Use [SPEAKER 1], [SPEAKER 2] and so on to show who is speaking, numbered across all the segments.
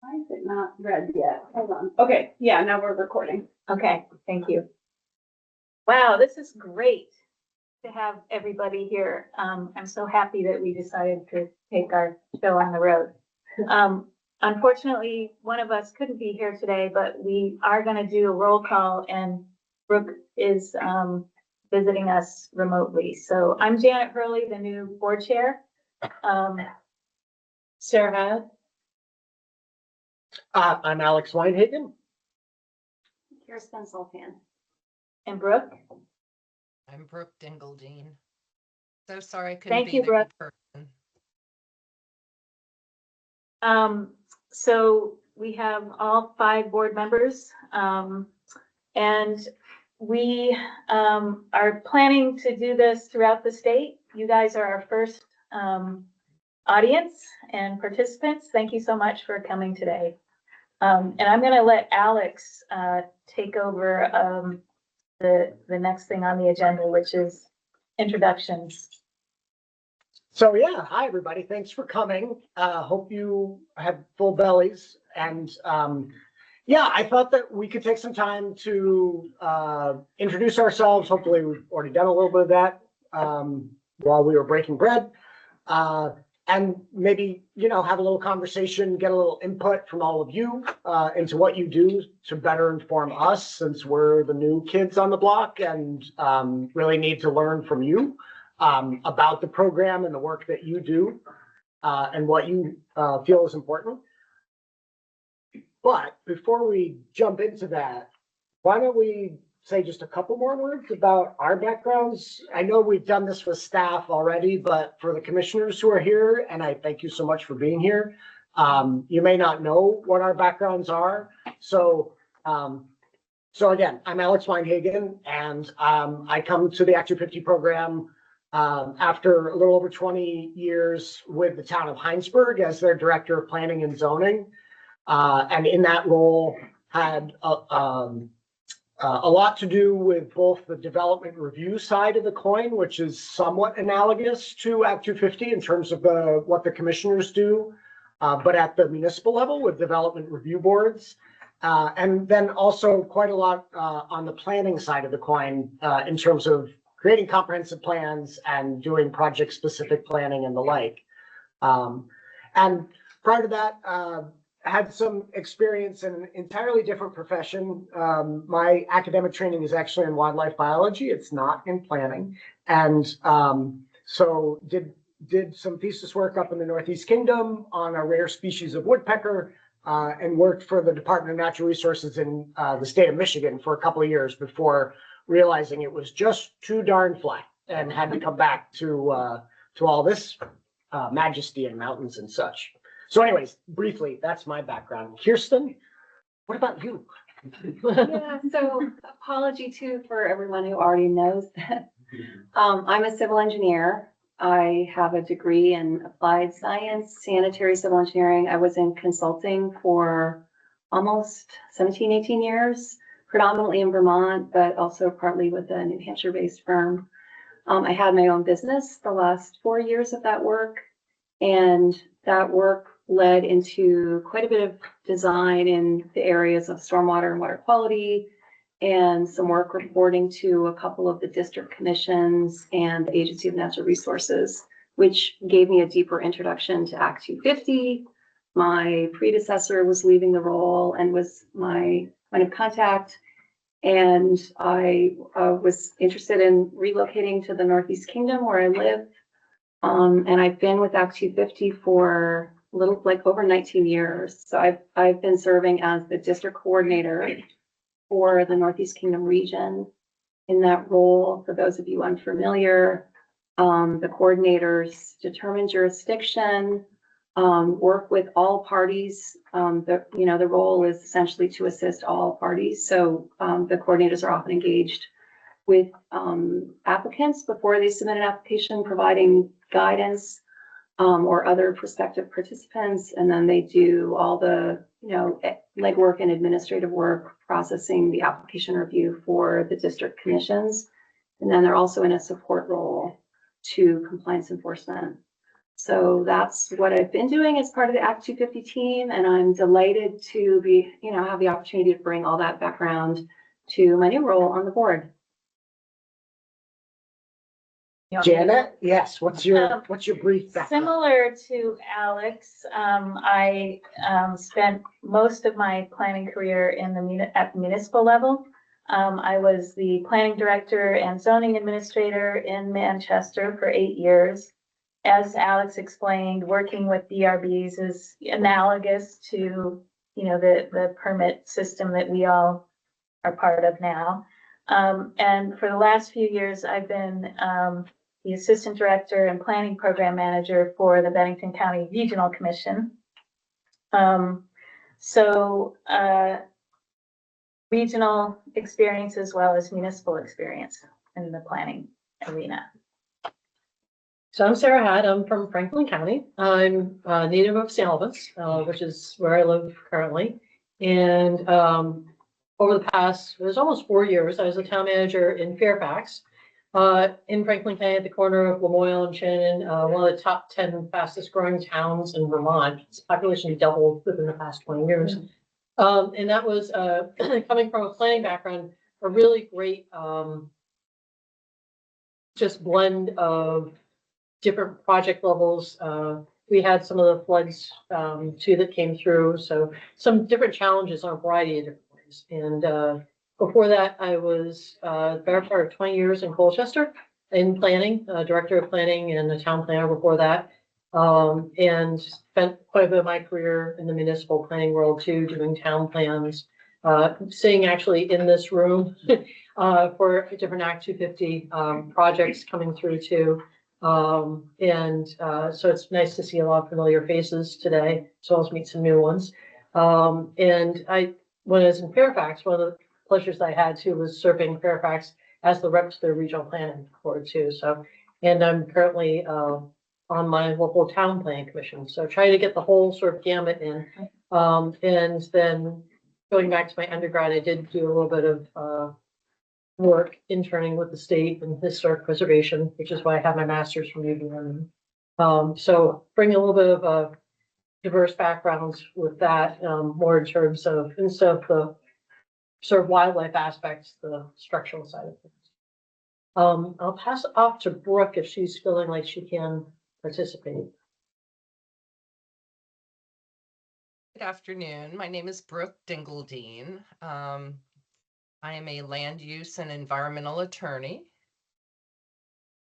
[SPEAKER 1] Why is it not read yet? Hold on. Okay, yeah, now we're recording.
[SPEAKER 2] Okay, thank you. Wow, this is great to have everybody here. I'm so happy that we decided to take our show on the road. Unfortunately, one of us couldn't be here today, but we are going to do a roll call, and Brooke is visiting us remotely. So I'm Janet Hurley, the new board chair. Sarah.
[SPEAKER 3] I'm Alex Weinhagen.
[SPEAKER 1] Kirsten Sultan.
[SPEAKER 2] And Brooke.
[SPEAKER 4] I'm Brooke Dingledine. So sorry I couldn't
[SPEAKER 2] Thank
[SPEAKER 4] be
[SPEAKER 2] you,
[SPEAKER 4] there in
[SPEAKER 2] Brooke.
[SPEAKER 4] person.
[SPEAKER 2] So we have all 5 board members, and we are planning to do this throughout the state. You guys are our first audience and participants. Thank you so much for coming today. And I'm going to let Alex take over the next thing on the agenda, which is introductions.
[SPEAKER 3] So yeah, hi everybody. Thanks for coming. Hope you had full bellies. And yeah, I thought that we could take some time to introduce ourselves. Hopefully we've already done a little bit of that while we were breaking bread. And maybe, you know, have a little conversation, get a little input from all of you into what you do to better inform us, since we're the new kids on the block and really need to learn from you about the program and the work that you do and what you feel is important. But before we jump into that, why don't we say just a couple more words about our backgrounds? I know we've done this with staff already, but for the commissioners who are here, and I thank you so much for being here, you may not know what our backgrounds are. So again, I'm Alex Weinhagen, and I come to the Act 250 program after a little over 20 years with the town of Heinsberg as their director of planning and zoning. And in that role had a lot to do with both the development review side of the coin, which is somewhat analogous to Act 250 in terms of what the commissioners do, but at the municipal level with development review boards. And then also quite a lot on the planning side of the coin in terms of creating comprehensive plans and doing project-specific planning and the like. And prior to that, had some experience in an entirely different profession. My academic training is actually in wildlife biology. It's not in planning. And so did some thesis work up in the Northeast Kingdom on a rare species of woodpecker and worked for the Department of Natural Resources in the state of Michigan for a couple of years before realizing it was just too darn flat and had to come back to all this majesty and mountains and such. So anyways, briefly, that's my background. Kirsten, what about you?
[SPEAKER 1] Yeah, so apology too for everyone who already knows that. I'm a civil engineer. I have a degree in applied science, sanitary civil engineering. I was in consulting for almost 17, 18 years, predominantly in Vermont, but also partly with a New Hampshire-based firm. I had my own business the last 4 years of that work, and that work led into quite a bit of design in the areas of stormwater and water quality, and some work reporting to a couple of the district commissions and the Agency of Natural Resources, which gave me a deeper introduction to Act 250. My predecessor was leaving the role and was my point of contact, and I was interested in relocating to the Northeast Kingdom where I live. And I've been with Act 250 for a little, like over 19 years. So I've been serving as the district coordinator for the Northeast Kingdom region. In that role, for those of you unfamiliar, the coordinators determine jurisdiction, work with all parties. The role is essentially to assist all parties. So the coordinators are often engaged with applicants before they submit an application, providing guidance or other prospective participants, and then they do all the legwork and administrative work, processing the application review for the district commissions, and then they're also in a support role to compliance enforcement. So that's what I've been doing as part of the Act 250 team, and I'm delighted to be, have the opportunity to bring all that background to my new role on the board.
[SPEAKER 3] Janet, yes, what's your brief background?
[SPEAKER 2] Similar to Alex, I spent most of my planning career at the municipal level. I was the planning director and zoning administrator in Manchester for 8 years. As Alex explained, working with DRBs is analogous to, the permit system that we all are part of now. And for the last few years, I've been the assistant director and planning program manager for the Bennington County Regional Commission. Regional experience as well as municipal experience in the planning arena.
[SPEAKER 5] So I'm Sarah Hadd. I'm from Franklin County. I'm a native of St. Albans, which is where I live currently. And over the past, it was almost 4 years, I was a town manager in Fairfax, in Franklin County at the corner of Lamoille and Shannon, one of the top 10 fastest growing towns in Vermont. Its population doubled within the past 20 years. And that was coming from a planning background, a really great just blend of different project levels. We had some of the floods too that came through. So some different challenges on a variety of different ways. And before that, I was better part of 20 years in Colchester in planning, director of planning and a town planner before that. And spent quite a bit of my career in the municipal planning world too, doing town plans, sitting actually in this room for different Act 250 projects coming through too. So it's nice to see a lot of familiar faces today, as well as meet some new ones. And when I was in Fairfax, one of the pleasures I had too was serving Fairfax as the rep to the regional planning board too. So, and I'm currently on my local town planning commission. So trying to get the whole sort of gamut in. And then going back to my undergrad, I did do a little bit of work interning with the state in historic preservation, which is why I have my master's from UVM. So bring a little bit of diverse backgrounds with that, more in terms of, instead of the sort of wildlife aspects, the structural side of things. I'll pass it off to Brooke if she's feeling like she can participate.
[SPEAKER 4] Good afternoon. My name is Brooke Dingledine. I am a land use and environmental attorney.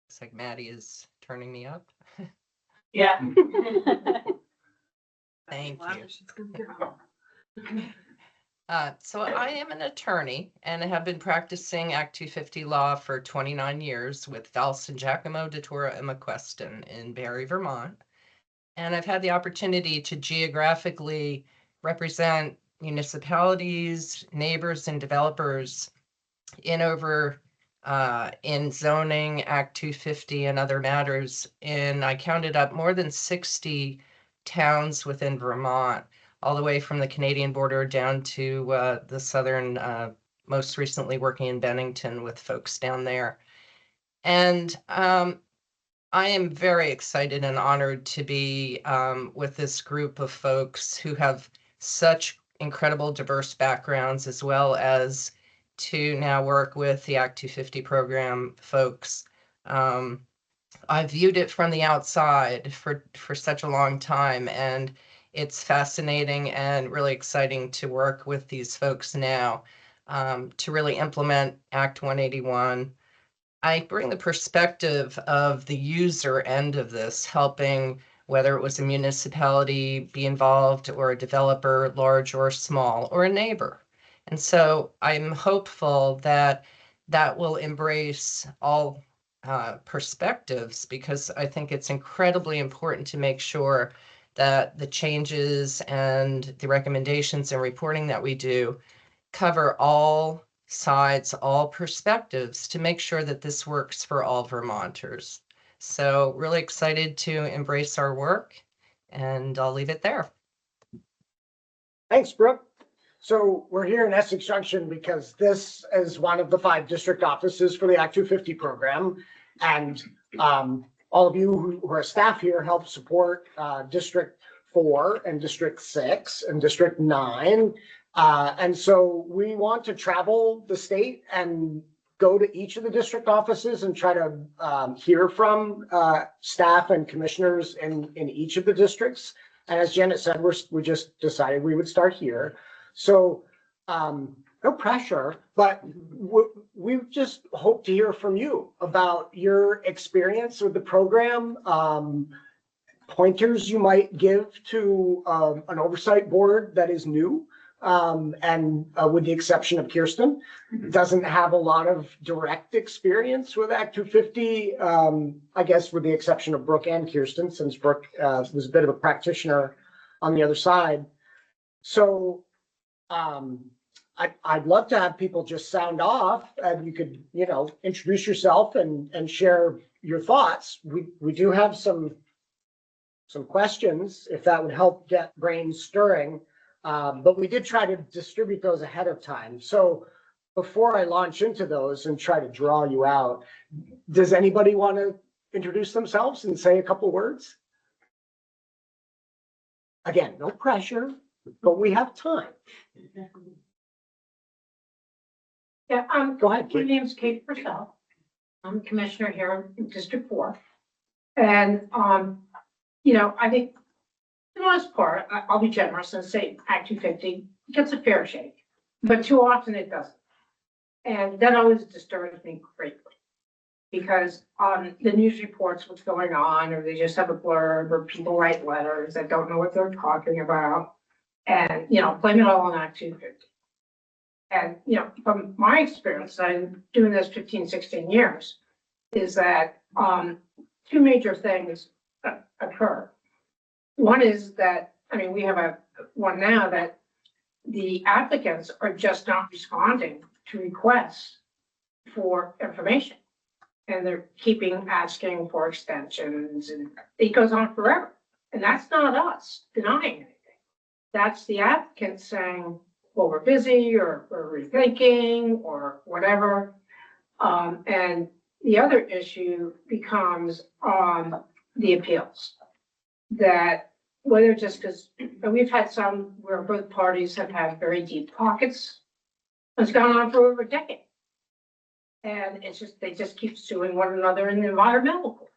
[SPEAKER 4] Looks like Maddie is turning me up.
[SPEAKER 2] Yeah.
[SPEAKER 4] Thank you. So I am an attorney and I have been practicing Act 250 law for 29 years with Dalston, Giacomo, Datura, and McQuestion in Barre, Vermont. And I've had the opportunity to geographically represent municipalities, neighbors, and developers in zoning, Act 250, and other matters. And I counted up more than 60 towns within Vermont, all the way from the Canadian border down to the southern, most recently working in Bennington with folks down there. And I am very excited and honored to be with this group of folks who have such incredible diverse backgrounds, as well as to now work with the Act 250 program folks. I viewed it from the outside for such a long time, and it's fascinating and really exciting to work with these folks now to really implement Act 181. I bring the perspective of the user end of this, helping whether it was a municipality be involved or a developer, large or small, or a neighbor. And so I'm hopeful that that will embrace all perspectives, because I think it's incredibly important to make sure that the changes and the recommendations and reporting that we do cover all sides, all perspectives, to make sure that this works for all Vermonters. So really excited to embrace our work, and I'll leave it there.
[SPEAKER 3] Thanks, Brooke. So we're here in Essex Junction because this is one of the 5 district offices for the Act 250 program. And all of you who are staff here help support District 4 and District 6 and District 9. And so we want to travel the state and go to each of the district offices and try to hear from staff and commissioners in each of the districts. And as Janet said, we just decided we would start here. So no pressure, but we just hope to hear from you about your experience with the program, pointers you might give to an oversight board that is new. And with the exception of Kirsten, doesn't have a lot of direct experience with Act 250, I guess with the exception of Brooke and Kirsten, since Brooke was a bit of a practitioner on the other side. So I'd love to have people just sound off and you could, introduce yourself and share your thoughts. We do have some questions, if that would help get brains stirring. But we did try to distribute those ahead of time. So before I launch into those and try to draw you out, does anybody want to introduce themselves and say a couple words? Again, no pressure, but we have time.
[SPEAKER 6] Yeah,
[SPEAKER 3] Go ahead.
[SPEAKER 6] my name's Kate Purcell. I'm commissioner here in District 4. And, I think for the most part, I'll be generous and say Act 250 gets a fair shake, but too often it doesn't. And that always disturbs me greatly because the news reports what's going on, or they just have a blurb, or people write letters that don't know what they're talking about. And, blame it all on Act 250. And, from my experience, I'm doing this 15, 16 years, is that two major things occur. One is that, we have one now that the applicants are just not responding to requests for information. And they're asking for extensions, and it goes on forever. And that's not us denying anything. That's the applicant saying, well, we're busy, or we're rethinking, or whatever. And the other issue becomes the appeals. That whether just because we've had some where both parties have had very deep pockets, it's gone on for over a decade. And they just keep suing one another in the environmental court.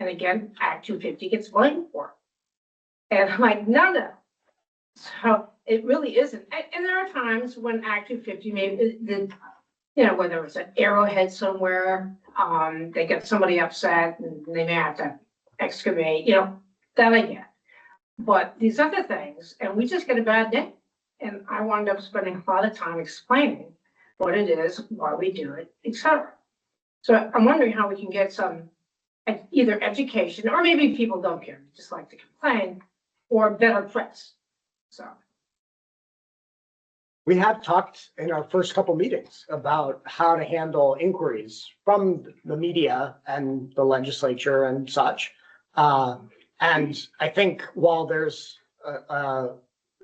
[SPEAKER 6] And again, Act 250 gets blamed for it. And I'm like, no. So it really isn't. And there are times when Act 250 maybe, whether it's an arrowhead somewhere, they get somebody upset and they may have to excavate, that I get. But these other things, and we just get a bad day. And I wound up spending a lot of time explaining what it is, why we do it, etc. So I'm wondering how we can get some either education, or maybe people don't care, just like to complain, or better press. So.
[SPEAKER 3] We have talked in our first couple meetings about how to handle inquiries from the media and the legislature and such. And I think while there's a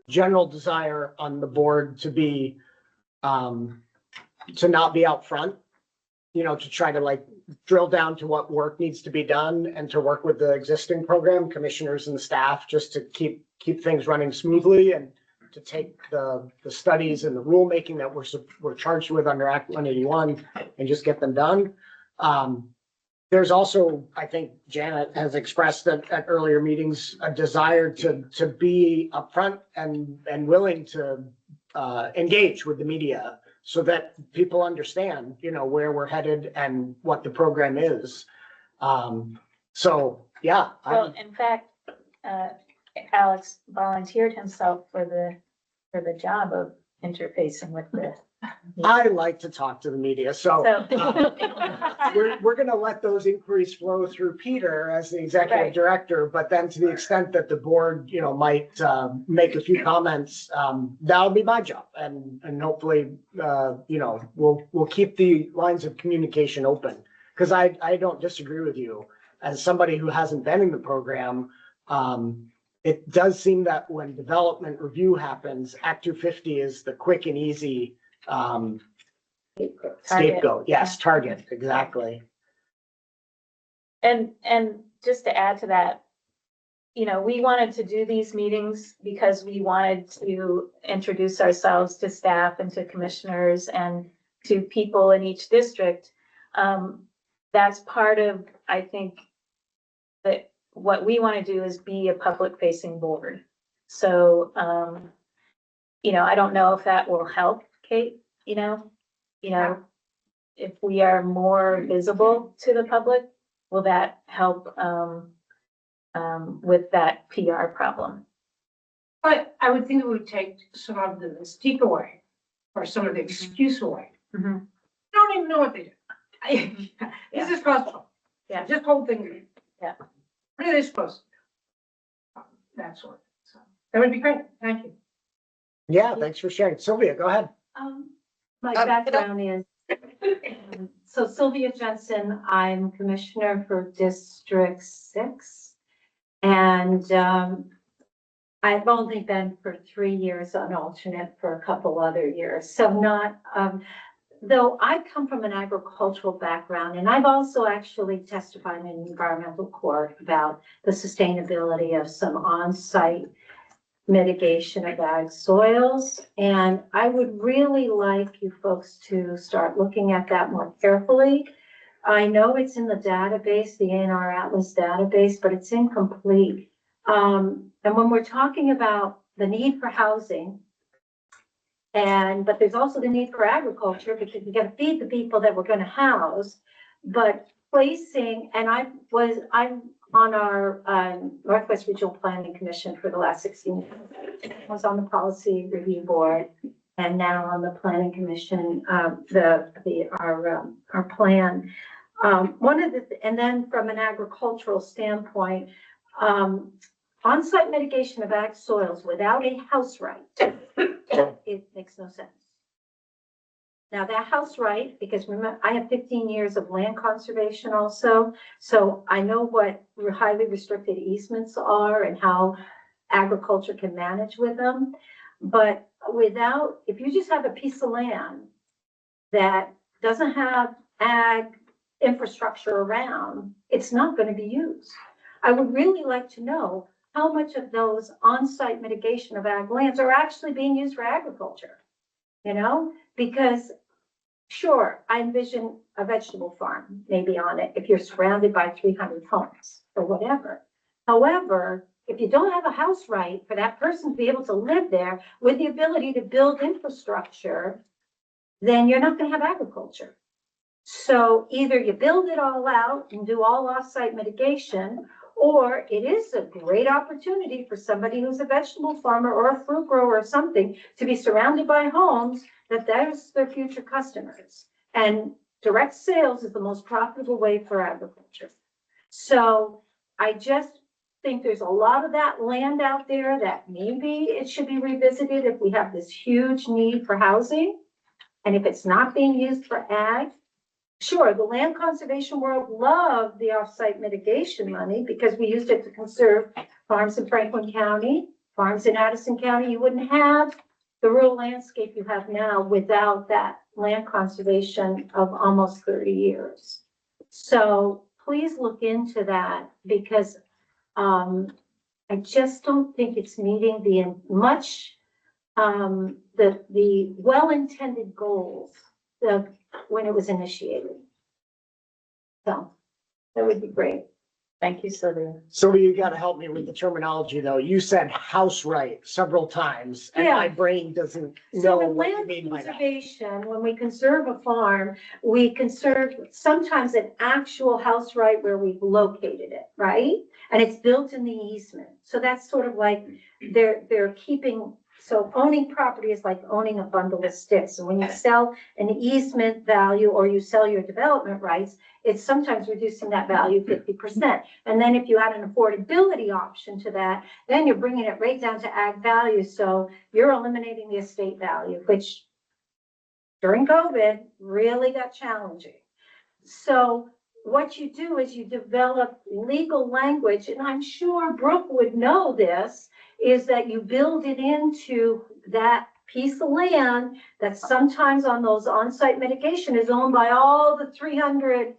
[SPEAKER 3] general desire on the board to be, to not be out front, to try to drill down to what work needs to be done and to work with the existing program commissioners and staff just to keep things running smoothly and to take the studies and the rulemaking that we're charged with under Act 181 and just get them done. There's also, I think Janet has expressed at earlier meetings, a desire to be upfront and willing to engage with the media so that people understand, where we're headed and what the program is. So, yeah.
[SPEAKER 2] Well, in fact, Alex volunteered himself for the job of interfacing with the.
[SPEAKER 3] I like to talk to the media, so we're going to let those inquiries flow through Peter as the executive
[SPEAKER 2] Right.
[SPEAKER 3] director, but then to the extent that the board, might make a few comments, that'll be my job, and hopefully, we'll keep the lines of communication open, because I don't disagree with you. As somebody who hasn't been in the program, it does seem that when development review happens, Act 250 is the quick and easy scapegoat. Yes, target, exactly.
[SPEAKER 2] And just to add to that, you know, we wanted to do these meetings because we wanted to introduce ourselves to staff and to commissioners and to people in each district. That's part of, I think, that what we want to do is be a public facing board. So, you know, I don't know if that will help, Kate, you know, if we are more visible to the public, will that help, with that PR problem?
[SPEAKER 6] But I would think it would take some of the mystique away, or some of the excuse away.
[SPEAKER 2] Mhm.
[SPEAKER 6] I don't even know what they do. This is possible.
[SPEAKER 2] Yeah.
[SPEAKER 6] This whole thing.
[SPEAKER 2] Yeah.
[SPEAKER 6] What are they supposed to do? That sort of, so, that would be great, thank you.
[SPEAKER 3] Yeah, thanks for sharing. Sylvia, go ahead.
[SPEAKER 7] My
[SPEAKER 4] Um,
[SPEAKER 7] background is, so Sylvia Jensen, I'm Commissioner for District 6. And I've only been for 3 years on alternate for a couple other years. So not, though I come from an agricultural background, and I've also actually testified in environmental court about the sustainability of some on-site mitigation of ag soils. And I would really like you folks to start looking at that more carefully. I know it's in the database, the A&R Atlas database, but it's incomplete. And when we're talking about the need for housing, but there's also the need for agriculture, because we gotta feed the people that we're gonna house. But placing, and I'm on our Northwest Regional Planning Commission for the last 16 years. I was on the Policy Review Board and now on the Planning Commission, our plan. And then from an agricultural standpoint, on-site mitigation of ag soils without a house right, it makes no sense. Now that house right, because remember, I have 15 years of land conservation also, so I know what highly restricted easements are and how agriculture can manage with them. But if you just have a piece of land that doesn't have ag infrastructure around, it's not going to be used. I would really like to know how much of those on-site mitigation of ag lands are actually being used for agriculture, because sure, I envision a vegetable farm maybe on it if you're surrounded by 300 homes or whatever. However, if you don't have a house right for that person to be able to live there with the ability to build infrastructure, then you're not going to have agriculture. So either you build it all out and do all off-site mitigation, or it is a great opportunity for somebody who's a vegetable farmer or a fruit grower or something to be surrounded by homes that's their future customers. And direct sales is the most profitable way for agriculture. So I just think there's a lot of that land out there that maybe it should be revisited if we have this huge need for housing. And if it's not being used for ag, sure, the land conservation world loved the off-site mitigation money because we used it to conserve farms in Franklin County, farms in Addison County. You wouldn't have the rural landscape you have now without that land conservation of almost 30 years. So please look into that, because I just don't think it's meeting the well-intended goals of when it was initiated. So that would be great.
[SPEAKER 2] Thank you, Sylvia.
[SPEAKER 3] Sylvia, you got to help me with the terminology though. You said house right several times and
[SPEAKER 7] Yeah.
[SPEAKER 3] my brain doesn't know
[SPEAKER 7] So in
[SPEAKER 3] what you
[SPEAKER 7] land
[SPEAKER 3] mean by that.
[SPEAKER 7] conservation, when we conserve a farm, we conserve sometimes an actual house right where we've located it, right? And it's built in the easement. So that's sort of like they're keeping, so owning property is like owning a bundle of sticks. And when you sell an easement value or you sell your development rights, it's sometimes reducing that value 50%. And then if you add an affordability option to that, then you're bringing it right down to ag value. So you're eliminating the estate value, which during COVID really got challenging. So what you do is you develop legal language, and I'm sure Brooke would know this, is that you build it into that piece of land that sometimes on those on-site mitigation is owned by all the 300,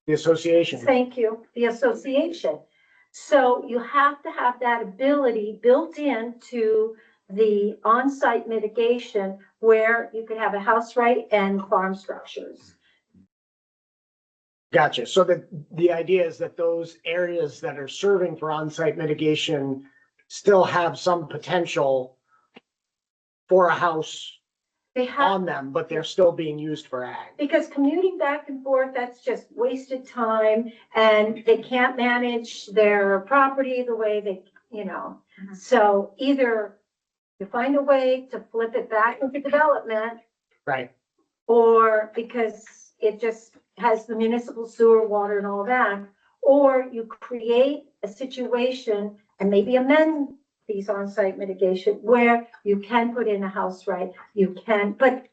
[SPEAKER 3] The association.
[SPEAKER 7] Thank you, the association. So you have to have that ability built into the on-site mitigation where you could have a house right and farm structures.
[SPEAKER 3] Gotcha. So the idea is that those areas that are serving for on-site mitigation still have some potential for a house
[SPEAKER 7] They have,
[SPEAKER 3] on them, but they're still being used for ag.
[SPEAKER 7] because commuting back and forth, that's just wasted time and they can't manage their property the way they,
[SPEAKER 2] Mhm.
[SPEAKER 7] So either you find a way to flip it back into development,
[SPEAKER 3] Right.
[SPEAKER 7] or because it just has the municipal sewer, water and all that, or you create a situation and maybe amend these on-site mitigation where you can put in a house right, you can, but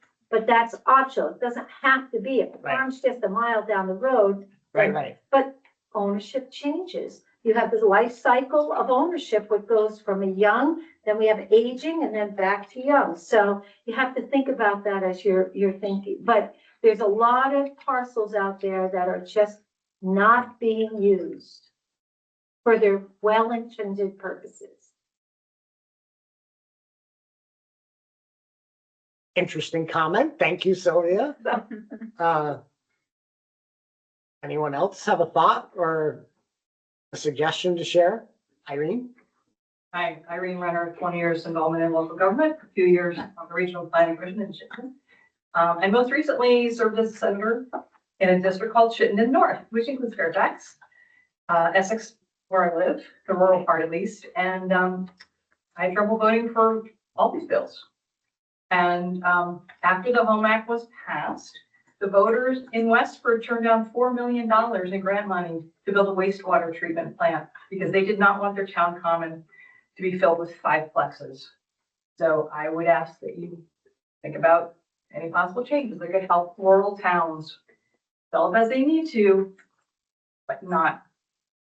[SPEAKER 7] that's optional. It doesn't have to be. If the
[SPEAKER 3] Right.
[SPEAKER 7] farm's just a mile down the road,
[SPEAKER 3] Right.
[SPEAKER 7] but ownership changes. You have this life cycle of ownership, which goes from a young, then we have aging, and then back to young. So you have to think about that as you're thinking. But there's a lot of parcels out there that are just not being used for their well-intended purposes.
[SPEAKER 3] Interesting comment. Thank you, Sylvia. Anyone else have a thought or a suggestion to share? Irene?
[SPEAKER 8] Hi, Irene Renner, 20 years involvement in local government, a few years on the regional planning commission in Chittenden. And most recently served as a senator in a district called Chittenden North, which includes Fairfax, Essex, where I live, the rural part at least. And I had trouble voting for all these bills. And after the Home Act was passed, the voters in Westford turned down $4 million in grant money to build a wastewater treatment plant because they did not want their town common to be filled with 5 plexes. So I would ask that you think about any possible changes that could help rural towns develop as they need to, but not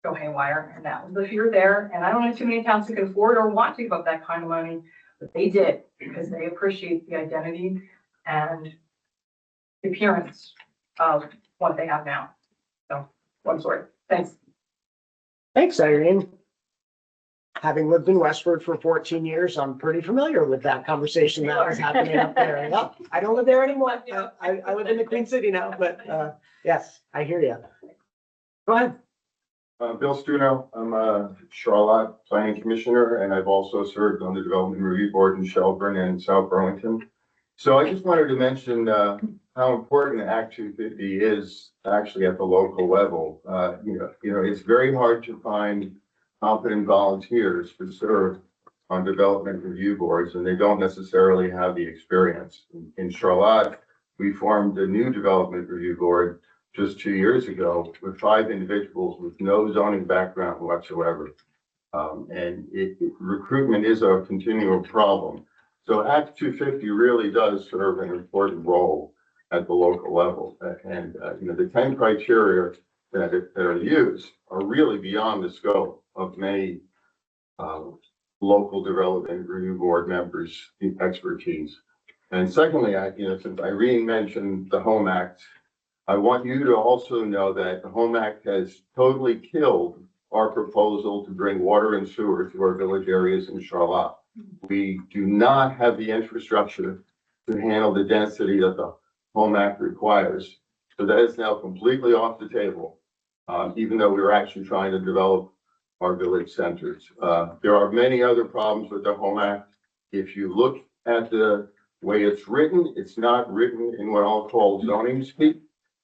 [SPEAKER 8] go haywire. And that was the fear there. And I don't know too many towns that can afford or want to give up that kind of money, but they did because they appreciate the identity and the appearance of what they have now. So one sort. Thanks.
[SPEAKER 3] Thanks, Irene. Having lived in Westford for 14 years, I'm pretty familiar with that conversation that was happening up there. Yep, I don't live there anymore. I live in the Queen City now, but yes, I hear you. Go ahead.
[SPEAKER 9] Bill Stuno, I'm a Charlotte Planning Commissioner, and I've also served on the Development Review Board in Shelburne and South Burlington. So I just wanted to mention how important Act 250 is actually at the local level. It's very hard to find competent volunteers to serve on development review boards, and they don't necessarily have the experience. In Charlotte, we formed a new development review board just 2 years ago with 5 individuals with no zoning background whatsoever. Recruitment is a continual problem. So Act 250 really does serve an important role at the local level. And the 10 criteria that are used are really beyond the scope of many local development review board members' expertise. And secondly, since Irene mentioned the Home Act, I want you to also know that the Home Act has totally killed our proposal to bring water and sewer to our village areas in Charlotte. We do not have the infrastructure to handle the density that the Home Act requires. So that is now completely off the table, even though we were actually trying to develop our village centers. There are many other problems with the Home Act. If you look at the way it's written, it's not written in what I'll call zoning speak.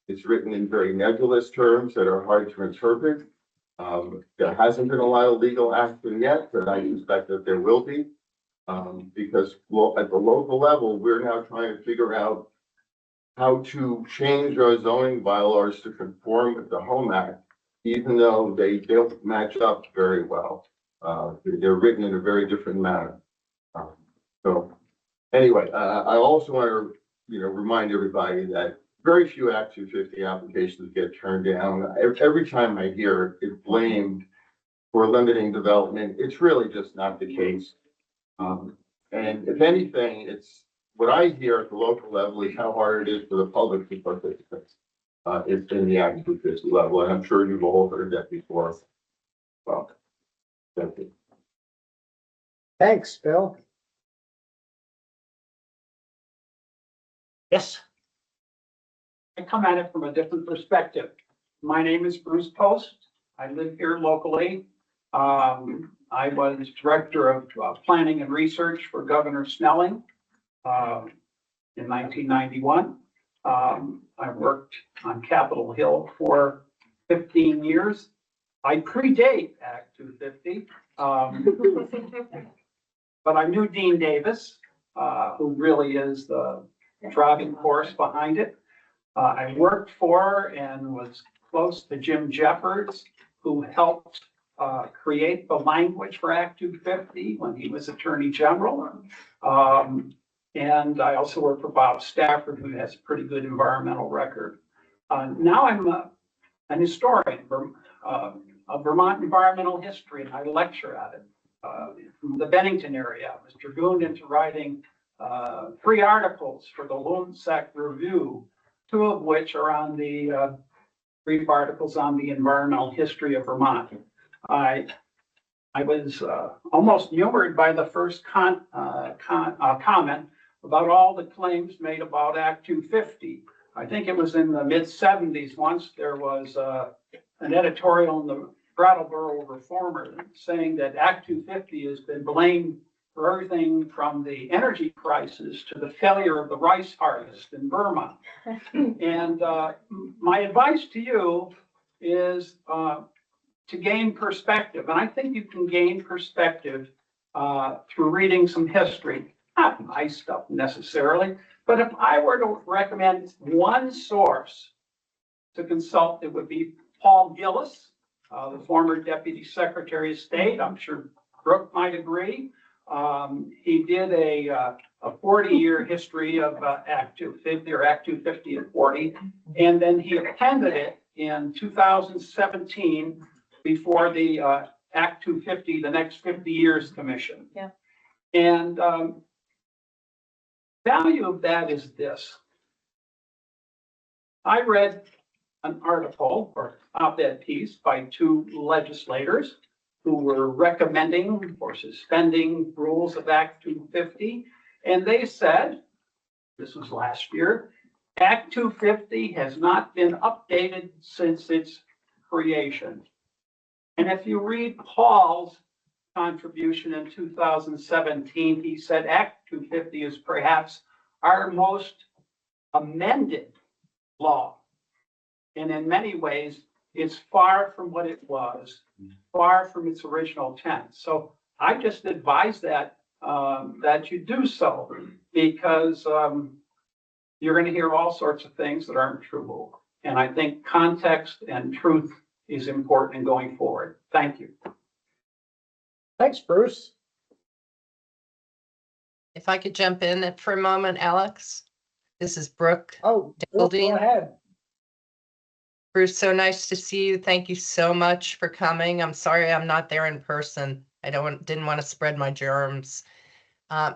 [SPEAKER 9] It's written in very nebulous terms that are hard to interpret. There hasn't been a lot of legal action yet, but I suspect that there will be. Because at the local level, we're now trying to figure out how to change our zoning bylaws to conform with the Home Act, even though they don't match up very well. They're written in a very different manner. So anyway, I also want to, remind everybody that very few Act 250 applications get turned down. Every time I hear it blamed for limiting development, it's really just not the case. And if anything, it's what I hear at the local level is how hard it is for the public to participate. it's in the Act 250 level, and I'm sure you've all heard that before. Well, thank you.
[SPEAKER 3] Thanks, Bill. Yes.
[SPEAKER 10] I come at it from a different perspective. My name is Bruce Post. I live here locally. I was Director of Planning and Research for Governor Snelling in 1991. I worked on Capitol Hill for 15 years. I predate Act 250. But I knew Dean Davis, who really is the driving force behind it. I worked for and was close to Jim Jeffords, who helped create the language for Act 250 when he was Attorney General. And I also worked for Bob Stafford, who has a pretty good environmental record. Now I'm an historian of Vermont environmental history, and I lecture at it from the Bennington area. I was dragooned into writing 3 articles for the Loonsec Review, 2 of which are on the brief articles on the environmental history of Vermont. I was almost humored by the first comment about all the claims made about Act 250. I think it was in the mid-70s once there was an editorial in the Brattleboro Reformer saying that Act 250 has been blamed for everything from the energy crisis to the failure of the rice harvest in Burma. And my advice to you is to gain perspective. And I think you can gain perspective through reading some history, not nice stuff necessarily, but if I were to recommend one source to consult, it would be Paul Gillis, the former Deputy Secretary of State. I'm sure Brooke might agree. He did a 40-year history of Act 250 or Act 250 and 40, and then he appended it in 2017 before the Act 250, the Next 50 Years Commission.
[SPEAKER 2] Yeah.
[SPEAKER 10] And value of that is this. I read an article or op-ed piece by 2 legislators who were recommending or suspending rules of Act 250. And they said, this was last year, Act 250 has not been updated since its creation. And if you read Paul's contribution in 2017, he said Act 250 is perhaps our most amended law. And in many ways, it's far from what it was, far from its original intent. So I just advise that that you do so, because you're going to hear all sorts of things that aren't true. And I think context and truth is important in going forward. Thank you.
[SPEAKER 3] Thanks, Bruce.
[SPEAKER 4] If I could jump in for a moment, Alex. This is Brooke.
[SPEAKER 3] Oh, Bill, go
[SPEAKER 4] Dingledine.
[SPEAKER 3] ahead.
[SPEAKER 4] Bruce, so nice to see you. Thank you so much for coming. I'm sorry I'm not there in person. I didn't want to spread my germs.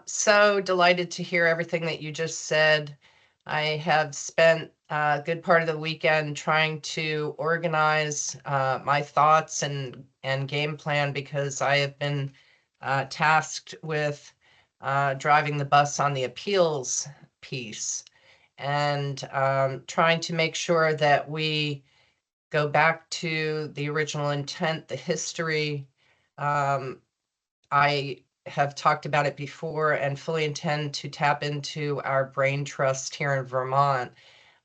[SPEAKER 4] So delighted to hear everything that you just said. I have spent a good part of the weekend trying to organize my thoughts and game plan, because I have been tasked with driving the bus on the appeals piece and trying to make sure that we go back to the original intent, the history. I have talked about it before and fully intend to tap into our brain trust here in Vermont.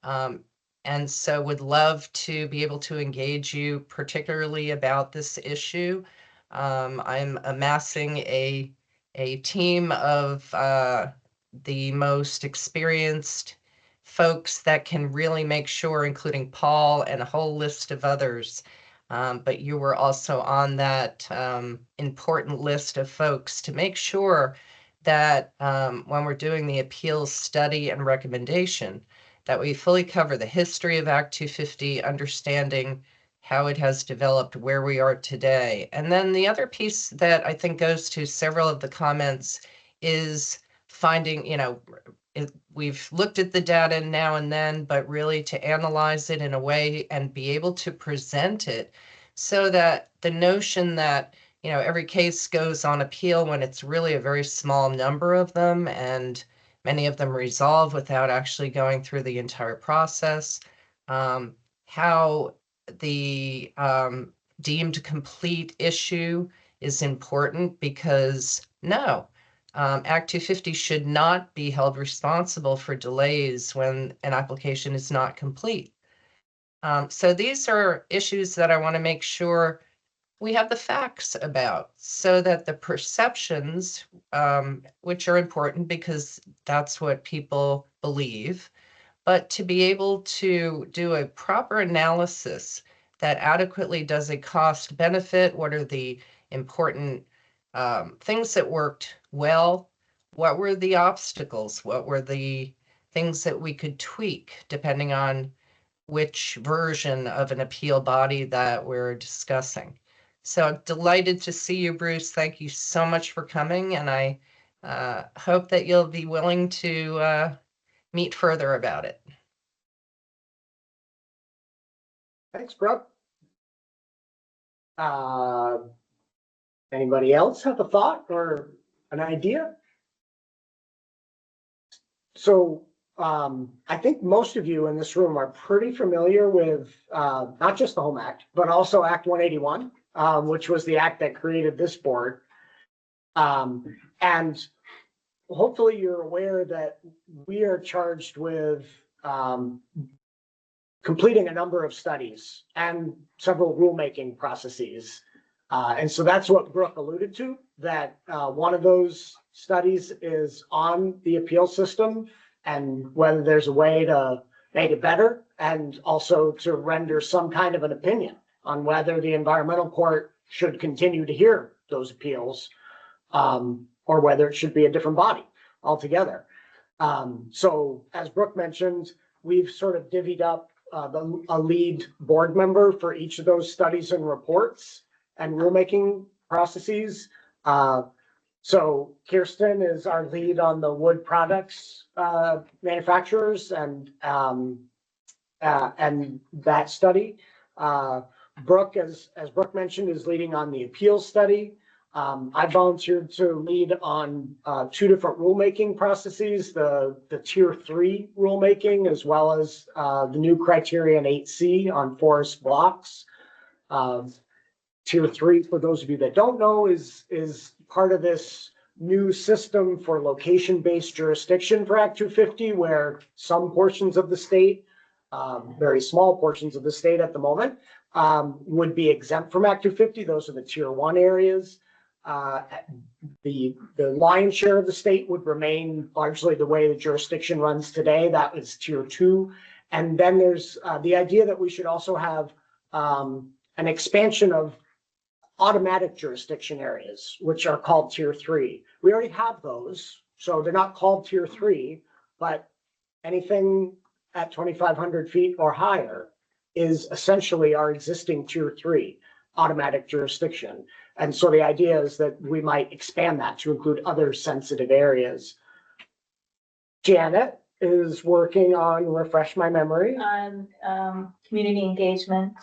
[SPEAKER 4] And so would love to be able to engage you particularly about this issue. I'm amassing a team of the most experienced folks that can really make sure, including Paul and a whole list of others. But you were also on that important list of folks to make sure that when we're doing the appeals study and recommendation, that we fully cover the history of Act 250, understanding how it has developed, where we are today. And then the other piece that I think goes to several of the comments is finding, we've looked at the data now and then, but really to analyze it in a way and be able to present it so that the notion that, every case goes on appeal when it's really a very small number of them and many of them resolve without actually going through the entire process. How the deemed complete issue is important because no, Act 250 should not be held responsible for delays when an application is not complete. So these are issues that I want to make sure we have the facts about so that the perceptions, which are important because that's what people believe, but to be able to do a proper analysis that adequately does a cost benefit, what are the important things that worked well, what were the obstacles, what were the things that we could tweak depending on which version of an appeal body that we're discussing. So I'm delighted to see you, Bruce. Thank you so much for coming, and I hope that you'll be willing to meet further about it.
[SPEAKER 3] Thanks, Brooke. Anybody else have a thought or an idea? So I think most of you in this room are pretty familiar with not just the Home Act, but also Act 181, which was the act that created this board. And hopefully you're aware that we are charged with completing a number of studies and several rulemaking processes. And so that's what Brooke alluded to, that one of those studies is on the appeal system and whether there's a way to make it better and also to render some kind of an opinion on whether the environmental court should continue to hear those appeals or whether it should be a different body altogether. So as Brooke mentioned, we've sort of divvied up a lead board member for each of those studies and reports and rulemaking processes. So Kirsten is our lead on the wood products manufacturers and that study. Brooke, as Brooke mentioned, is leading on the appeals study. I volunteered to lead on two different rulemaking processes, the tier 3 rulemaking, as well as the new criterion 8C on forest blocks. Tier 3, for those of you that don't know, is part of this new system for location-based jurisdiction for Act 250, where some portions of the state, very small portions of the state at the moment, would be exempt from Act 250. Those are the tier 1 areas. The lion's share of the state would remain largely the way the jurisdiction runs today. That was tier 2. And then there's the idea that we should also have an expansion of automatic jurisdiction areas, which are called tier 3. We already have those, so they're not called tier 3, but anything at 2,500 feet or higher is essentially our existing tier 3 automatic jurisdiction. And so the idea is that we might expand that to include other sensitive areas. Janet is working on, refresh my memory,
[SPEAKER 2] On community engagement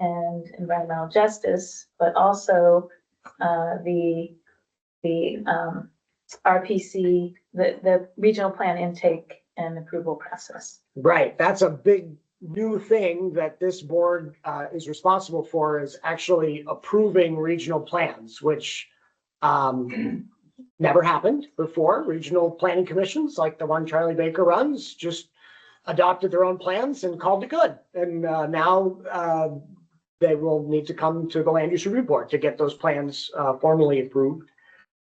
[SPEAKER 2] and environmental justice, but also the RPC, the regional plan intake and approval process.
[SPEAKER 3] Right, that's a big new thing that this board is responsible for, is actually approving regional plans, which never happened before. Regional planning commissions, like the one Charlie Baker runs, just adopted their own plans and called it good. And now they will need to come to the Land Use Review Board to get those plans formally approved.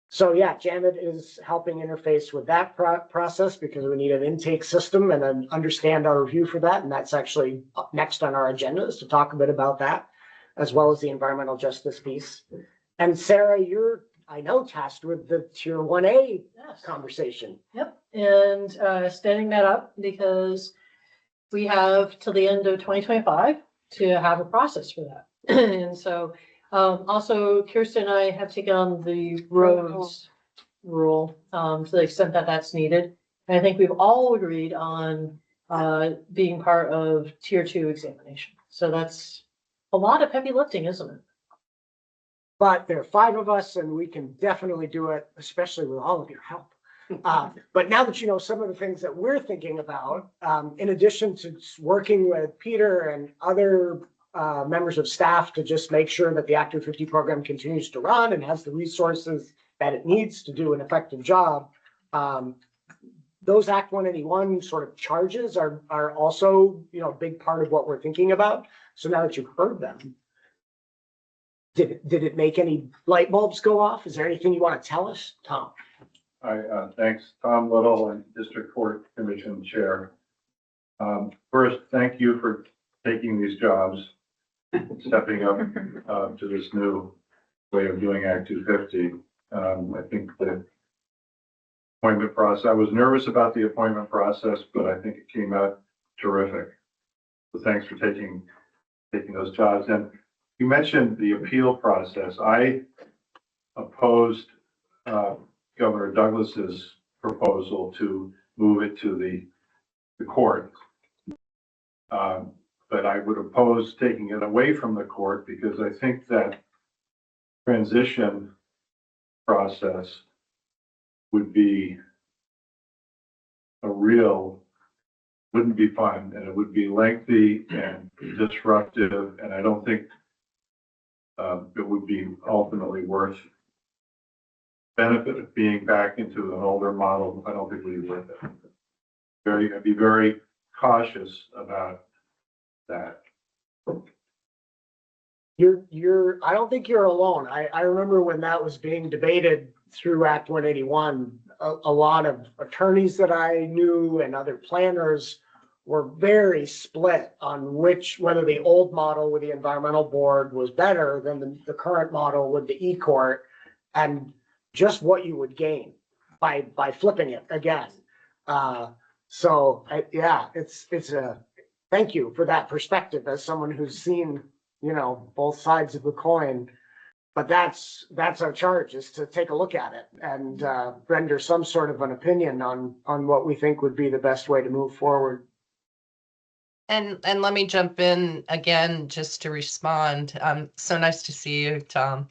[SPEAKER 3] So yeah, Janet is helping interface with that process because we need an intake system and then understand our review for that. And that's actually up next on our agenda, is to talk a bit about that, as well as the environmental justice piece. And Sarah, you're, I know, tasked with the tier 1A conversation.
[SPEAKER 5] Yep, and standing that up because we have till the end of 2025 to have a process for that. And so also Kirsten and I have taken on the roads rule to the extent that that's needed. And I think we've all agreed on being part of tier 2 examination. So that's a lot of heavy lifting, isn't it?
[SPEAKER 3] But there are 5 of us and we can definitely do it, especially with all of your help. But now that you know some of the things that we're thinking about, in addition to working with Peter and other members of staff to just make sure that the Act 250 program continues to run and has the resources that it needs to do an effective job, those Act 181 sort of charges are also, you know, a big part of what we're thinking about. So now that you've heard them, did it make any light bulbs go off? Is there anything you want to tell us, Tom?
[SPEAKER 11] Hi, thanks, Tom Little and District Court Commission Chair. First, thank you for taking these jobs, stepping up to this new way of doing Act 250. I think the appointment process, I was nervous about the appointment process, but I think it came out terrific. So thanks for taking those jobs. And you mentioned the appeal process. I opposed Governor Douglas's proposal to move it to the court. But I would oppose taking it away from the court because I think that transition process would be wouldn't be fun, and it would be lengthy and disruptive, and I don't think it would be ultimately worth benefit of being back into an older model. I don't think we'd be worth it. I'd be very cautious about that.
[SPEAKER 3] I don't think you're alone. I remember when that was being debated through Act 181, a lot of attorneys that I knew and other planners were very split on whether the old model with the environmental board was better than the current model with the E-court, and just what you would gain by flipping it again. It's a thank you for that perspective as someone who's seen, you know, both sides of the coin. But that's our charge, is to take a look at it and render some sort of an opinion on what we think would be the best way to move forward.
[SPEAKER 4] And let me jump in again just to respond. So nice to see you, Tom.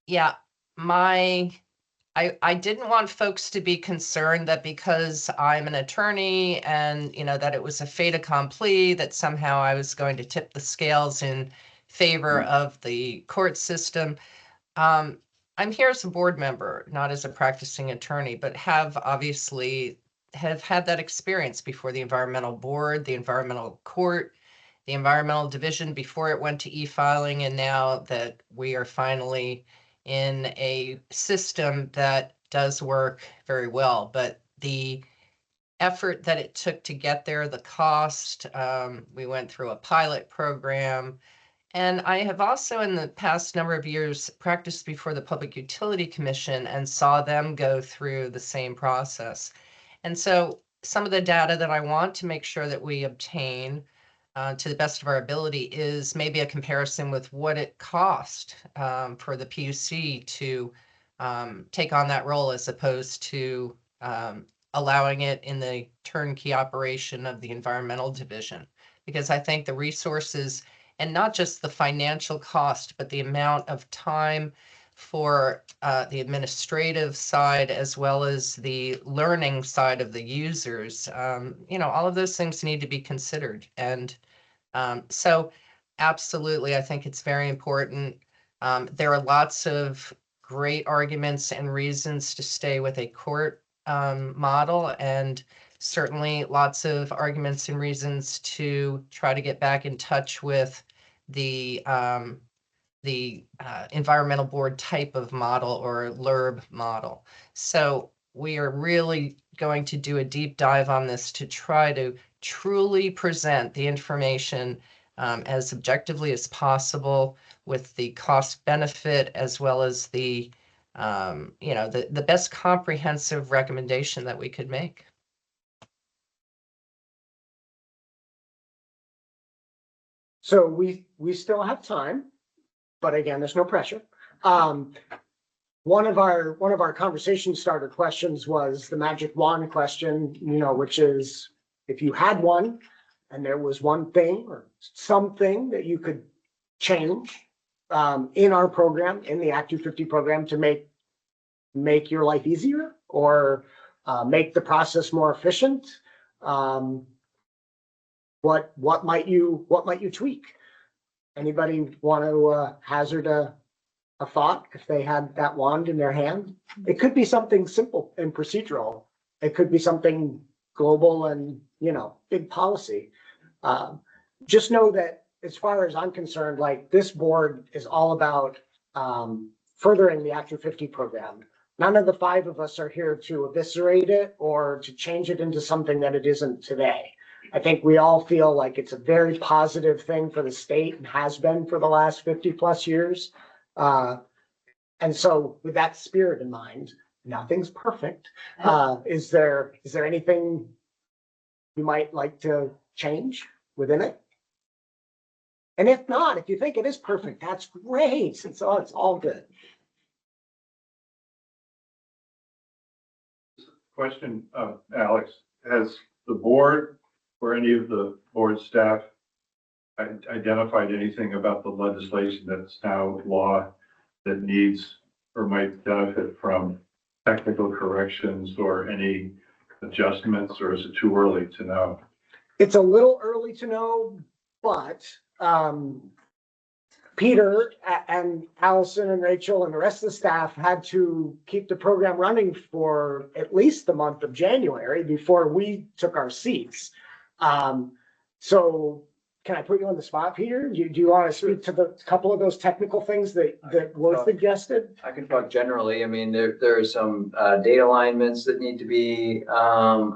[SPEAKER 4] Yeah, I didn't want folks to be concerned that because I'm an attorney and, you know, that it was a fait accompli, that somehow I was going to tip the scales in favor of the court system. I'm here as a board member, not as a practicing attorney, but have had that experience before the environmental board, the environmental court, the environmental division before it went to e-filing, and now that we are finally in a system that does work very well. But the effort that it took to get there, the cost, we went through a pilot program. And I have also in the past number of years practiced before the Public Utility Commission and saw them go through the same process. And so some of the data that I want to make sure that we obtain to the best of our ability is maybe a comparison with what it cost for the PUC to take on that role as opposed to allowing it in the turnkey operation of the environmental division. Because I think the resources, and not just the financial cost, but the amount of time for the administrative side as well as the learning side of the users, you know, all of those things need to be considered. And so absolutely, I think it's very important. There are lots of great arguments and reasons to stay with a court model, and certainly lots of arguments and reasons to try to get back in touch with the environmental board type of model or LURB model. So we are really going to do a deep dive on this to try to truly present the information as objectively as possible with the cost benefit as well as the you know, the best comprehensive recommendation that we could make.
[SPEAKER 3] So we still have time, but again, there's no pressure. one of our conversation starter questions was the magic wand question, which is if you had one and there was one thing or something that you could change in our program, in the Act 250 program to make your life easier or make the process more efficient, what might you tweak? Anybody want to hazard a thought if they had that wand in their hand? It could be something simple and procedural. It could be something global and, big policy. Just know that as far as I'm concerned, like this board is all about furthering the Act 250 program. None of the 5 of us are here to eviscerate it or to change it into something that it isn't today. I think we all feel like it's a very positive thing for the state and has been for the last 50 plus years. And so with that spirit in mind, nothing's perfect. Is there anything you might like to change within it? And if not, if you think it is perfect, that's great. It's all good.
[SPEAKER 11] Question, Alex, has the board or any of the board staff identified anything about the legislation that's now law that needs or might benefit from technical corrections or any adjustments, or is it too early to know?
[SPEAKER 3] It's a little early to know, but Peter and Allison and Rachel and the rest of the staff had to keep the program running for at least the month of January before we took our seats. So can I put you on the spot, Peter? Do you want to speak to the couple of those technical things that were suggested?
[SPEAKER 12] I can talk generally. I mean, there are some data alignments that need to be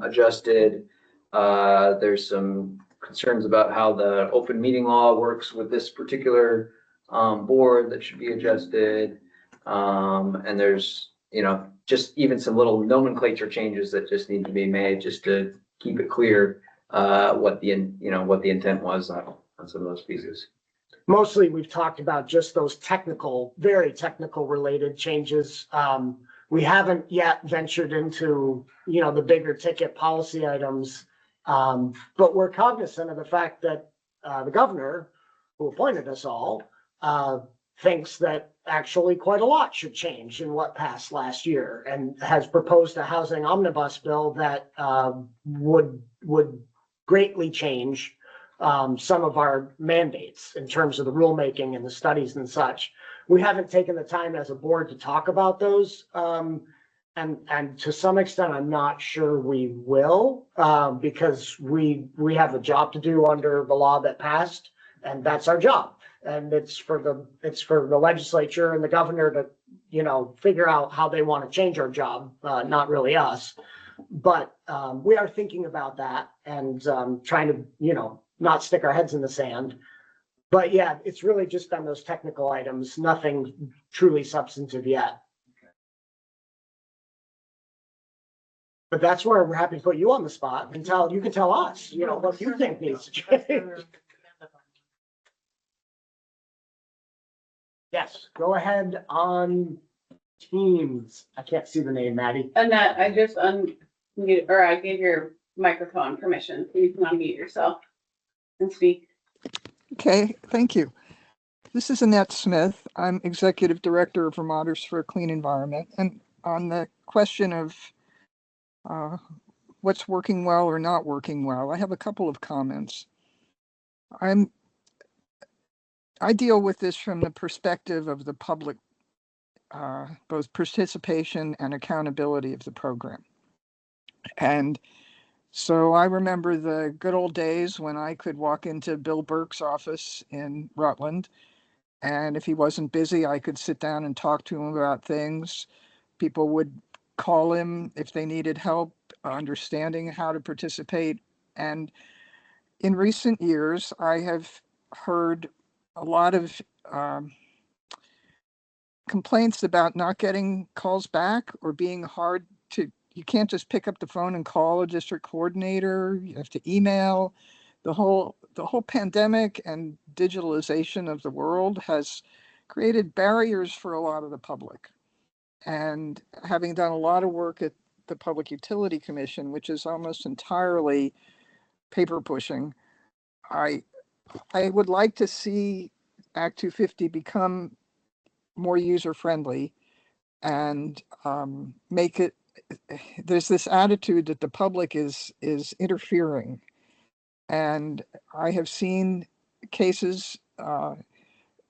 [SPEAKER 12] adjusted. There's some concerns about how the open meeting law works with this particular board that should be adjusted. And there's, just even some little nomenclature changes that just need to be made just to keep it clear what the intent was on some of those pieces.
[SPEAKER 3] Mostly we've talked about just those technical, very technical related changes. We haven't yet ventured into, the bigger ticket policy items. But we're cognizant of the fact that the governor, who appointed us all, thinks that actually quite a lot should change in what passed last year and has proposed a housing omnibus bill that would greatly change some of our mandates in terms of the rulemaking and the studies and such. We haven't taken the time as a board to talk about those. And to some extent, I'm not sure we will, because we have a job to do under the law that passed, and that's our job. And it's for the legislature and the governor to, figure out how they want to change our job, not really us. But we are thinking about that and trying to, not stick our heads in the sand. But yeah, it's really just on those technical items, nothing truly substantive yet. But that's where we're happy to put you on the spot and you can tell us, what you think needs to change. Yes, go ahead on Teams. I can't see the name, Maddie.
[SPEAKER 13] Annette, I just unmuted, or I gave your microphone permission. You can unmute yourself and speak.
[SPEAKER 14] Okay, thank you. This is Annette Smith. I'm Executive Director of Vermonters for a Clean Environment. And on the question of what's working well or not working well, I have a couple of comments. I deal with this from the perspective of the public, both participation and accountability of the program. And so I remember the good old days when I could walk into Bill Burke's office in Rutland, and if he wasn't busy, I could sit down and talk to him about things. People would call him if they needed help understanding how to participate. And in recent years, I have heard a lot of complaints about not getting calls back or being hard to, you can't just pick up the phone and call a district coordinator, you have to email. The whole pandemic and digitalization of the world has created barriers for a lot of the public. And having done a lot of work at the Public Utility Commission, which is almost entirely paper pushing, I would like to see Act 250 become more user friendly and make it. There's this attitude that the public is interfering, and I have seen cases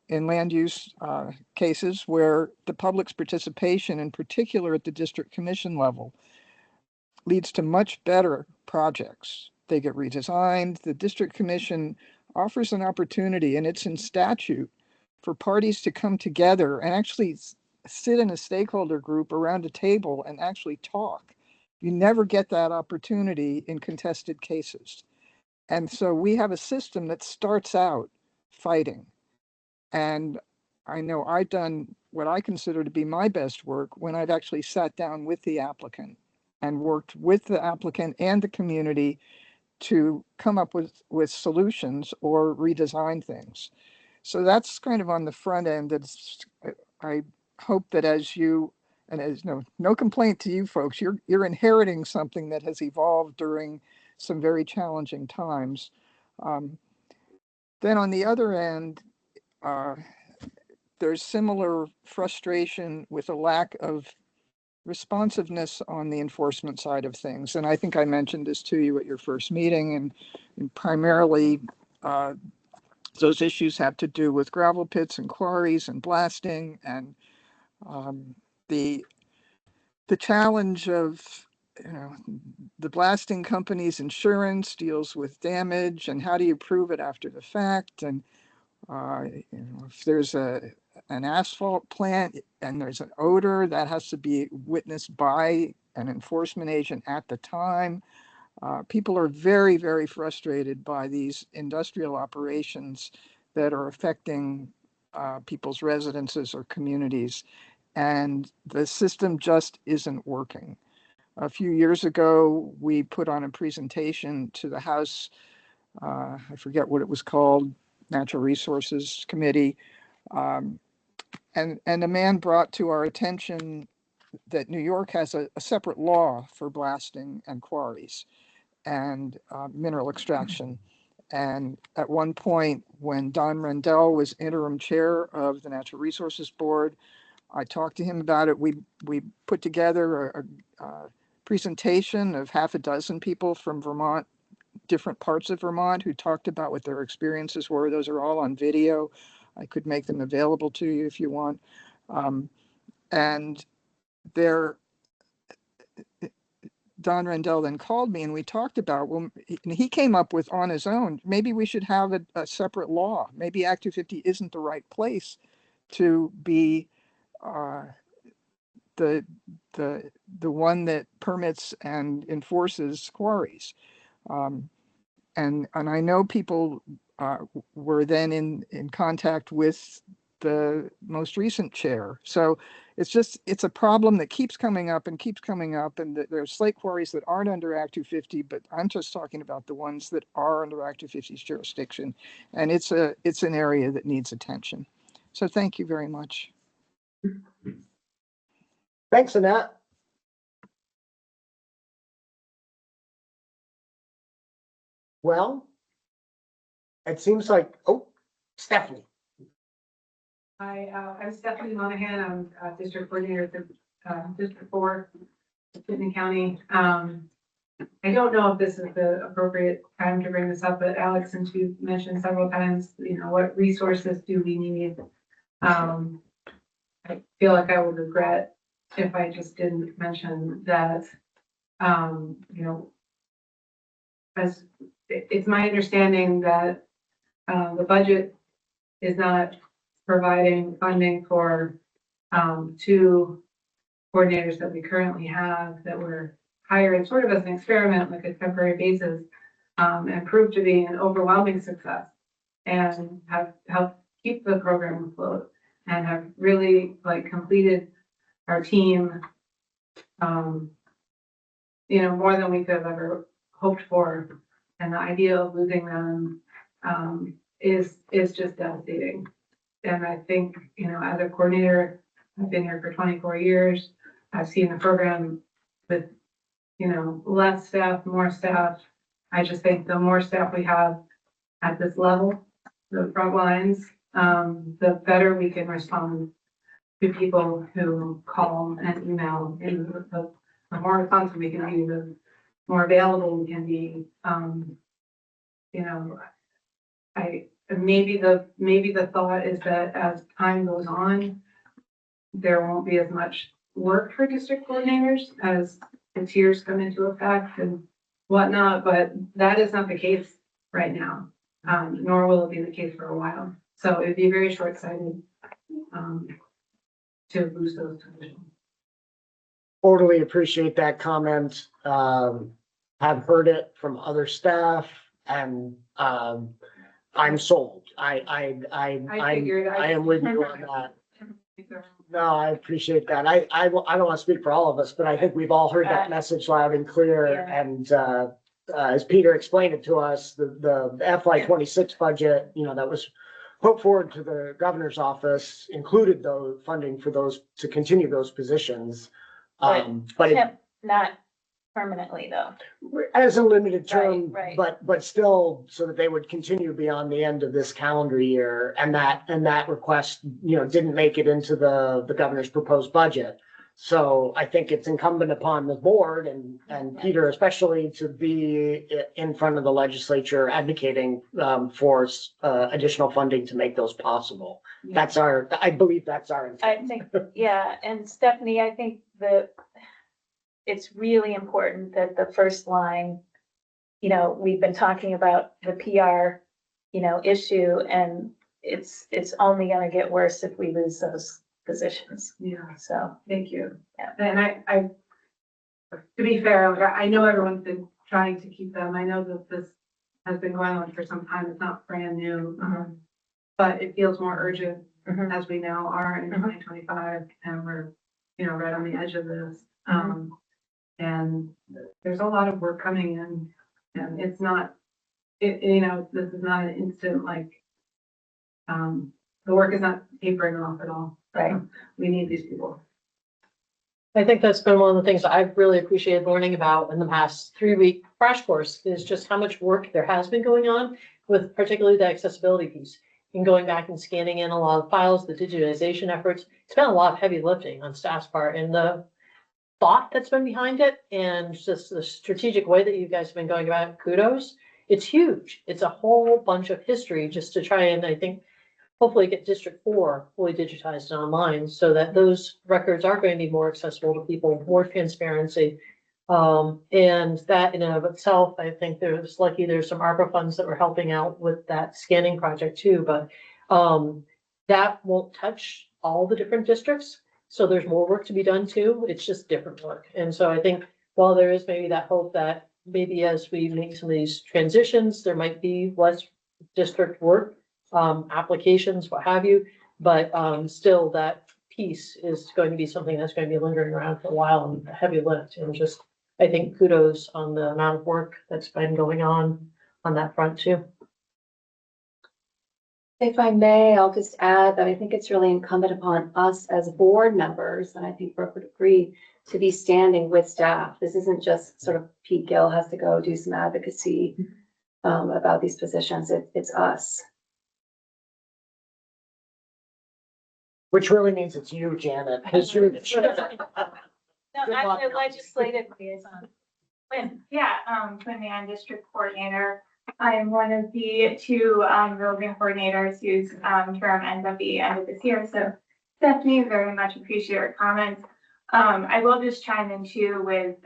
[SPEAKER 14] in land use cases where the public's participation, in particular at the district commission level, leads to much better projects. They get redesigned. The district commission offers an opportunity, and it's in statute, for parties to come together and actually sit in a stakeholder group around a table and actually talk. You never get that opportunity in contested cases. And so we have a system that starts out fighting. And I know I've done what I consider to be my best work when I've actually sat down with the applicant and worked with the applicant and the community to come up with solutions or redesign things. So that's kind of on the front end. I hope that as you, and as no complaint to you folks, you're inheriting something that has evolved during some very challenging times. Then on the other end, there's similar frustration with a lack of responsiveness on the enforcement side of things. And I think I mentioned this to you at your first meeting, and primarily those issues have to do with gravel pits and quarries and blasting, and the challenge of the blasting company's insurance deals with damage, and how do you prove it after the fact? And if there's an asphalt plant and there's an odor, that has to be witnessed by an enforcement agent at the time. People are very, very frustrated by these industrial operations that are affecting people's residences or communities, and the system just isn't working. A few years ago, we put on a presentation to the House, I forget what it was called, Natural Resources Committee, and a man brought to our attention that New York has a separate law for blasting and quarries and mineral extraction. And at one point, when Don Rendell was interim chair of the Natural Resources Board, I talked to him about it. We put together a presentation of half a dozen people from Vermont, different parts of Vermont, who talked about what their experiences were. Those are all on video. I could make them available to you if you want. And Don Rendell then called me and we talked about, well, he came up with on his own, maybe we should have a separate law. Maybe Act 250 isn't the right place to be the one that permits and enforces quarries. And I know people were then in contact with the most recent chair. So it's a problem that keeps coming up, and there's slate quarries that aren't under Act 250, but I'm just talking about the ones that are under Act 250's jurisdiction. And it's an area that needs attention. So thank you very much.
[SPEAKER 3] Thanks, Annette. Well, it seems like, Stephanie.
[SPEAKER 8] Hi, I'm Stephanie Monahan. I'm District Coordinator at District 4, Chittenden County. I don't know if this is the appropriate time to bring this up, but Alex, since you mentioned several times, what resources do we need? I feel like I would regret if I just didn't mention that, as it's my understanding that the budget is not providing funding for two coordinators that we currently have that were hired sort of as an experiment, like a temporary basis, and proved to be an overwhelming success and have helped keep the program afloat and have really completed our team, more than we could have ever hoped for. And the idea of losing them is just devastating. And I think, as a coordinator,
[SPEAKER 15] I've been here for 24 years. I've seen the program with, less staff, more staff. I just think the more staff we have at this level, the front lines, the better we can respond to people who call and email, and the more responsive we can be, the more available we can be. Maybe the thought is that as time goes on, there won't be as much work for district coordinators as the tiers come into effect and whatnot, but that is not the case right now. Nor will it be the case for a while. So it'd be very short-sighted, to lose those positions.
[SPEAKER 3] Totally appreciate that comment. Have heard it from other staff and, I'm sold. I
[SPEAKER 15] figured
[SPEAKER 3] am with you on that. No, I appreciate that. I don't want to speak for all of us, but I think we've all heard that message loud and clear.
[SPEAKER 2] Yeah.
[SPEAKER 3] And, as Peter explained it to us, the FY 26 budget, that was put forward to the governor's office included those funding for those to continue those positions. But
[SPEAKER 2] Not permanently though.
[SPEAKER 3] as a limited term,
[SPEAKER 2] Right.
[SPEAKER 3] but still so that they would continue beyond the end of this calendar year. And that request, didn't make it into the governor's proposed budget. So I think it's incumbent upon the board and Peter especially to be in front of the legislature advocating for additional funding to make those possible. I believe that's our intent.
[SPEAKER 2] I think, yeah, and Stephanie, I think it's really important that the first line, we've been talking about the PR, issue, and it's only gonna get worse if we lose those positions.
[SPEAKER 15] Yeah,
[SPEAKER 2] So,
[SPEAKER 15] thank you.
[SPEAKER 2] Yeah.
[SPEAKER 15] And I, to be fair, I know everyone's been trying to keep them. I know that this has been going on for some time. It's not brand new. But it feels more urgent as we now are in 2025 and we're, right on the edge of this. And there's a lot of work coming in and it's not, this is not an instant, the work is not tapering off at all.
[SPEAKER 2] right.
[SPEAKER 15] We need these people.
[SPEAKER 5] I think that's been one of the things I've really appreciated learning about in the past 3-week crash course is just how much work there has been going on with particularly the accessibility piece and going back and scanning in a lot of files, the digitization efforts. It's been a lot of heavy lifting on staff's part and the thought that's been behind it and just the strategic way that you guys have been going about it, kudos. It's huge. It's a whole bunch of history just to try and, I think, hopefully get District 4 fully digitized and online so that those records are going to be more accessible to people, more transparency. And that in and of itself, I think there's some ARPA funds that were helping out with that scanning project too, but that won't touch all the different districts. So there's more work to be done too. It's just different work. And so I think while there is maybe that hope that maybe as we make some of these transitions, there might be less district work, applications, what have you, but still that piece is going to be something that's going to be lingering around for a while and a heavy lift. And just, I think kudos on the amount of work that's been going on that front too.
[SPEAKER 1] If I may, I'll just add that I think it's really incumbent upon us as board members, and I think Brooke would agree, to be standing with staff. This isn't just sort of Pete Gill has to go do some advocacy about these positions. It's us.
[SPEAKER 3] Which really means it's you, Janet. 'Cause you're the chair.
[SPEAKER 2] No, I'm the legislative liaison. Lynn.
[SPEAKER 16] Yeah, Quinn Mann, District Coordinator. I'm one of the two roving coordinators whose term ends at the end of this year. So Stephanie, very much appreciate your comments. I will just chime in too with,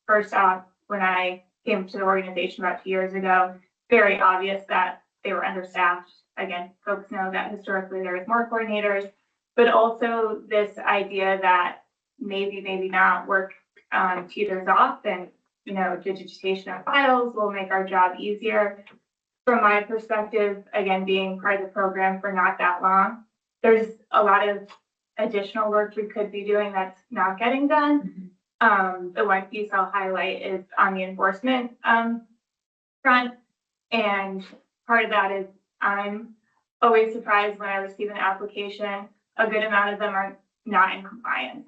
[SPEAKER 16] first off, when I came to the organization about 2 years ago, very obvious that they were understaffed. Again, folks know that historically there was more coordinators, but also this idea that maybe not work teeters off and digitization of files will make our job easier. From my perspective, again, being part of the program for not that long, there's a lot of additional work we could be doing that's not getting done. The one piece I'll highlight is on the enforcement front. And part of that is I'm always surprised when I receive an application a good amount of them are not in compliance.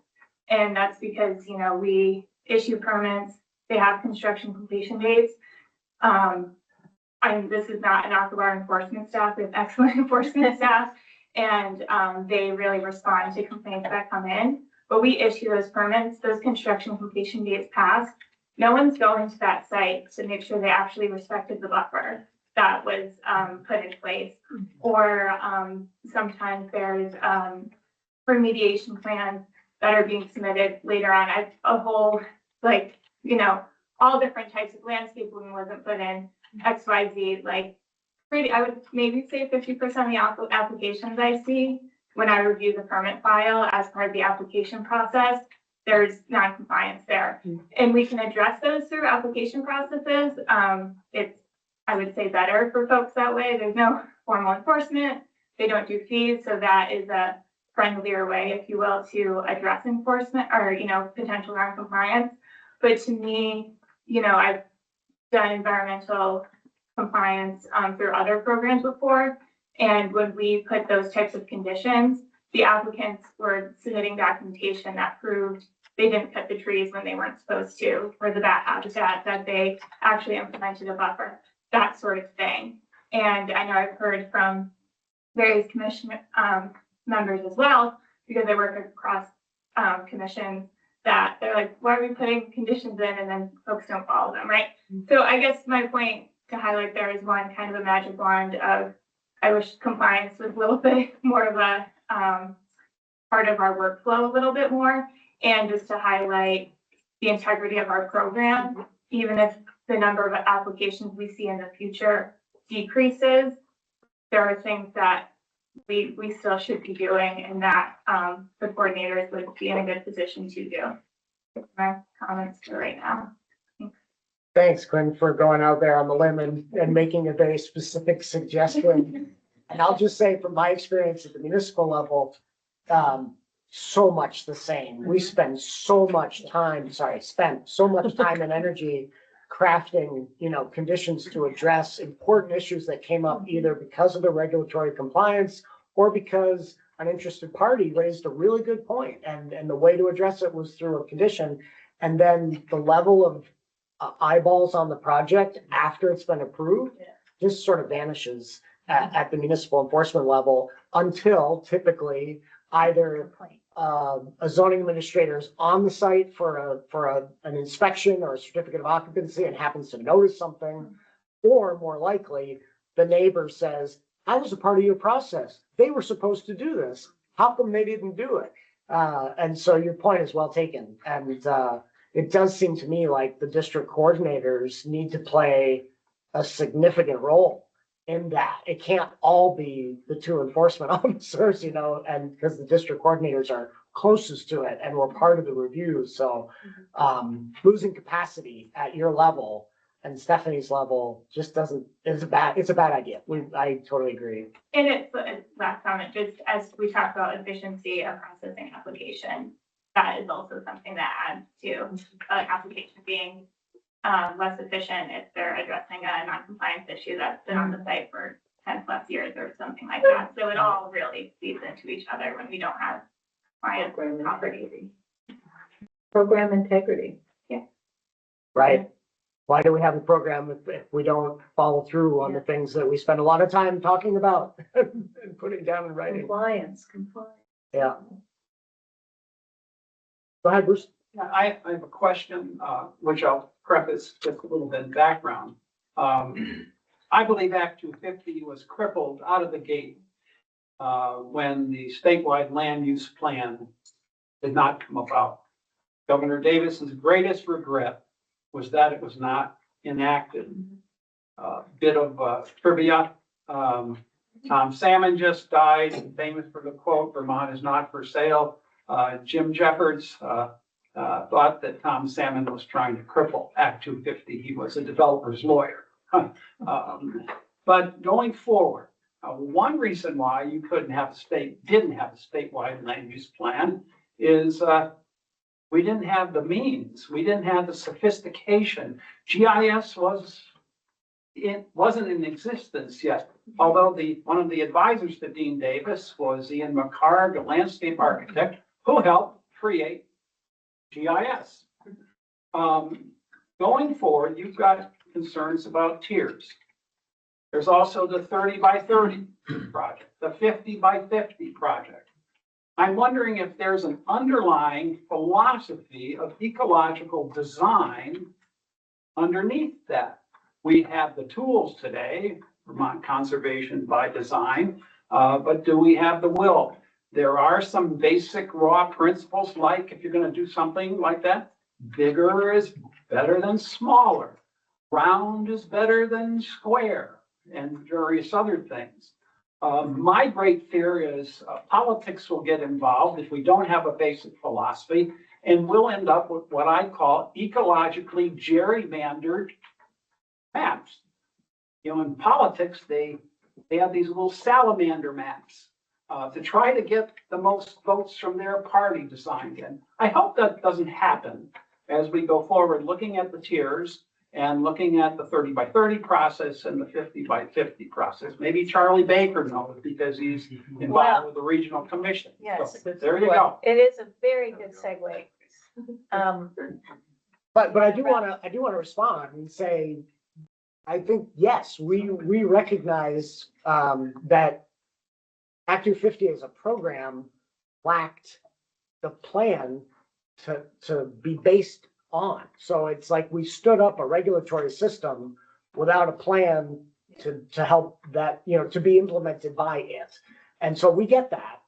[SPEAKER 16] And that's because, you know, we issue permits, they have construction completion dates. This is not an our enforcement staff, we have excellent enforcement staff, and they really respond to complaints that come in. But we issue those permits, those construction completion dates pass. No one's going to that site to make sure they actually respected the buffer that was put in place. Or sometimes there's remediation plans that are being submitted later on. A whole, like, you know, all different types of landscaping wasn't put in, XYZ, like, pretty, I would maybe say 50% of the applications I see when I review the permit file as part of the application process, there's non-compliance there. And we can address those through application processes. It's, I would say, better for folks that way. There's no formal enforcement. They don't do fees. So that is a friendlier way, if you will, to address enforcement or, you know, potential non-compliance. But to me, you know, I've done environmental compliance through other programs before. And when we put those types of conditions, the applicants were submitting documentation that proved they didn't cut the trees when they weren't supposed to, or the bat habitat, that they actually implemented a buffer, that sort of thing. And I know I've heard from various commission members as well, because I work across commissions, that they're like, why are we putting conditions in and then folks don't follow them, right? So I guess my point to highlight there is one kind of a magic wand of, I wish compliance was a little bit more of a part of our workflow a little bit more, and just to highlight the integrity of our program, even if the number of applications we see in the future decreases, there are things that we still should be doing and that the coordinators would be in a good position to do. That's my comments for right now.
[SPEAKER 3] Thanks, Quinn, for going out there on the limb and making a very specific suggestion. And I'll just say from my experience at the municipal level, so much the same. We spent so much time and energy crafting, you know, conditions to address important issues that came up either because of the regulatory compliance or because an interested party raised a really good point. And the way to address it was through a condition. And then the level of eyeballs on the project after it's been approved just sort of vanishes at the municipal enforcement level until typically either a zoning administrator is on the site for an inspection or a certificate of occupancy and happens to notice something, or more likely the neighbor says, I was a part of your process. They were supposed to do this. How come they didn't do it? And so your point is well taken. And it does seem to me like the district coordinators need to play a significant role in that. It can't all be the two enforcement officers, you know, and because the district coordinators are closest to it and we're part of the review. So losing capacity at your level and Stephanie's level just doesn't, it's a bad idea. I totally agree.
[SPEAKER 16] And it's last comment, just as we talk about efficiency of processing application, that is also something that adds to an application being less efficient if they're addressing a non-compliance issue that's been on the site for 10 plus years or something like that. So it all really feeds into each other when we don't have client property.
[SPEAKER 7] Program integrity.
[SPEAKER 16] Yeah.
[SPEAKER 3] Right. Why do we have a program if we don't follow through on the things that we spend a lot of time talking about and putting down in writing?
[SPEAKER 7] Compliance.
[SPEAKER 3] Yeah. Go ahead, Bruce.
[SPEAKER 10] I have a question, which I'll preface with a little bit of background. I believe Act 250 was crippled out of the gate when the statewide land use plan did not come about. Governor Davis's greatest regret was that it was not enacted. Bit of trivia. Tom Salmon just died, famous for the quote, "Vermont is not for sale." Jim Jeffords thought that Tom Salmon was trying to cripple Act 250. He was a developer's lawyer. But going forward, one reason why you didn't have a statewide land use plan is we didn't have the means. We didn't have the sophistication. GIS was it wasn't in existence yet. Although one of the advisors to Dean Davis was Ian McCarg, a landscape architect, who helped create GIS. Going forward, you've got concerns about tiers. There's also the 30 by 30 project, the 50 by 50 project. I'm wondering if there's an underlying philosophy of ecological design underneath that. We have the tools today, Vermont Conservation by Design, but do we have the will? There are some basic raw principles, like if you're going to do something like that, bigger is better than smaller. Round is better than square, and various other things. My great fear is politics will get involved if we don't have a basic philosophy, and we'll end up with what I call ecologically gerrymandered maps. You know, in politics, they have these little salamander maps to try to get the most votes from their party designed in. I hope that doesn't happen as we go forward, looking at the tiers and looking at the 30 by 30 process and the 50 by 50 process. Maybe Charlie Baker knows because he's involved with the regional commission.
[SPEAKER 2] Yes.
[SPEAKER 10] So, there you go.
[SPEAKER 2] It is a very good segue.
[SPEAKER 3] But I do want to respond and say, I think, yes, we recognize that Act 250 as a program lacked the plan to be based on. So it's like we stood up a regulatory system without a plan to help that, you know, to be implemented by it. And so we get that,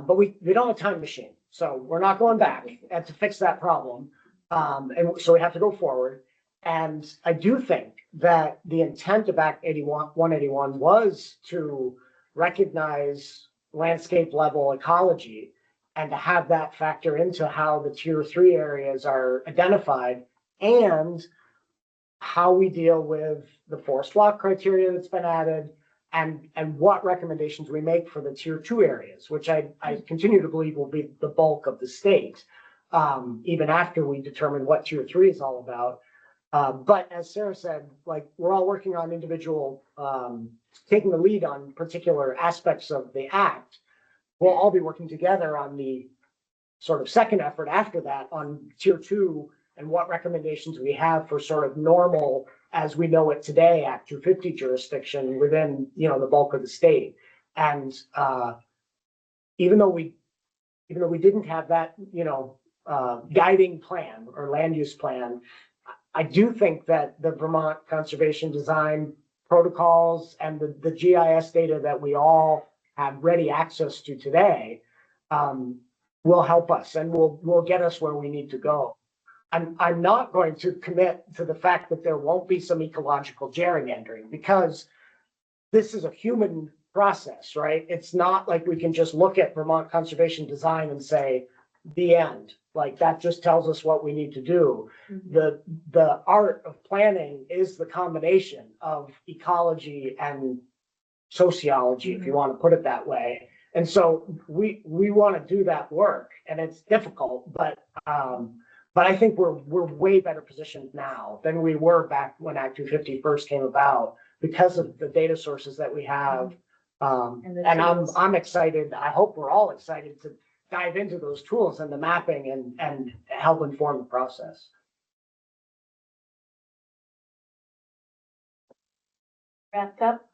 [SPEAKER 3] but we don't have a time machine. So we're not going back and to fix that problem. And so we have to go forward. And I do think that the intent of Act 181 was to recognize landscape level ecology and to have that factor into how the tier 3 areas are identified and how we deal with the forest block criteria that's been added and what recommendations we make for the tier 2 areas, which I continue to believe will be the bulk of the state, even after we determine what tier 3 is all about. But as Sarah said, like we're all working on individual, taking the lead on particular aspects of the act. We'll all be working together on the sort of second effort after that on tier 2 and what recommendations we have for sort of normal, as we know it today, Act 250 jurisdiction within, you know, the bulk of the state. And even though we didn't have that, you know, guiding plan or land use plan, I do think that the Vermont Conservation Design protocols and the GIS data that we all have ready access to today will help us and will get us where we need to go. I'm not going to commit to the fact that there won't be some ecological gerrymandering because this is a human process, right? It's not like we can just look at Vermont Conservation Design and say, the end. Like that just tells us what we need to do. Mm-hmm. The art of planning is the combination of ecology and sociology, if you want to put it that way. And so we want to do that work, and it's difficult, but I think we're way better positioned now than we were back when Act 250 first came about because of the data sources that we have. And I'm excited. I hope we're all excited to dive into those tools and the mapping and help inform the process.
[SPEAKER 2] Wrapped up?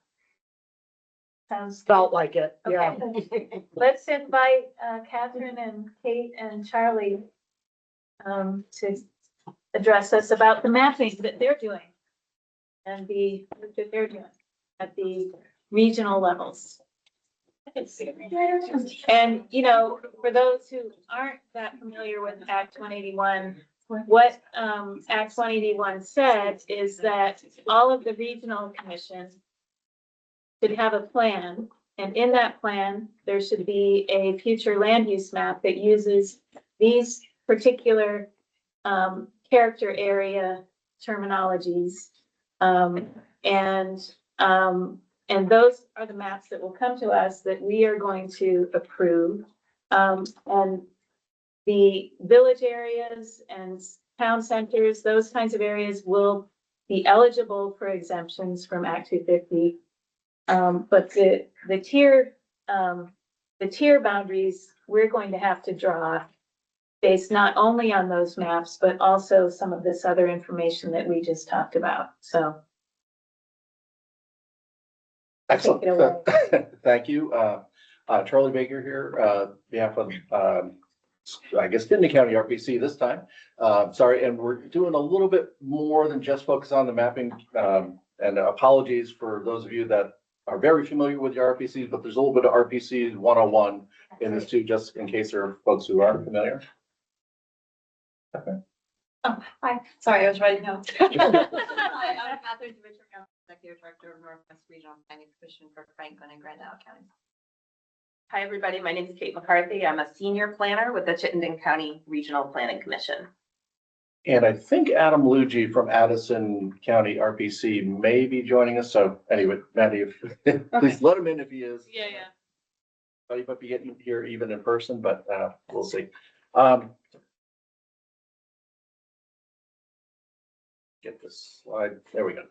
[SPEAKER 2] Sounds
[SPEAKER 3] felt like it. Yeah.
[SPEAKER 2] Okay. Let's invite Catherine and Kate and Charlie to address us about the mapping that they're doing and the work that they're doing at the regional levels. And, you know, for those who aren't that familiar with Act 181, what Act 181 said is that all of the regional commissions should have a plan, and in that plan, there should be a future land use map that uses these particular character area terminologies. And those are the maps that will come to us that we are going to approve. And the village areas and town centers, those kinds of areas will be eligible for exemptions from Act 250. But the tier boundaries, we're going to have to draw based not only on those maps, but also some of this other information that we just talked about. So
[SPEAKER 17] Excellent.
[SPEAKER 2] take it away.
[SPEAKER 17] Thank you. Charlie Baker here, behalf of, I guess, Kidney County RPC this time. Sorry, and we're doing a little bit more than just focus on the mapping. And apologies for those of you that are very familiar with the RPCs, but there's a little bit of RPCs 101 in this too, just in case there are folks who aren't familiar. Okay.
[SPEAKER 18] Oh, hi. Sorry, I was writing notes. Hi, I'm Catherine DeVitro, Executive Director of Northwest Regional Planning Commission for Franklin and Grand Isle County.
[SPEAKER 19] Hi, everybody. My name is Kate McCarthy. I'm a senior planner with the Chittenden County Regional Planning Commission.
[SPEAKER 17] And I think Adam Luigi from Addison County RPC may be joining us. So anyway, Maddie, please let him in if he is.
[SPEAKER 2] Yeah.
[SPEAKER 17] He might be getting here even in person, but we'll see. Get this slide. There we go.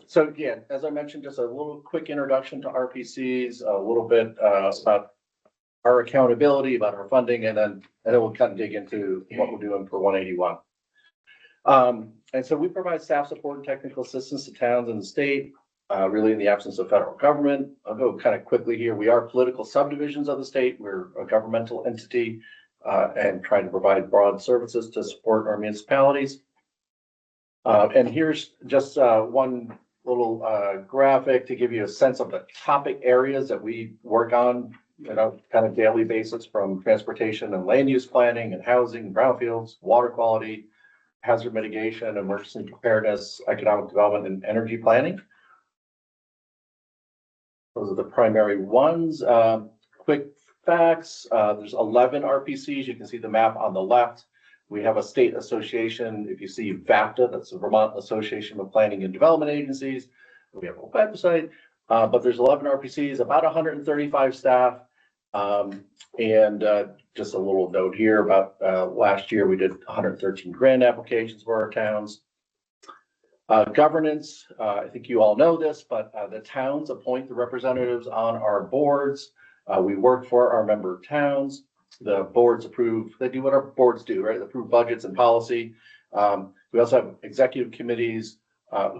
[SPEAKER 17] So again, as I mentioned, just a little quick introduction to RPCs, a little bit about our accountability, about our funding, and then we'll kind of dig into what we're doing for 181. And so we provide staff support and technical assistance to towns in the state, really in the absence of federal government. I'll go kind of quickly here. We are political subdivisions of the state. We're a governmental entity and trying to provide broad services to support our municipalities. And here's just one little graphic to give you a sense of the topic areas that we work on, kind of daily basis, from transportation and land use planning and housing, brownfields, water quality, hazard mitigation, emergency preparedness, economic development, and energy planning. Those are the primary ones. Quick facts, there's 11 RPCs. You can see the map on the left. We have a state association. If you see VAPTA, that's the Vermont Association of Planning and Development Agencies. We have a website, but there's 11 RPCs, about 135 staff. And just a little note here about last year, we did 113 grant applications for our towns. Governance, I think you all know this, but the towns appoint the representatives on our boards. We work for our member towns. The boards approve, they do what our boards do, right? They approve budgets and policy. We also have executive committees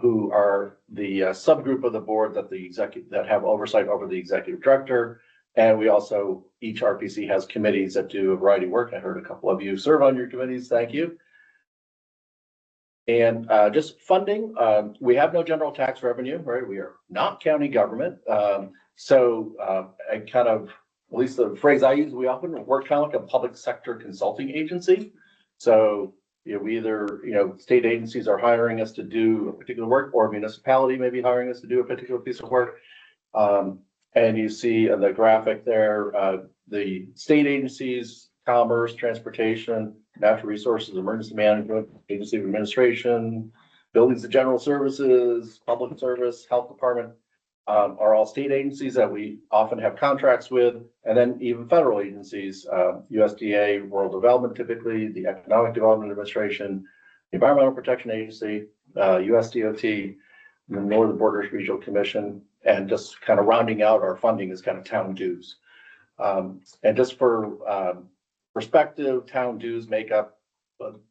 [SPEAKER 17] who are the subgroup of the board that have oversight over the executive director. And we also, each RPC has committees that do a variety of work. I heard a couple of you serve on your committees. Thank you. And just funding, we have no general tax revenue, right? We are not county government. So I kind of, at least the phrase I use, we often work kind of like a public sector consulting agency. So we either, state agencies are hiring us to do a particular work, or a municipality may be hiring us to do a particular piece of work. And you see on the graphic there, the state agencies, commerce, transportation, natural resources, emergency management, agency of administration, buildings and general services, public service, health department, are all state agencies that we often have contracts with, and then even federal agencies, USDA, Rural Development, typically, the Economic Development Administration, the Environmental Protection Agency, USDOT, the Northern Borders Regional Commission, and just kind of rounding out our funding is kind of town dues. And just for perspective, town dues make up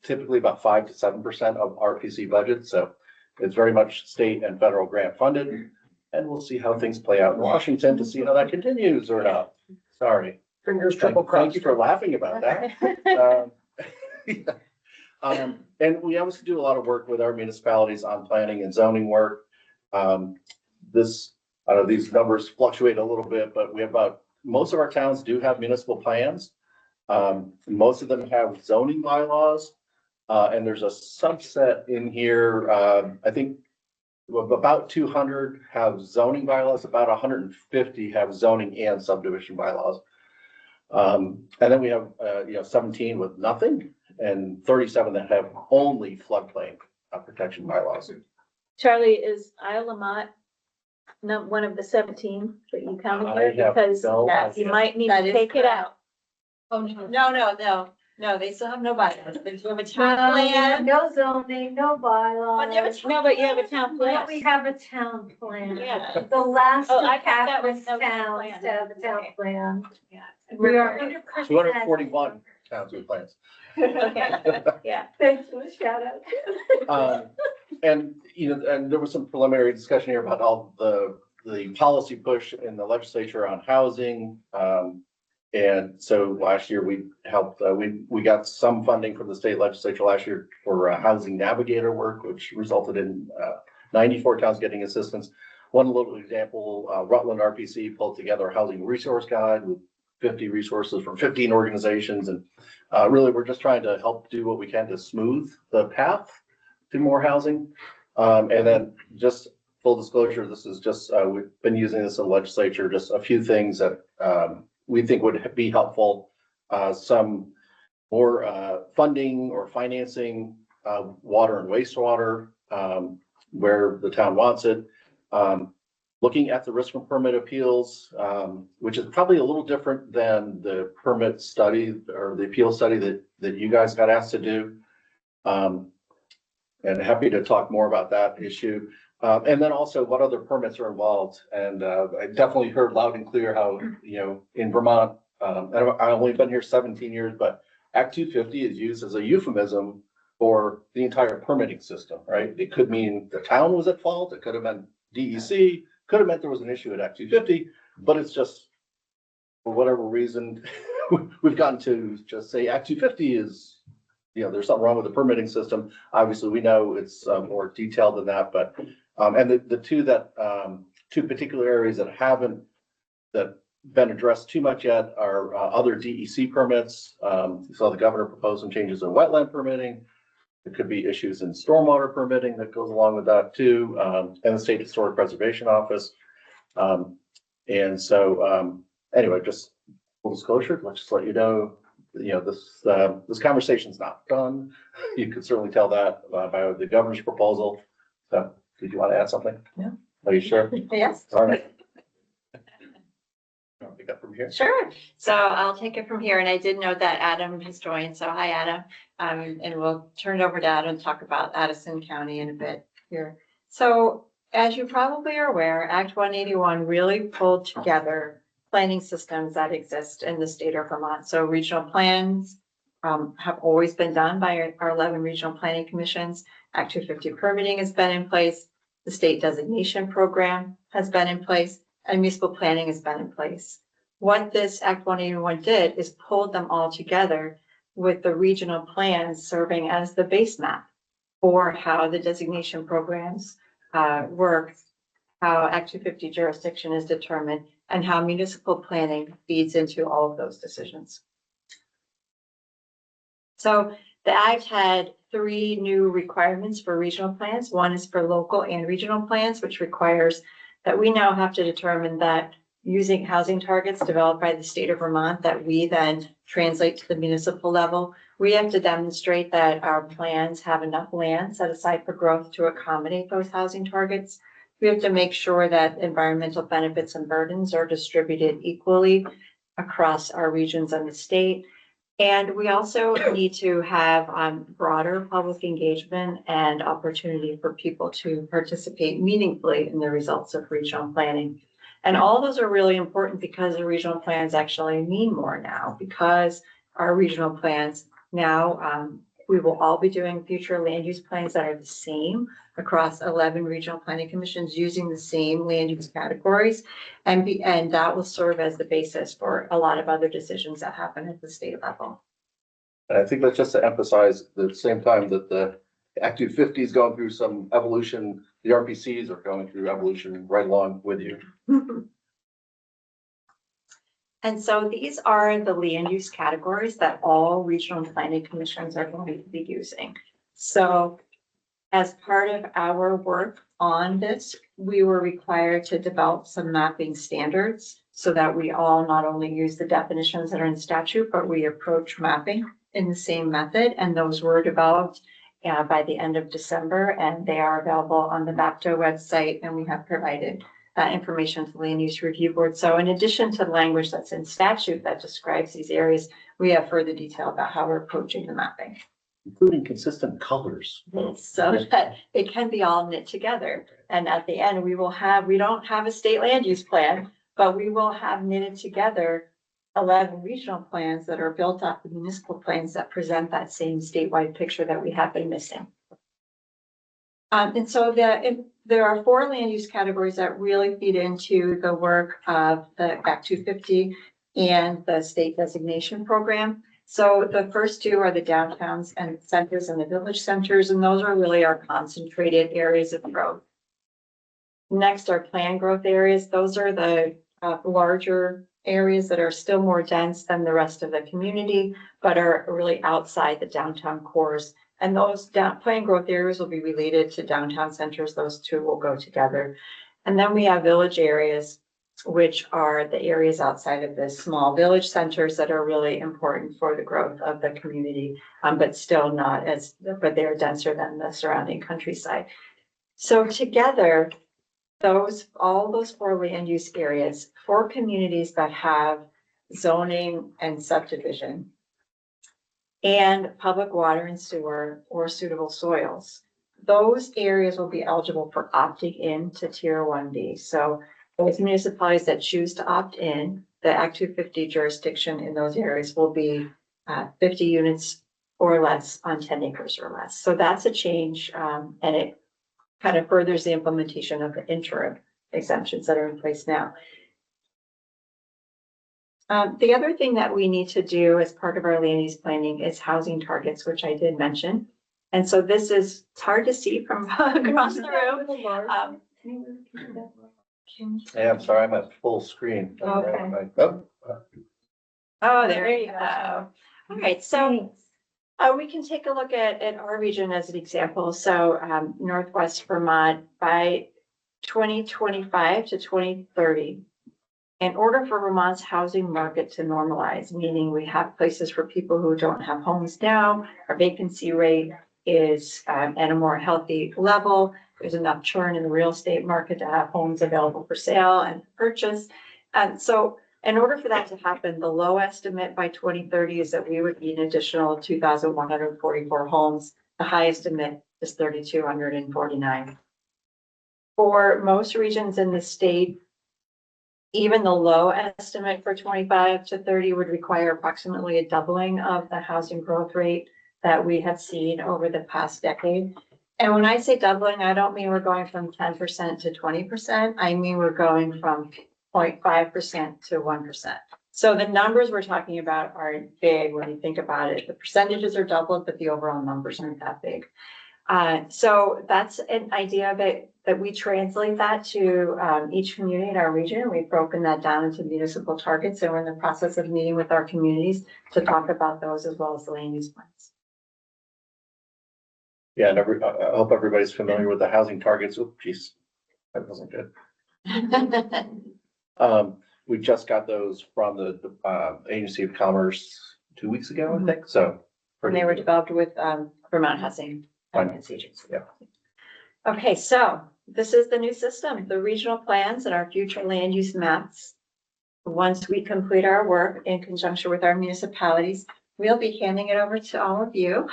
[SPEAKER 17] typically about 5 to 7% of RPC budget. So it's very much state and federal grant funded. And we'll see how things play out in Washington to see how that continues or not. Sorry.
[SPEAKER 3] Fingers triple crossed.
[SPEAKER 17] Thank you for laughing about that. And we obviously do a lot of work with our municipalities on planning and zoning work. These numbers fluctuate a little bit, but we have most of our towns do have municipal plans. Most of them have zoning bylaws, and there's a subset in here. I think about 200 have zoning bylaws, about 150 have zoning and subdivision bylaws. And then we have 17 with nothing, and 37 that have only floodplain protection bylaws.
[SPEAKER 2] Charlie, is Isle Lamont one of the 17 that you counted
[SPEAKER 17] I
[SPEAKER 2] here?
[SPEAKER 17] have
[SPEAKER 2] Because
[SPEAKER 17] no
[SPEAKER 2] you might need to take it out.
[SPEAKER 18] Oh, no. No, they still have no bylaws. They do have a town plan.
[SPEAKER 7] No zoning, no bylaws.
[SPEAKER 18] But you have a
[SPEAKER 2] No, but you have a town plan.
[SPEAKER 7] But we have a town plan.
[SPEAKER 2] Yeah.
[SPEAKER 7] The last
[SPEAKER 2] Oh,
[SPEAKER 7] of
[SPEAKER 2] I thought that was
[SPEAKER 7] Catholic
[SPEAKER 2] no town
[SPEAKER 7] towns
[SPEAKER 2] plan.
[SPEAKER 7] to have a town plan.
[SPEAKER 2] Yeah.
[SPEAKER 7] We are 100%.
[SPEAKER 17] 241 towns with plans.
[SPEAKER 2] Okay, yeah.
[SPEAKER 7] Thanks for the shout out.
[SPEAKER 17] And, you know, and there was some preliminary discussion here about all the policy push in the legislature on housing. And so last year we helped, we got some funding from the state legislature last year for housing navigator work, which resulted in 94 towns getting assistance. One little example, Rutland RPC pulled together a housing resource guide with 50 resources from 15 organizations. And really, we're just trying to help do what we can to smooth the path to more housing. And then just full disclosure, this is just, we've been using this in the legislature, just a few things that we think would be helpful. Some more funding or financing water and wastewater where the town wants it. Looking at the risk from permit appeals, which is probably a little different than the permit study or the appeal study that you guys got asked to do. And happy to talk more about that issue. And then also what other permits are involved. And I definitely heard loud and clear how, you know, in Vermont, I've only been here 17 years, but Act 250 is used as a euphemism for the entire permitting system, right? It could mean the town was at fault. It could have meant DEC, could have meant there was an issue at Act 250, but it's just, for whatever reason, we've gotten to just say Act 250 is, you know, there's something wrong with the permitting system. Obviously, we know it's more detailed than that, but, and the two that, two particular areas that haven't been addressed too much yet are other DEC permits. You saw the governor propose some changes in wetland permitting. There could be issues in stormwater permitting that goes along with that too, and the State Historic Preservation Office. And so, anyway, just full disclosure, let's just let you know, this conversation's not done. You could certainly tell that by the governor's proposal. So, did you want to add something?
[SPEAKER 18] No.
[SPEAKER 17] Are you sure?
[SPEAKER 18] Yes.
[SPEAKER 17] All right. Pick up from here.
[SPEAKER 18] Sure. So I'll take it from here. And I did note that Adam has joined. So hi, Adam. And we'll turn it over to Adam to talk about Addison County in a bit here. So as you probably are aware, Act 181 really pulled together planning systems that exist in the state of Vermont. So regional plans have always been done by our 11 regional planning commissions. Act 250 permitting has been in place. The state designation program has been in place, and municipal planning has been in place. What this Act 181 did is pulled them all together with the regional plans serving as the base map for how the designation programs work, how Act 250 jurisdiction is determined, and how municipal planning feeds into all of those decisions. So the Act had 3 new requirements for regional plans. One is for local and regional plans, which requires that we now have to determine that using housing targets developed by the state of Vermont that we then translate to the municipal level, we have to demonstrate that our plans have enough land set aside for growth to accommodate those housing targets. We have to make sure that environmental benefits and burdens are distributed equally across our regions and the state. And we also need to have broader public engagement and opportunity for people to participate meaningfully in the results of regional planning. And all those are really important because the regional plans actually mean more now, because our regional plans now, we will all be doing future land use plans that are the same across 11 regional planning commissions using the same land use categories. And that will serve as the basis for a lot of other decisions that happen at the state level.
[SPEAKER 17] And I think that's just to emphasize at the same time that the Act 250 is going through some evolution. The RPCs are going through evolution right along with you.
[SPEAKER 18] And so these are the land use categories that all regional planning commissions are going to be using. So as part of our work on this, we were required to develop some mapping standards so that we all not only use the definitions that are in statute, but we approach mapping in the same method. And those were developed by the end of December, and they are available on the VAPTO website, and we have provided information to the Land Use Review Board. So in addition to the language that's in statute that describes these areas, we have further detail about how we're approaching the mapping.
[SPEAKER 17] Including consistent colors.
[SPEAKER 18] So that it can be all knit together. And at the end, we don't have a state land use plan, but we will have knitted together 11 regional plans that are built off the municipal plans that present that same statewide picture that we have been missing. And so there are 4 land use categories that really feed into the work of the Act 250 and the state designation program. So the first 2 are the downtowns and centers and the village centers, and those are really our concentrated areas of growth. Next are planned growth areas. Those are the larger areas that are still more dense than the rest of the community, but are really outside the downtown cores. And those planned growth areas will be related to downtown centers. Those 2 will go together. And then we have village areas, which are the areas outside of the small village centers that are really important for the growth of the community, but still not but they're denser than the surrounding countryside. So together, all those 4 land use areas for communities that have zoning and subdivision and public water and sewer or suitable soils, those areas will be eligible for opting in to Tier 1B. So those municipalities that choose to opt in, the Act 250 jurisdiction in those areas will be 50 units or less on 10 acres or less. So that's a change, and it kind of furthers the implementation of the interim exemptions that are in place now. The other thing that we need to do as part of our land use planning is housing targets, which I did mention. And so it's hard to see from across the room.
[SPEAKER 17] Yeah, I'm sorry, I'm at full screen.
[SPEAKER 18] Okay.
[SPEAKER 17] Oh.
[SPEAKER 18] Oh, there you go. All right, so we can take a look at our region as an example. So Northwest Vermont, by 2025 to 2030, in order for Vermont's housing market to normalize, meaning we have places for people who don't have homes now, our vacancy rate is at a more healthy level. There's enough churn in the real estate market to have homes available for sale and purchase. And so in order for that to happen, the low estimate by 2030 is that we would need an additional 2,144 homes. The high estimate is 3,249. For most regions in the state, even the low estimate for 25 to 30 would require approximately a doubling of the housing growth rate that we have seen over the past decade. And when I say doubling, I don't mean we're going from 10% to 20%. I mean, we're going from 0.5% to 1%. So the numbers we're talking about are big when you think about it. The percentages are doubled, but the overall numbers aren't that big. So that's an idea that we translate that to each community in our region. We've broken that down into municipal targets, and we're in the process of meeting with our communities to talk about those as well as the land use plans.
[SPEAKER 17] Yeah, and I hope everybody's familiar with the housing targets. Oh, geez, that wasn't good. We just got those from the Agency of Commerce 2 weeks ago, I think. So
[SPEAKER 18] and they were developed with Vermont Housing Finance Agency.
[SPEAKER 17] Yeah.
[SPEAKER 18] Okay, so this is the new system, the regional plans and our future land use maps. Once we complete our work in conjunction with our municipalities, we'll be handing it over to all of you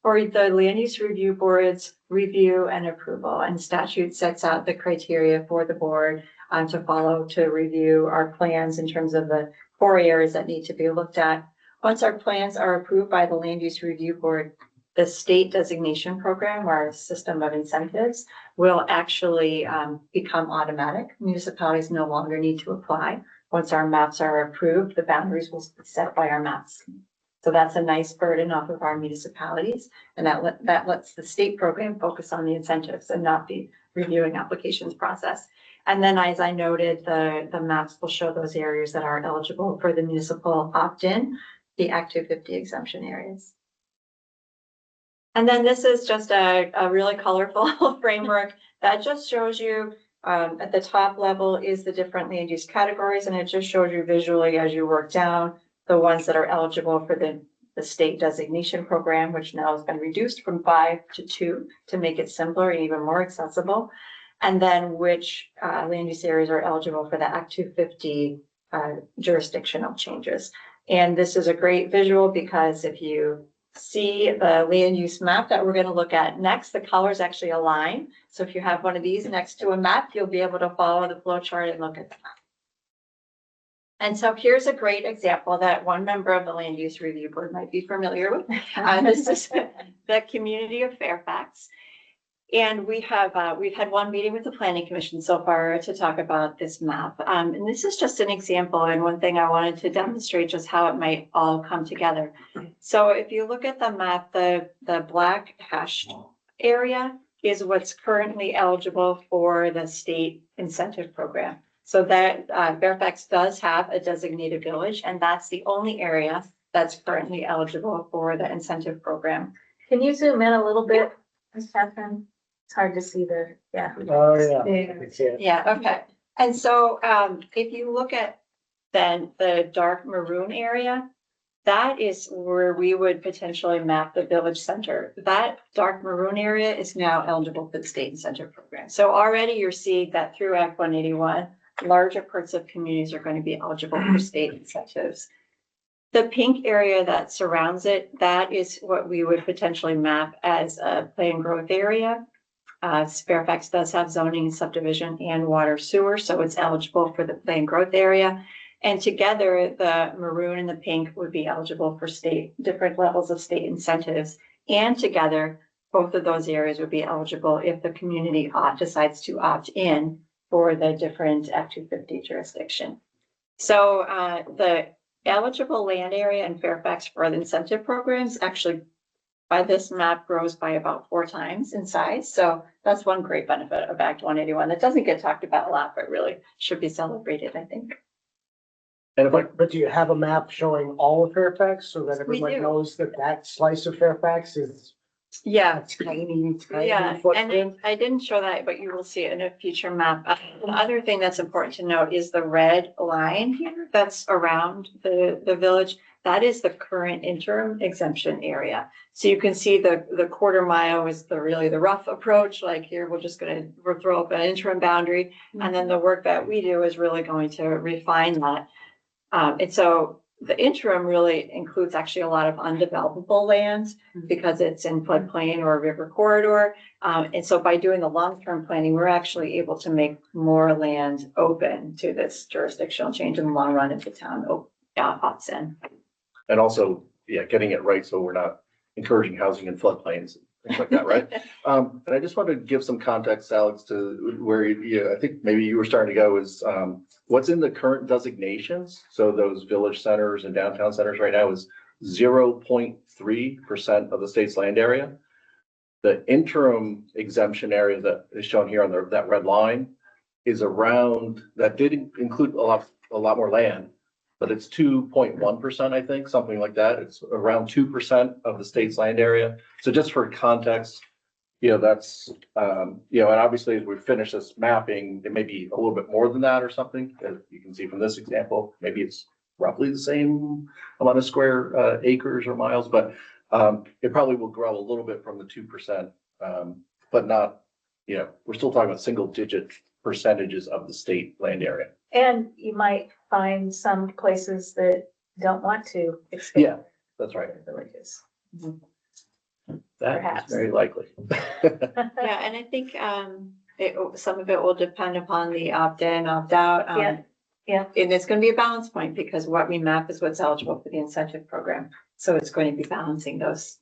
[SPEAKER 18] for the Land Use Review Board's review and approval. And statute sets out the criteria for the board to follow to review our plans in terms of the core areas that need to be looked at. Once our plans are approved by the Land Use Review Board, the state designation program, our system of incentives, will actually become automatic. Municipalities no longer need to apply. Once our maps are approved, the boundaries will be set by our maps. So that's a nice burden off of our municipalities, and that lets the state program focus on the incentives and not the reviewing applications process. And then, as I noted, the maps will show those areas that are eligible for the municipal opt-in, the Act 250 exemption areas. And then this is just a really colorful framework that just shows you at the top level is the different land use categories, and it just shows you visually as you work down the ones that are eligible for the state designation program, which now has been reduced from 5 to 2 to make it simpler and even more accessible. And then which land use areas are eligible for the Act 250 jurisdictional changes. And this is a great visual because if you see the land use map that we're going to look at next, the colors actually align. So if you have one of these next to a map, you'll be able to follow the flow chart and look at the map. And so here's a great example that one member of the Land Use Review Board might be familiar with. This is the community of Fairfax. And we've had one meeting with the Planning Commission so far to talk about this map. And this is just an example, and one thing I wanted to demonstrate just how it might all come together. So if you look at the map, the black hashed area is what's currently eligible for the state incentive program. So that Fairfax does have a designated village, and that's the only area that's currently eligible for the incentive program.
[SPEAKER 2] Can you zoom in a little bit, Ms. Catherine? It's hard to see yeah.
[SPEAKER 3] Oh, yeah. I can see it.
[SPEAKER 18] Yeah, okay. And so if you look at then the dark maroon area, that is where we would potentially map the village center. That dark maroon area is now eligible for the state incentive program. So already you're seeing that through Act 181, larger parts of communities are going to be eligible for state incentives. The pink area that surrounds it, that is what we would potentially map as a planned growth area. Fairfax does have zoning, subdivision, and water sewer, so it's eligible for the planned growth area. And together, the maroon and the pink would be eligible for different levels of state incentives. And together, both of those areas would be eligible if the community decides to opt in for the different Act 250 jurisdiction. So the eligible land area in Fairfax for the incentive programs actually by this map grows by about 4 times in size. So that's one great benefit of Act 181 that doesn't get talked about a lot, but really should be celebrated, I think.
[SPEAKER 3] And but do you have a map showing all of Fairfax so that everyone
[SPEAKER 18] do.
[SPEAKER 3] knows that that slice of Fairfax is
[SPEAKER 18] Yeah.
[SPEAKER 3] a tiny
[SPEAKER 18] Yeah, and
[SPEAKER 3] footprint?
[SPEAKER 18] I didn't show that, but you will see it in a future map. The other thing that's important to note is the red line here that's around the village. That is the current interim exemption area. So you can see the quarter mile is really the rough approach. Like here, we'll throw up an interim boundary. And then the work that we do is really going to refine that. And so the interim really includes actually a lot of undevelopable lands because it's in floodplain or river corridor. And so by doing the long-term planning, we're actually able to make more land open to this jurisdictional change in the long run if the town opts in.
[SPEAKER 17] And also, yeah, getting it right so we're not encouraging housing in floodplains, things like that, right? And I just wanted to give some context, Alex, to where I think maybe you were starting to go is what's in the current designations. So those village centers and downtown centers right now is 0.3% of the state's land area. The interim exemption area that is shown here on that red line is around, that did include a lot more land, but it's 2.1%, I think, something like that. It's around 2% of the state's land area. So just for context, that's, and obviously as we finish this mapping, it may be a little bit more than that or something. As you can see from this example, maybe it's roughly the same amount of square acres or miles, but it probably will grow a little bit from the 2%, but not, we're still talking about single digit percentages of the state land area.
[SPEAKER 2] And you might find some places that don't want to expand.
[SPEAKER 17] Yeah, that's right.
[SPEAKER 2] Their villages.
[SPEAKER 17] That
[SPEAKER 2] Perhaps.
[SPEAKER 17] is very likely.
[SPEAKER 18] Yeah, and I think some of it will depend upon the opt-in, opt-out.
[SPEAKER 2] Yeah.
[SPEAKER 18] And it's going to be a balance point because what we map is what's eligible for the incentive program. So it's going to be balancing those.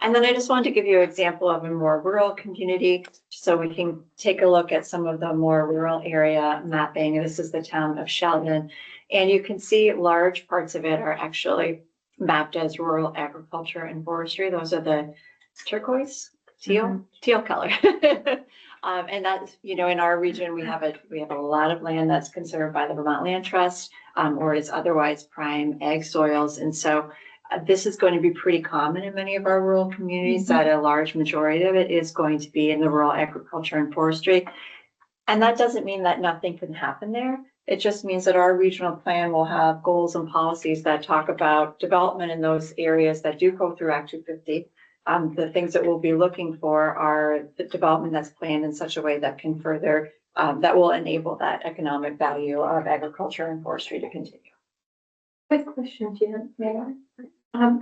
[SPEAKER 18] And then I just wanted to give you an example of a more rural community so we can take a look at some of the more rural area mapping. This is the town of Sheldon. And you can see large parts of it are actually mapped as rural agriculture and forestry. Those are the turquoise, teal color. And that's, in our region, we have a lot of land that's conserved by the Vermont Land Trust, or is otherwise prime ag soils. And so this is going to be pretty common in many of our rural communities, that a large majority of it is going to be in the rural agriculture and forestry. And that doesn't mean that nothing can happen there. It just means that our regional plan will have goals and policies that talk about development in those areas that do go through Act 250. The things that we'll be looking for are the development that's planned in such a way that can further, that will enable that economic value of agriculture and forestry to continue.
[SPEAKER 7] Quick question, Jen, may I?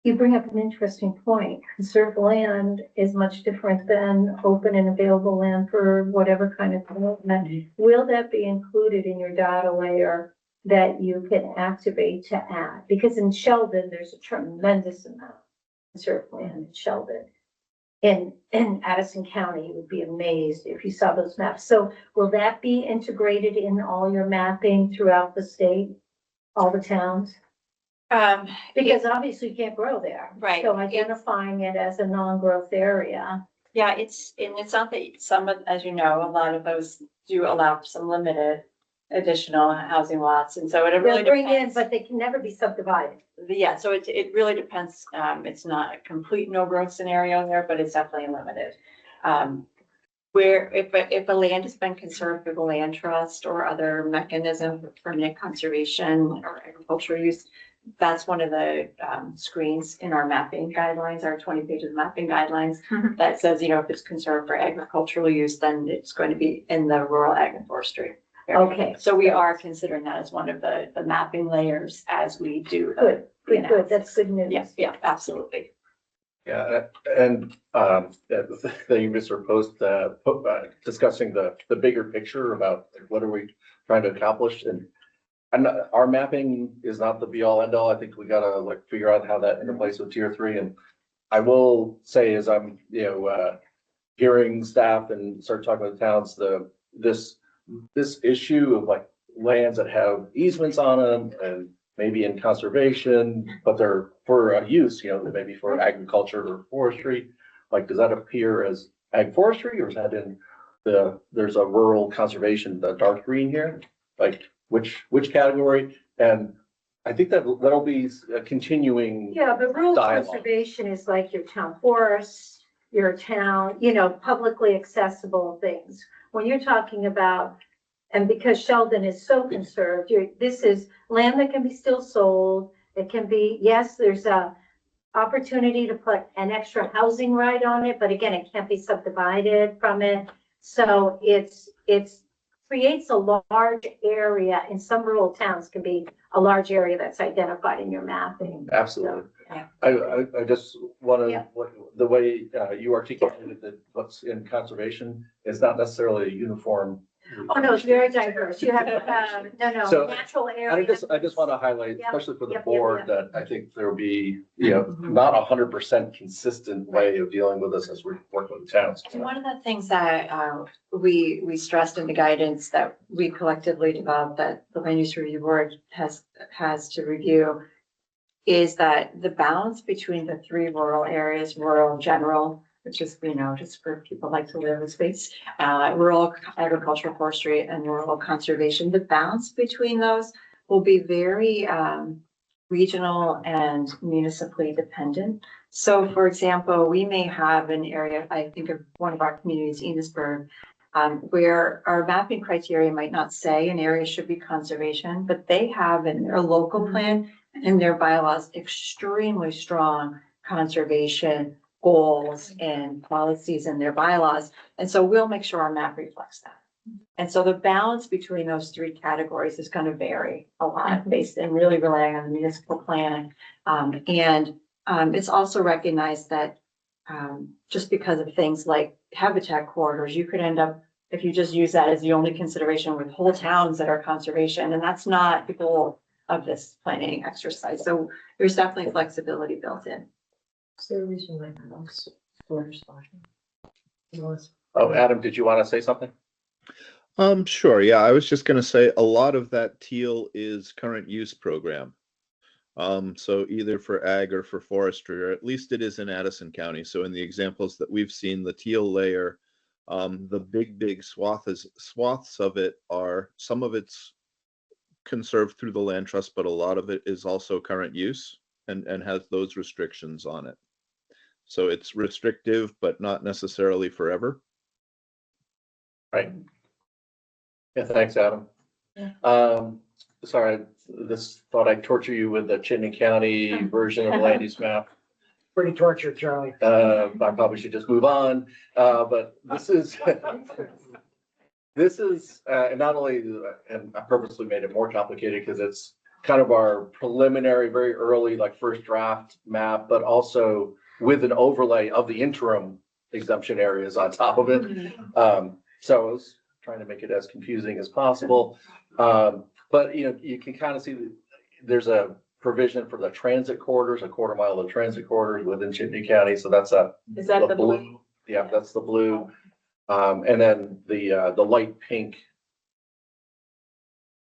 [SPEAKER 7] You bring up an interesting point. Conserved land is much different than open and available land for whatever kind of development. Will that be included in your data layer that you can activate to add? Because in Sheldon, there's a tremendous amount of conserved land in Sheldon. In Addison County, you would be amazed if you saw those maps. So will that be integrated in all your mapping throughout the state, all the towns? Because obviously you can't grow there.
[SPEAKER 18] Right.
[SPEAKER 7] So identifying it as a non-growth area.
[SPEAKER 18] Yeah, it's not that some of, as you know, a lot of those do allow for some limited additional housing lots. And so it really
[SPEAKER 7] They'll bring in,
[SPEAKER 18] depends.
[SPEAKER 7] but they can never be subdivided.
[SPEAKER 18] Yeah, so it really depends. It's not a complete no growth scenario there, but it's definitely limited. Where if a land has been conserved through the land trust or other mechanism for permanent conservation or agricultural use, that's one of the screens in our mapping guidelines, our 20 pages of mapping guidelines that says, you know, if it's conserved for agricultural use, then it's going to be in the rural agroforestry area.
[SPEAKER 7] Okay.
[SPEAKER 18] So we are considering that as one of the mapping layers as we do.
[SPEAKER 7] Good, good,
[SPEAKER 18] analysis.
[SPEAKER 7] good. That's good news.
[SPEAKER 18] Yes, yeah, absolutely.
[SPEAKER 17] Yeah, and the thing Mr. Post discussing the bigger picture about what are we trying to accomplish, and our mapping is not the be all end all. I think we gotta like figure out how that interplays with tier 3. And I will say, as I'm hearing staff and start talking with towns, this issue of like lands that have easements on them and maybe in conservation, but they're for a use, maybe for agriculture or forestry. Like, does that appear as ag forestry, or is that in there's a rural conservation, the dark green here? Like, which category? And I think that'll be a continuing.
[SPEAKER 7] Yeah, but rural
[SPEAKER 17] dialogue.
[SPEAKER 7] conservation is like your town forest, your town, publicly accessible things. When you're talking about, and because Sheldon is so conserved, this is land that can be still sold. It can be, yes, there's a opportunity to put an extra housing right on it, but again, it can't be subdivided from it. So it's creates a large area. In some rural towns can be a large area that's identified in your mapping.
[SPEAKER 17] Absolutely.
[SPEAKER 7] Yeah.
[SPEAKER 17] I just want to, the way you articulated that what's in conservation is not necessarily a uniform.
[SPEAKER 7] Oh, no, it's very diverse. You have,
[SPEAKER 17] So,
[SPEAKER 7] natural
[SPEAKER 17] And
[SPEAKER 7] areas.
[SPEAKER 17] I just want to highlight,
[SPEAKER 7] Yep,
[SPEAKER 17] especially for the
[SPEAKER 7] yep,
[SPEAKER 17] board,
[SPEAKER 7] yep.
[SPEAKER 17] that I think there'll be, not 100% consistent way of dealing with this as we work with the towns.
[SPEAKER 18] One of the things that we stressed in the guidance that we collectively developed, that the land use review board has to review, is that the balance between the three rural areas, rural general, which is, just where people like to live in space, rural agricultural forestry and rural conservation, the balance between those will be very regional and municipally dependent. So for example, we may have an area, I think of one of our communities, Enosburg, where our mapping criteria might not say an area should be conservation, but they have in their local plan and their bylaws extremely strong conservation goals and policies in their bylaws. And so we'll make sure our map reflects that. And so the balance between those three categories is going to vary a lot based and really relying on the municipal plan. It's also recognized that just because of things like habitat corridors, you could end up, if you just use that as the only consideration, with whole towns that are conservation, and that's not the goal of this planning exercise. So there's definitely flexibility built in.
[SPEAKER 5] Is there a reason why house storage spot?
[SPEAKER 17] Oh, Adam, did you want to say something?
[SPEAKER 20] Sure. Yeah, I was just going to say a lot of that teal is current use program. So either for ag or for forestry, or at least it is in Addison County. So in the examples that we've seen, the teal layer, the big swaths of it are, some of it's conserved through the land trust, but a lot of it is also current use and has those restrictions on it. So it's restrictive, but not necessarily forever.
[SPEAKER 17] Right. Yeah, thanks, Adam. Sorry, thought I'd torture you with the Chittenden County version of the land use map.
[SPEAKER 3] Pretty tortured, Charlie.
[SPEAKER 17] I probably should just move on. But this is, and not only, and I purposely made it more complicated because it's kind of our preliminary, very early, like first draft map, but also with an overlay of the interim exemption areas on top of it. So I was trying to make it as confusing as possible. But you can kind of see that there's a provision for the transit corridors, a quarter mile of transit corridors within Chittenden County. So that's
[SPEAKER 2] Is that the blue?
[SPEAKER 17] Yeah, that's the blue. And then the light pink.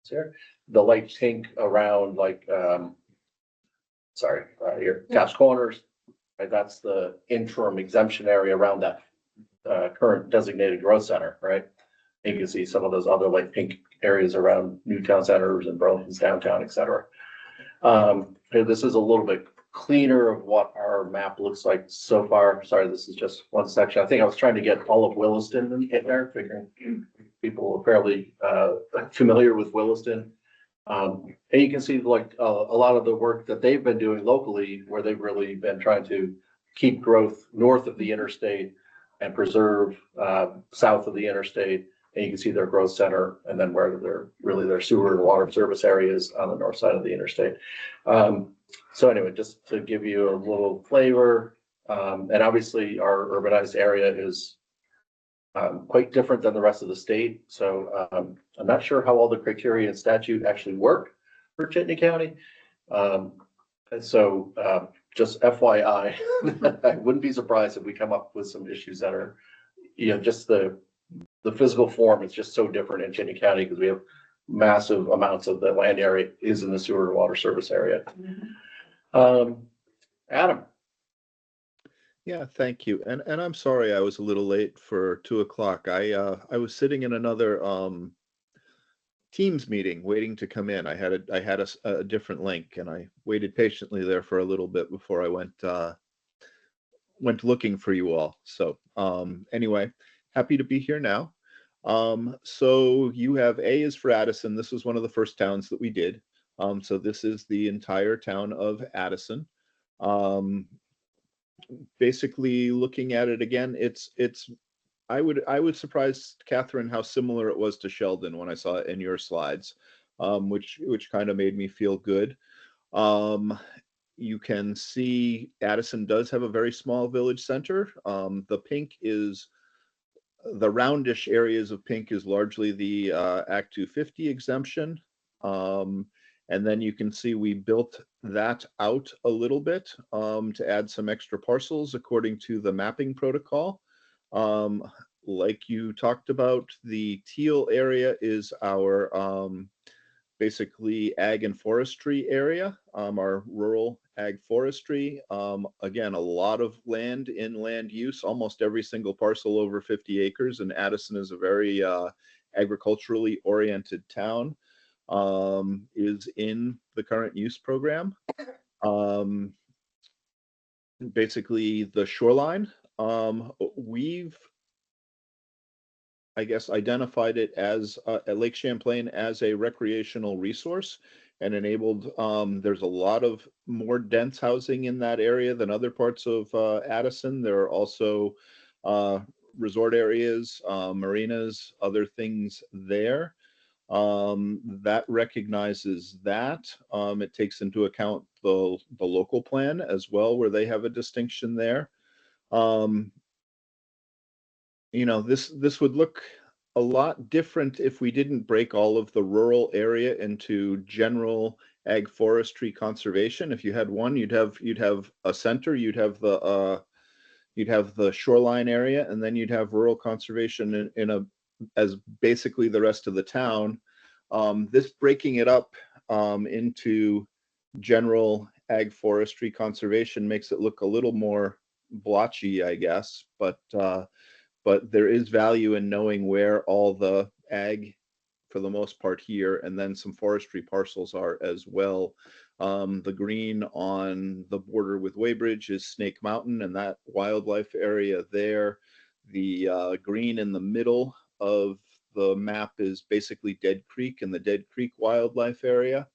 [SPEAKER 17] Here, the light pink around like, here, Caps Corners. Right, that's the interim exemption area around that current designated growth center, right? And you can see some of those other light pink areas around Newtown centers and Burlington's downtown, et cetera. Here, this is a little bit cleaner of what our map looks like so far. Sorry, this is just one section. I think I was trying to get all of Williston in there, figuring people are fairly familiar with Williston. And you can see like a lot of the work that they've been doing locally, where they've really been trying to keep growth north of the interstate and preserve south of the interstate. And you can see their growth center, and then where their sewer and water service areas on the north side of the interstate. So anyway, just to give you a little flavor, and obviously our urbanized area is quite different than the rest of the state. So I'm not sure how all the criteria and statute actually work for Chittenden County. And so just FYI, I wouldn't be surprised if we come up with some issues that are, just the physical form is just so different in Chittenden County because we have massive amounts of the land area is in the sewer and water service area. Adam.
[SPEAKER 20] Yeah, thank you. And I'm sorry I was a little late for 2:00. I was sitting in another Teams meeting waiting to come in. I had a different link, and I waited patiently there for a little bit before I went looking for you all. So anyway, happy to be here now. So you have A is for Addison. This was one of the first towns that we did. So this is the entire town of Addison. Basically looking at it again, I would surprise Catherine how similar it was to Sheldon when I saw it in your slides, which kind of made me feel good. You can see Addison does have a very small village center. The pink is the roundish areas of pink is largely the Act 250 exemption. And then you can see we built that out a little bit to add some extra parcels according to the mapping protocol. Like you talked about, the teal area is our basically ag and forestry area, our rural ag forestry. Again, a lot of land in land use, almost every single parcel over 50 acres, and Addison is a very agriculturally oriented town. Is in the current use program. Basically the shoreline, we've, I guess, identified it as Lake Champlain as a recreational resource and enabled, there's a lot of more dense housing in that area than other parts of Addison. There are also resort areas, marinas, other things there. That recognizes that. It takes into account the local plan as well, where they have a distinction there. This would look a lot different if we didn't break all of the rural area into general ag forestry conservation. If you had one, you'd have a center, you'd have the shoreline area, and then you'd have rural conservation as basically the rest of the town. This breaking it up into general ag forestry conservation makes it look a little more blotchy, I guess, but there is value in knowing where all the ag, for the most part here, and then some forestry parcels are as well. The green on the border with Weybridge is Snake Mountain and that wildlife area there. The green in the middle of the map is basically Dead Creek and the Dead Creek wildlife area.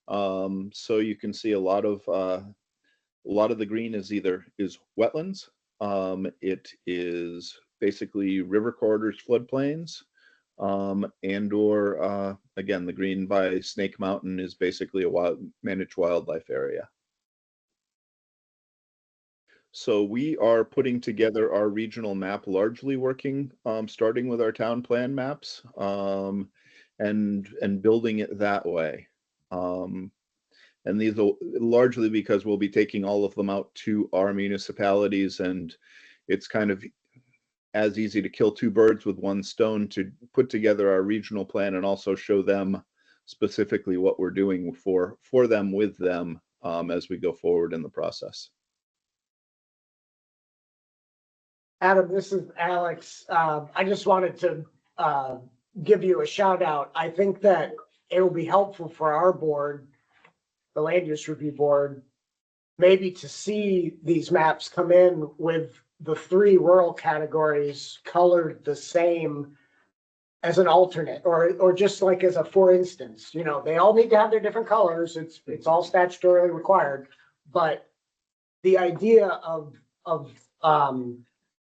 [SPEAKER 20] So you can see a lot of the green is wetlands. It is basically river corridors, floodplains. And or, again, the green by Snake Mountain is basically a managed wildlife area. So we are putting together our regional map, largely working, starting with our town plan maps, and building it that way. And these will largely because we'll be taking all of them out to our municipalities, and it's kind of as easy to kill two birds with one stone to put together our regional plan and also show them specifically what we're doing for them with them as we go forward in the process.
[SPEAKER 3] Adam, this is Alex. I just wanted to give you a shout out. I think that it will be helpful for our board, the Land Use Review Board, maybe to see these maps come in with the 3 rural categories colored the same as an alternate, or just like as a for instance. You know, they all need to have their different colors. It's all statutorily required, but the idea of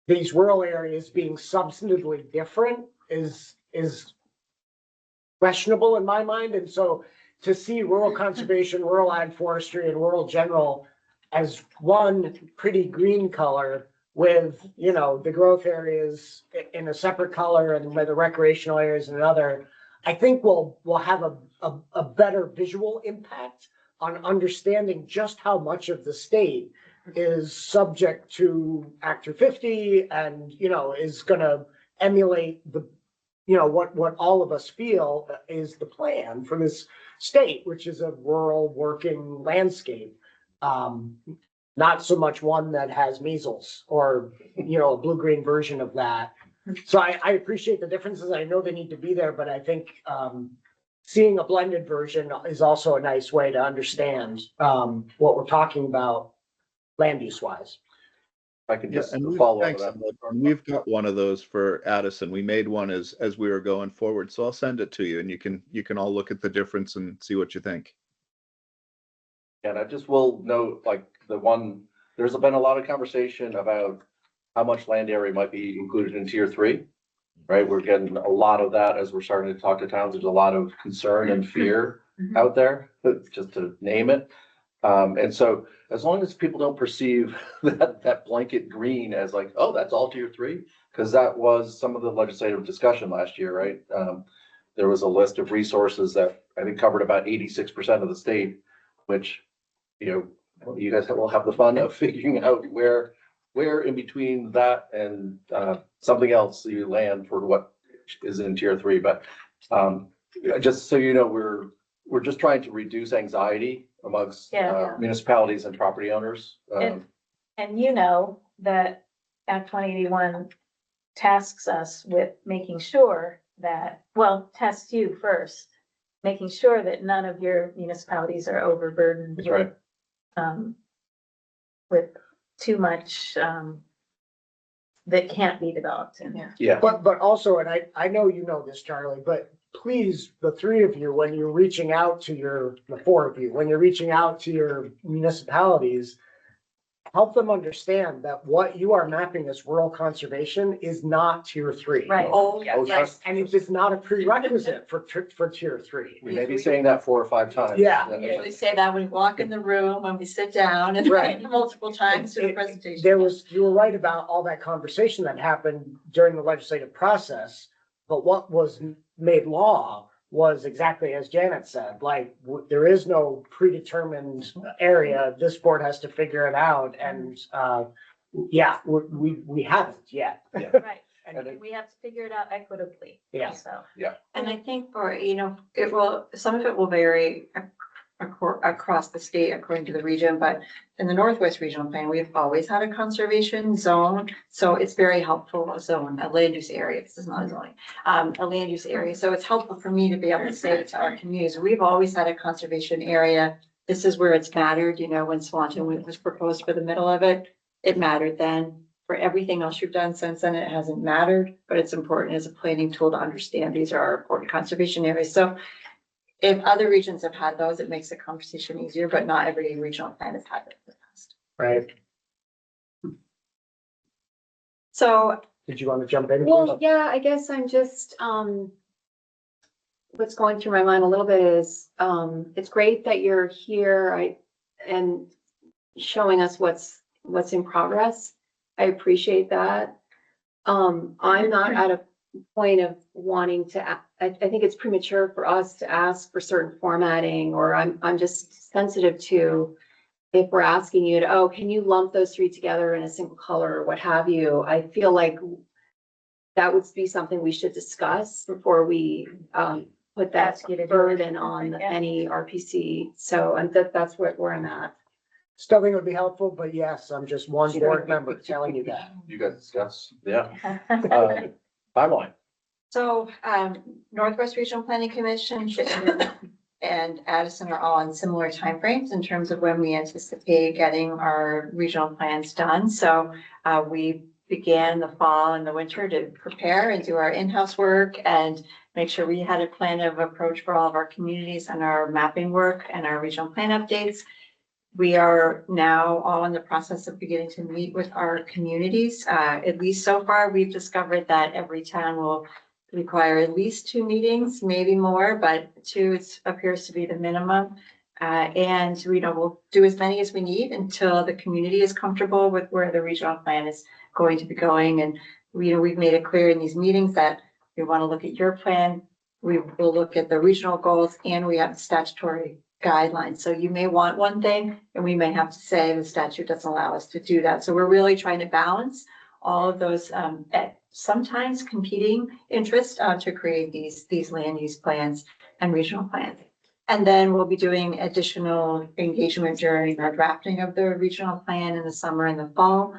[SPEAKER 3] these rural areas being substantively different is questionable in my mind. And so to see rural conservation, rural ag forestry, and rural general as one pretty green color with, you know, the growth areas in a separate color and the recreational areas in another, I think will have a better visual impact on understanding just how much of the state is subject to Act 250 and, you know, is going to emulate the, you know, what all of us feel is the plan for this state, which is a rural working landscape. Not so much one that has measles or, you know, a blue-green version of that. So I appreciate the differences. I know they need to be there, but I think seeing a blended version is also a nice way to understand what we're talking about land use wise.
[SPEAKER 17] I can just
[SPEAKER 20] and
[SPEAKER 17] follow up
[SPEAKER 20] thanks,
[SPEAKER 17] with that.
[SPEAKER 20] and we've got one of those for Addison. We made one as we were going forward, so I'll send it to you, and you can all look at the difference and see what you think.
[SPEAKER 17] And I just will note, like, there's been a lot of conversation about how much land area might be included in tier 3, right? We're getting a lot of that as we're starting to talk to towns. There's a lot of concern and fear out there, just to name it. And so as long as people don't perceive that blanket green as like, oh, that's all tier 3, because that was some of the legislative discussion last year, right? There was a list of resources that I think covered about 86% of the state, which, you know, you guys will have the fun of figuring out where in between that and something else you land for what is in tier 3. But just so you know, we're just trying to reduce anxiety amongst municipalities and property owners.
[SPEAKER 2] And you know that Act 2081 tasks us with making sure that, well, tasks you first, making sure that none of your municipalities are overburdened.
[SPEAKER 17] That's right.
[SPEAKER 2] With too much that can't be developed in there.
[SPEAKER 17] Yeah.
[SPEAKER 3] But also, and I know you know this, Charlie, but please, the 3 of you, when you're reaching out to the 4 of you, when you're reaching out to your municipalities, help them understand that what you are mapping as rural conservation is not tier 3.
[SPEAKER 2] Right.
[SPEAKER 3] Oh,
[SPEAKER 17] yes.
[SPEAKER 3] yes. And it is not a prerequisite for tier 3.
[SPEAKER 17] We may be saying that 4 or 5 times.
[SPEAKER 3] Yeah.
[SPEAKER 18] We usually say that when we walk in the room, when we sit down, and
[SPEAKER 3] Right.
[SPEAKER 18] multiple times through the presentation.
[SPEAKER 3] You were right about all that conversation that happened during the legislative process, but what was made law was exactly as Janet said, like, there is no predetermined area. This board has to figure it out. And we haven't yet.
[SPEAKER 17] Yeah.
[SPEAKER 2] Right. And we have to figure it out equitably.
[SPEAKER 3] Yeah.
[SPEAKER 2] So.
[SPEAKER 17] Yeah.
[SPEAKER 18] And I think for, you know, some of it will vary across the state according to the region, but in the Northwest Regional Plan, we've always had a conservation zone. So it's very helpful, a land use area, this is not a zoning, a land use area. So it's helpful for me to be able to say to our communities, we've always had a conservation area. This is where it's mattered, you know, when Swanton was proposed for the middle of it, it mattered then. For everything else you've done since then, it hasn't mattered, but it's important as a planning tool to understand these are our important conservation areas. So if other regions have had those, it makes the conversation easier, but not every regional plan has had it in the past.
[SPEAKER 3] Right.
[SPEAKER 18] So
[SPEAKER 3] Did you want to jump in?
[SPEAKER 1] Well,
[SPEAKER 3] first?
[SPEAKER 1] yeah, I guess I'm just, what's going through my mind a little bit is, it's great that you're here, and showing us what's in progress. I appreciate that. I'm not at a point of wanting to, I think it's premature for us to ask for certain formatting, or I'm just sensitive to if we're asking you to, oh, can you lump those three together in a single color or what have you? I feel like that would be something we should discuss before we put that
[SPEAKER 18] Ask you to do it.
[SPEAKER 1] burden on
[SPEAKER 18] Yeah.
[SPEAKER 1] any RPC. So, and that's where I'm at.
[SPEAKER 3] Stuffing would be helpful, but yes, I'm just one board member telling you that.
[SPEAKER 17] You guys discuss, yeah. Timeline.
[SPEAKER 18] So, Northwest Regional Planning Commission, Chittenden, and Addison are all on similar timeframes in terms of when we anticipate getting our regional plans done. So, we began the fall and the winter to prepare and do our in-house work and make sure we had a plan of approach for all of our communities and our mapping work and our regional plan updates. We are now all in the process of beginning to meet with our communities. At least so far, we've discovered that every town will require at least 2 meetings, maybe more, but 2 appears to be the minimum. And we'll do as many as we need until the community is comfortable with where the regional plan is going to be going. And we've made it clear in these meetings that we want to look at your plan. We will look at the regional goals, and we have statutory guidelines. So you may want one thing and we may have to say the statute doesn't allow us to do that. So we're really trying to balance all of those sometimes competing interests to create these land use plans and regional plans. And then we'll be doing additional engagement during our drafting of the regional plan in the summer and the fall.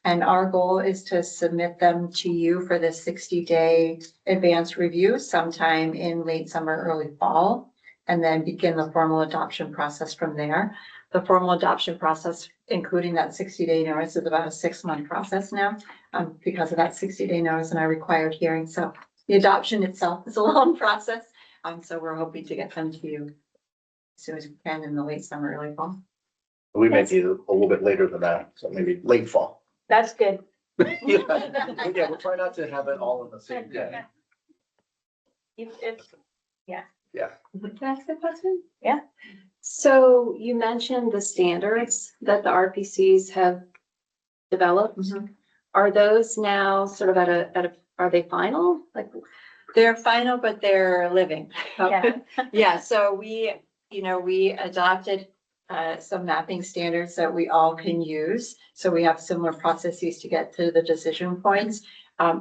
[SPEAKER 18] And our goal is to submit them to you for the 60-day advanced review sometime in late summer, early fall, and then begin the formal adoption process from there. The formal adoption process, including that 60-day notice, is about a 6-month process now because of that 60-day notice and our required hearing. So the adoption itself is a long process. So we're hoping to get them to you as soon as we can in the late summer, early fall.
[SPEAKER 17] We may be a little bit later than that, so maybe late fall.
[SPEAKER 2] That's good.
[SPEAKER 17] Yeah, we'll try not to have it all in the same day.
[SPEAKER 2] Yeah.
[SPEAKER 17] Yeah.
[SPEAKER 1] Can I ask a question?
[SPEAKER 2] Yeah.
[SPEAKER 1] So you mentioned the standards that the RPCs have developed. Are those now sort of are they final? Like,
[SPEAKER 18] they're final, but they're living.
[SPEAKER 2] Yeah.
[SPEAKER 18] Yeah, so we adopted some mapping standards that we all can use. So we have similar processes to get to the decision points.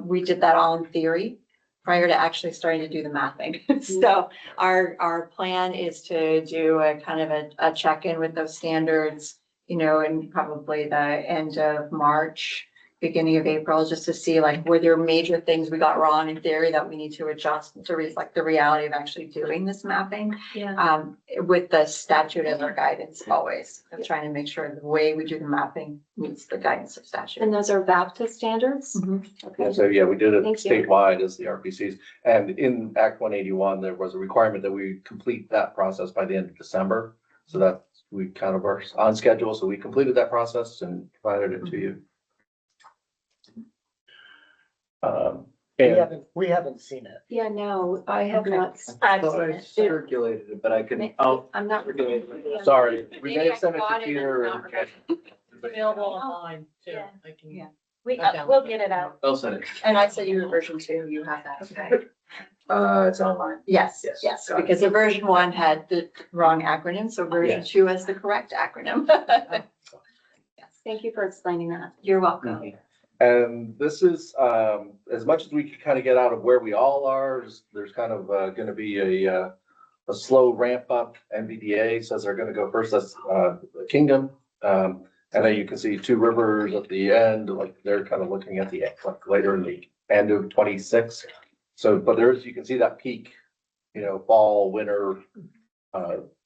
[SPEAKER 18] We did that all in theory prior to actually starting to do the mapping. So our plan is to do a kind of a check-in with those standards, in probably the end of March, beginning of April, just to see were there major things we got wrong in theory that we need to adjust to reflect the reality of actually doing this mapping.
[SPEAKER 1] yeah.
[SPEAKER 18] With the statute as our guidance always, of trying to make sure the way we do the mapping meets the guidance of statute.
[SPEAKER 1] And those are VAPTA standards?
[SPEAKER 17] Yeah, so yeah, we did it
[SPEAKER 1] Thank you.
[SPEAKER 17] statewide as the RPCs. And in Act 181, there was a requirement that we complete that process by the end of December. So that we kind of are on schedule. So we completed that process and provided it to you.
[SPEAKER 3] We haven't seen it.
[SPEAKER 1] Yeah, no, I have not.
[SPEAKER 2] I've
[SPEAKER 12] Thought
[SPEAKER 2] seen
[SPEAKER 12] I
[SPEAKER 2] it.
[SPEAKER 12] circulated it, but I can,
[SPEAKER 1] I'm not.
[SPEAKER 17] Sorry,
[SPEAKER 12] we
[SPEAKER 2] may have sent it to
[SPEAKER 12] Peter
[SPEAKER 5] Available online too.
[SPEAKER 2] Yeah.
[SPEAKER 5] I can.
[SPEAKER 18] Yeah.
[SPEAKER 2] We'll get it out.
[SPEAKER 12] I'll send it.
[SPEAKER 18] And I sent you a version 2, you have that.
[SPEAKER 2] Okay.
[SPEAKER 18] It's online. Yes,
[SPEAKER 12] Yes.
[SPEAKER 18] yes,
[SPEAKER 12] Got it.
[SPEAKER 18] because the version 1 had the wrong acronym, so version 2 has the correct acronym.
[SPEAKER 1] Thank you for explaining that.
[SPEAKER 18] You're welcome.
[SPEAKER 17] And this is, as much as we can kind of get out of where we all are, there's kind of going to be a slow ramp up. NVDA says they're going to go first. That's Kingdom. And then you can see Two Rivers at the end, they're kind of looking at the later in the end of 26. So, but you can see that peak, fall, winter,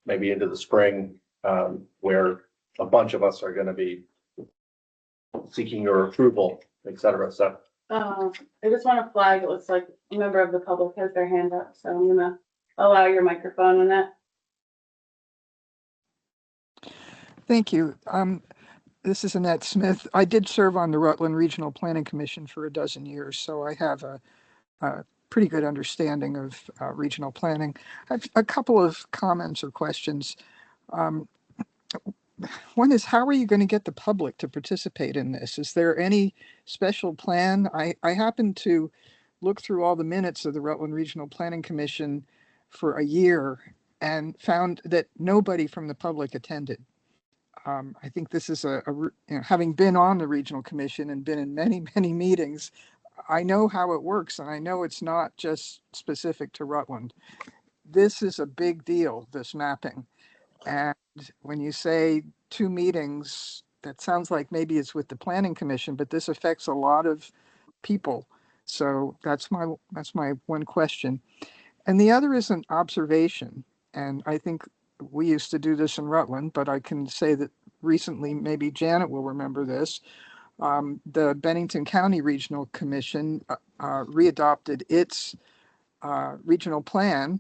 [SPEAKER 17] maybe into the spring, where a bunch of us are going to be seeking your approval, et cetera. So
[SPEAKER 13] I just want to flag, it looks like a member of the public has their hand up, so I'm gonna allow your microphone on that.
[SPEAKER 14] Thank you. This is Annette Smith. I did serve on the Rutland Regional Planning Commission for a dozen years, so I have a pretty good understanding of regional planning. I have a couple of comments or questions. One is, how are you going to get the public to participate in this? Is there any special plan? I happened to look through all the minutes of the Rutland Regional Planning Commission for a year and found that nobody from the public attended. I think this is having been on the regional commission and been in many, many meetings, I know how it works, and I know it's not just specific to Rutland. This is a big deal, this mapping. And when you say 2 meetings, that sounds like maybe it's with the planning commission, but this affects a lot of people. So that's my one question. And the other is an observation. And I think we used to do this in Rutland, but I can say that recently, maybe Janet will remember this. The Bennington County Regional Commission readopted its regional plan,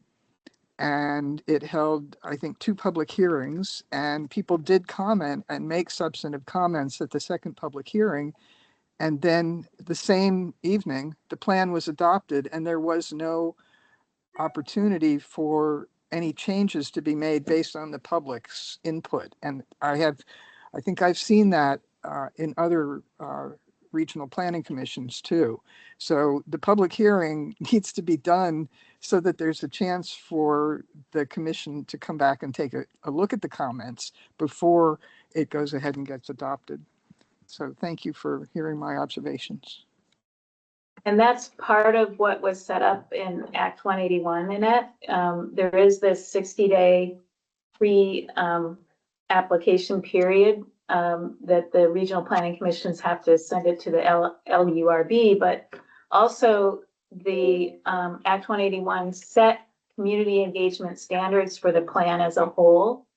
[SPEAKER 14] and it held, I think, 2 public hearings, and people did comment and make substantive comments at the second public hearing. And then the same evening, the plan was adopted, and there was no opportunity for any changes to be made based on the public's input. And I think I've seen that in other regional planning commissions too. So the public hearing needs to be done so that there's a chance for the commission to come back and take a look at the comments before it goes ahead and gets adopted. So thank you for hearing my observations.
[SPEAKER 2] And that's part of what was set up in Act 181, Annette. There is this 60-day free application period that the regional planning commissions have to send it to the LURB, but also the Act 181 set community engagement standards for the plan as a whole.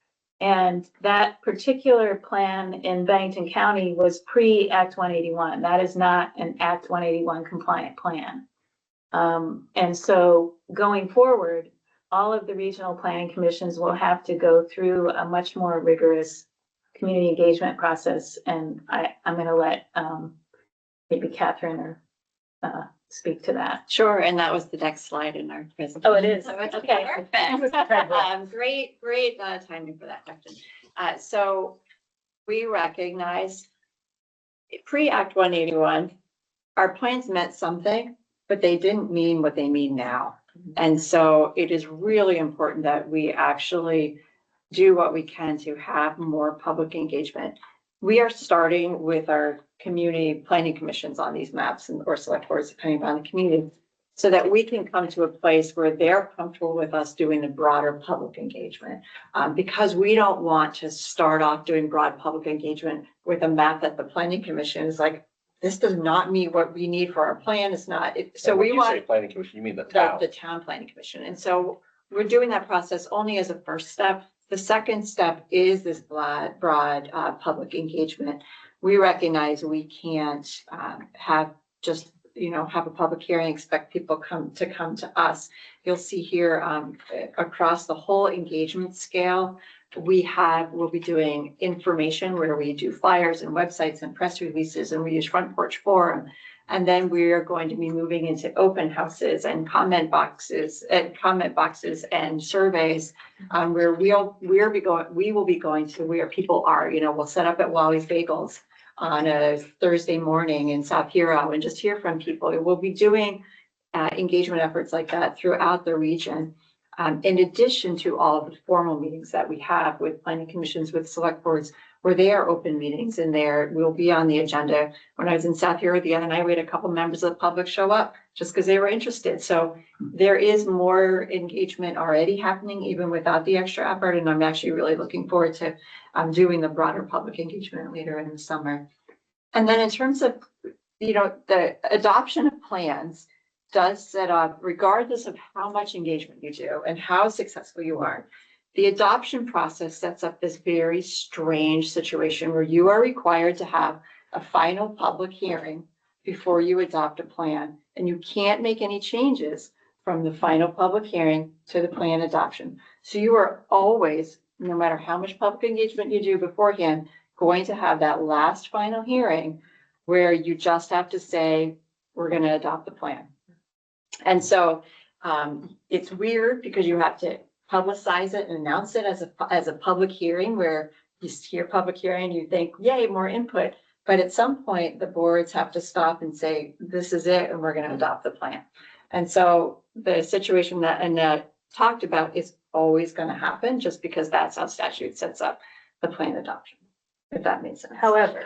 [SPEAKER 2] And that particular plan in Bennington County was pre-Act 181. That is not an Act 181 compliant plan. And so going forward, all of the regional planning commissions will have to go through a much more rigorous community engagement process. And I'm going to let maybe Catherine or speak to that.
[SPEAKER 18] Sure, and that was the next slide in our presentation.
[SPEAKER 2] Oh, it is?
[SPEAKER 18] So it's
[SPEAKER 2] Okay.
[SPEAKER 18] perfect. Great timing for that question. So we recognize pre-Act 181, our plans meant something, but they didn't mean what they mean now. And so it is really important that we actually do what we can to have more public engagement. We are starting with our community planning commissions on these maps or select boards, depending on the community, so that we can come to a place where they're comfortable with us doing the broader public engagement. Because we don't want to start off doing broad public engagement with a map that the planning commission is like, this does not meet what we need for our plan. It's not. So we want.
[SPEAKER 17] When you say planning commission, you mean the town?
[SPEAKER 18] The town planning commission. And so we're doing that process only as a first step. The second step is this broad public engagement. We recognize we can't have just, have a public hearing, expect people to come to us. You'll see here across the whole engagement scale, we'll be doing information where we do flyers and websites and press releases, and we use Front Porch Forum. And then we are going to be moving into open houses and comment boxes and surveys, where we will be going to where people are. We'll set up at Wally's Bagels on a Thursday morning in South Hero and just hear from people. We'll be doing engagement efforts like that throughout the region. In addition to all of the formal meetings that we have with planning commissions, with select boards, where they are open meetings, and there will be on the agenda. When I was in South Hero the other night, we had a couple members of the public show up just because they were interested. So there is more engagement already happening, even without the extra effort. And I'm actually really looking forward to doing the broader public engagement later in the summer. And then in terms of, the adoption of plans does set up, regardless of how much engagement you do and how successful you are, the adoption process sets up this very strange situation where you are required to have a final public hearing before you adopt a plan. And you can't make any changes from the final public hearing to the plan adoption. So you are always, no matter how much public engagement you do beforehand, going to have that last final hearing where you just have to say, we're going to adopt the plan. And so it's weird because you have to publicize it and announce it as a public hearing where you hear public hearing, you think, yay, more input. But at some point, the boards have to stop and say, this is it, and we're going to adopt the plan. And so the situation that Annette talked about is always going to happen just because that's how statute sets up the plan adoption, if that makes sense.
[SPEAKER 2] However,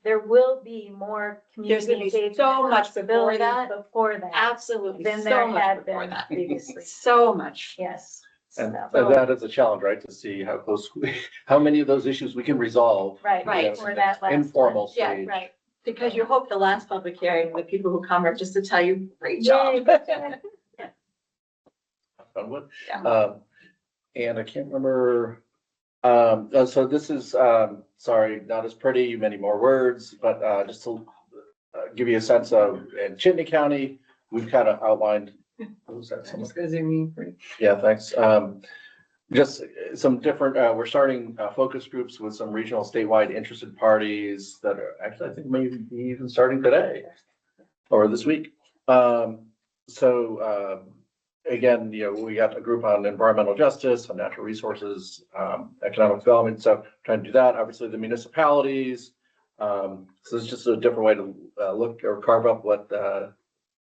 [SPEAKER 2] there will be more
[SPEAKER 18] There's gonna be
[SPEAKER 2] community
[SPEAKER 18] so much before
[SPEAKER 2] possibilities
[SPEAKER 18] that.
[SPEAKER 2] before that.
[SPEAKER 18] Absolutely.
[SPEAKER 2] Than
[SPEAKER 18] so
[SPEAKER 2] there
[SPEAKER 18] much
[SPEAKER 2] had
[SPEAKER 18] before
[SPEAKER 2] been
[SPEAKER 18] that.
[SPEAKER 2] previously.
[SPEAKER 18] So much.
[SPEAKER 2] Yes.
[SPEAKER 17] And
[SPEAKER 2] So-
[SPEAKER 17] that is a challenge, right? To see how close, how many of those issues we can resolve.
[SPEAKER 2] Right,
[SPEAKER 18] Right.
[SPEAKER 2] before that last.
[SPEAKER 17] Informal
[SPEAKER 2] one. Yeah,
[SPEAKER 17] stage.
[SPEAKER 2] right.
[SPEAKER 18] Because you hope the last public hearing, the people who come are just to tell you, great job.
[SPEAKER 17] Fun one.
[SPEAKER 18] Yeah.
[SPEAKER 17] And I can't remember, so this is, sorry, not as pretty, many more words, but, just to give you a sense of, in Chittenden County, we've kind of outlined. What was that? Someone? Yeah, thanks. Just some different, we're starting focus groups with some regional statewide interested parties that are actually, I think maybe even starting today or this week. Again, we got a group on environmental justice, on natural resources, economic development. So trying to do that, obviously the municipalities. So it's just a different way to look or carve up what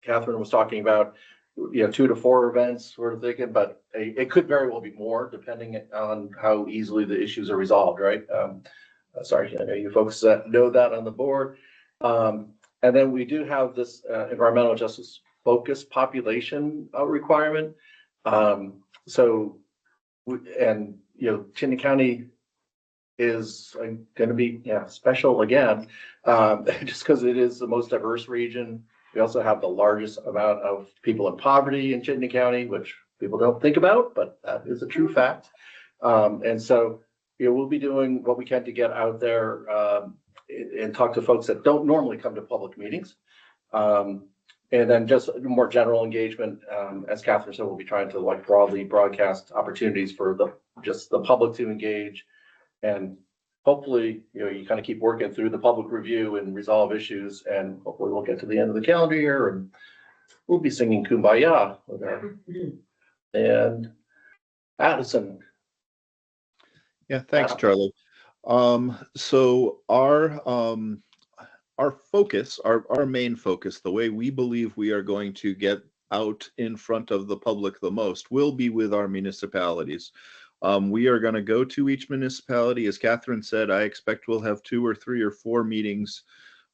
[SPEAKER 17] Catherine was talking about. 2 to 4 events we're thinking, but it could very well be more depending on how easily the issues are resolved, right? Sorry, I know you folks that know that on the board. And then we do have this environmental justice focus population requirement. Chittenden County is going to be special again, just because it is the most diverse region. We also have the largest amount of people in poverty in Chittenden County, which people don't think about, but that is a true fact. And so we'll be doing what we can to get out there and talk to folks that don't normally come to public meetings. And then just more general engagement, as Catherine said, we'll be trying to broadly broadcast opportunities for the public to engage. And hopefully, you kind of keep working through the public review and resolve issues, and hopefully we'll get to the end of the calendar year and we'll be singing Kumbaya with her. And Addison.
[SPEAKER 20] Yeah, thanks, Charlie. So our focus, our main focus, the way we believe we are going to get out in front of the public the most will be with our municipalities. We are going to go to each municipality. As Catherine said, I expect we'll have 2 or 3 or 4 meetings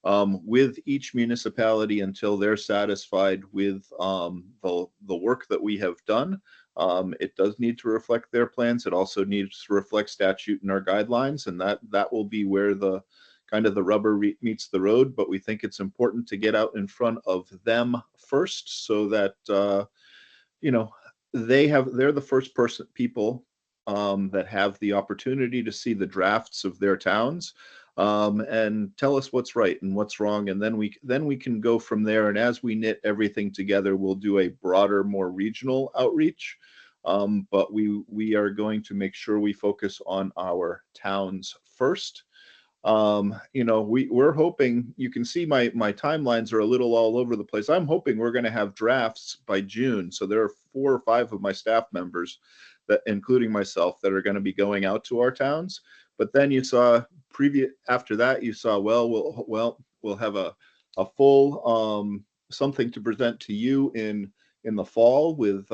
[SPEAKER 20] with each municipality until they're satisfied with the work that we have done. It does need to reflect their plans. It also needs to reflect statute and our guidelines, and that will be where the kind of the rubber meets the road. But we think it's important to get out in front of them first, so that they're the first people that have the opportunity to see the drafts of their towns and tell us what's right and what's wrong, and then we can go from there. And as we knit everything together, we'll do a broader, more regional outreach. But we are going to make sure we focus on our towns first. We're hoping, you can see my timelines are a little all over the place. I'm hoping we're going to have drafts by June. So there are 4 or 5 of my staff members, that, including myself, that are going to be going out to our towns. But then you saw after that, you saw, we'll have a full something to present to you in the fall with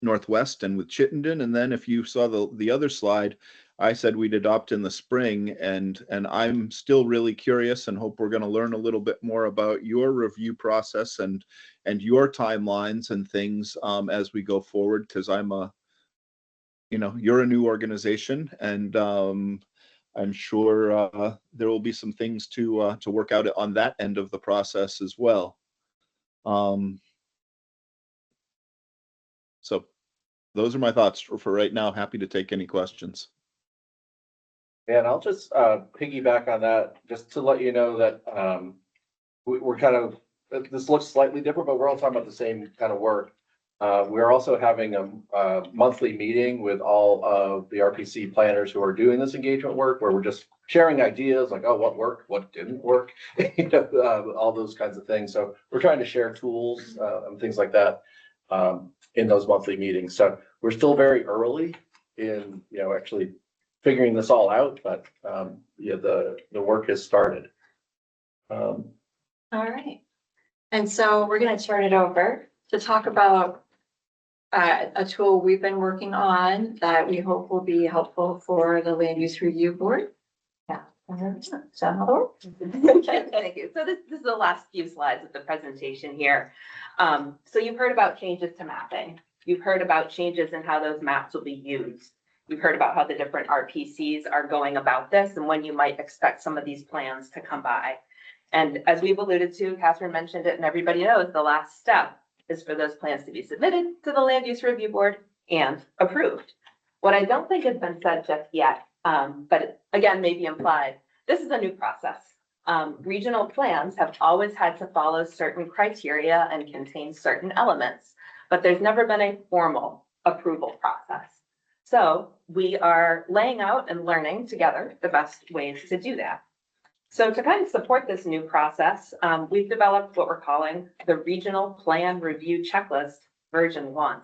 [SPEAKER 20] Northwest and with Chittenden. And then if you saw the other slide, I said we'd adopt in the spring, and I'm still really curious and hope we're going to learn a little bit more about your review process and your timelines and things as we go forward, because you're a new organization, and I'm sure there will be some things to work out on that end of the process as well. So those are my thoughts for right now. Happy to take any questions.
[SPEAKER 17] And I'll just piggyback on that, just to let you know that we're kind of, this looks slightly different, but we're all talking about the same kind of work. We're also having a monthly meeting with all of the RPC planners who are doing this engagement work, where we're just sharing ideas like, oh, what worked, what didn't work, all those kinds of things. So we're trying to share tools and things like that in those monthly meetings. So we're still very early in, actually figuring this all out, but the work has started.
[SPEAKER 18] All right. And so we're going to turn it over to talk about a tool we've been working on that we hope will be helpful for the Land Use Review Board. Yeah. So,
[SPEAKER 19] Thank you. So this is the last few slides of the presentation here. So you've heard about changes to mapping. You've heard about changes in how those maps will be used. You've heard about how the different RPCs are going about this and when you might expect some of these plans to come by. And as we've alluded to, Catherine mentioned it and everybody knows, the last step is for those plans to be submitted to the Land Use Review Board and approved. What I don't think has been said just yet, but again, may be implied, this is a new process. Regional plans have always had to follow certain criteria and contain certain elements, but there's never been a formal approval process. So we are laying out and learning together the best ways to do that. So to kind of support this new process, we've developed what we're calling the Regional Plan Review Checklist version 1,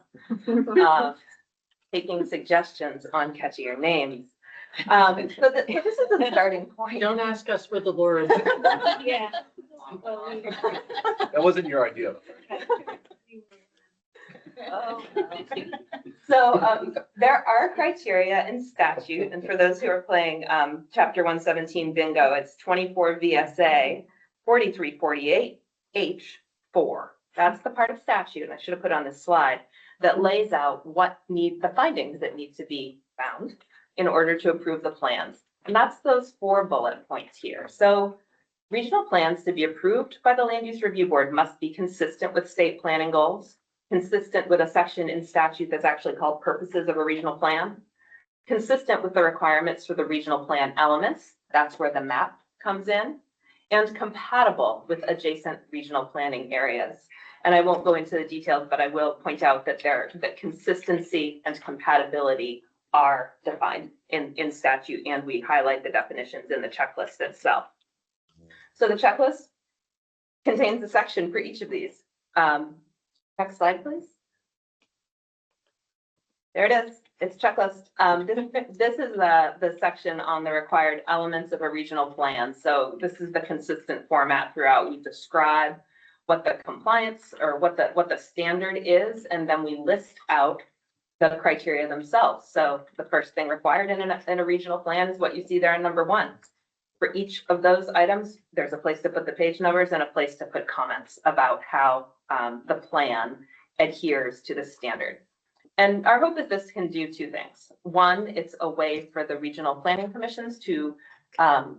[SPEAKER 19] taking suggestions on catchier names. So this is the starting point.
[SPEAKER 5] Don't ask us for the Lord.
[SPEAKER 2] Yeah.
[SPEAKER 17] That wasn't your idea.
[SPEAKER 19] So there are criteria in statute, and for those who are playing Chapter 117 bingo, it's 24 VSA 4348 H4. That's the part of statute, and I should have put on this slide, that lays out the findings that need to be found in order to approve the plans. And that's those 4 bullet points here. So regional plans to be approved by the Land Use Review Board must be consistent with state planning goals, consistent with a section in statute that's actually called purposes of a regional plan, consistent with the requirements for the regional plan elements, that's where the map comes in, and compatible with adjacent regional planning areas. And I won't go into the details, but I will point out that that consistency and compatibility are defined in statute, and we highlight the definitions in the checklist itself. So the checklist contains a section for each of these. Next slide, please. There it is. It's checklist. This is the section on the required elements of a regional plan. So this is the consistent format throughout. We describe what the compliance or what the standard is, and then we list out the criteria themselves. So the first thing required in a regional plan is what you see there in number 1. For each of those items, there's a place to put the page numbers and a place to put comments about how the plan adheres to the standard. And our hope is this can do 2 things. 1, it's a way for the regional planning commissions to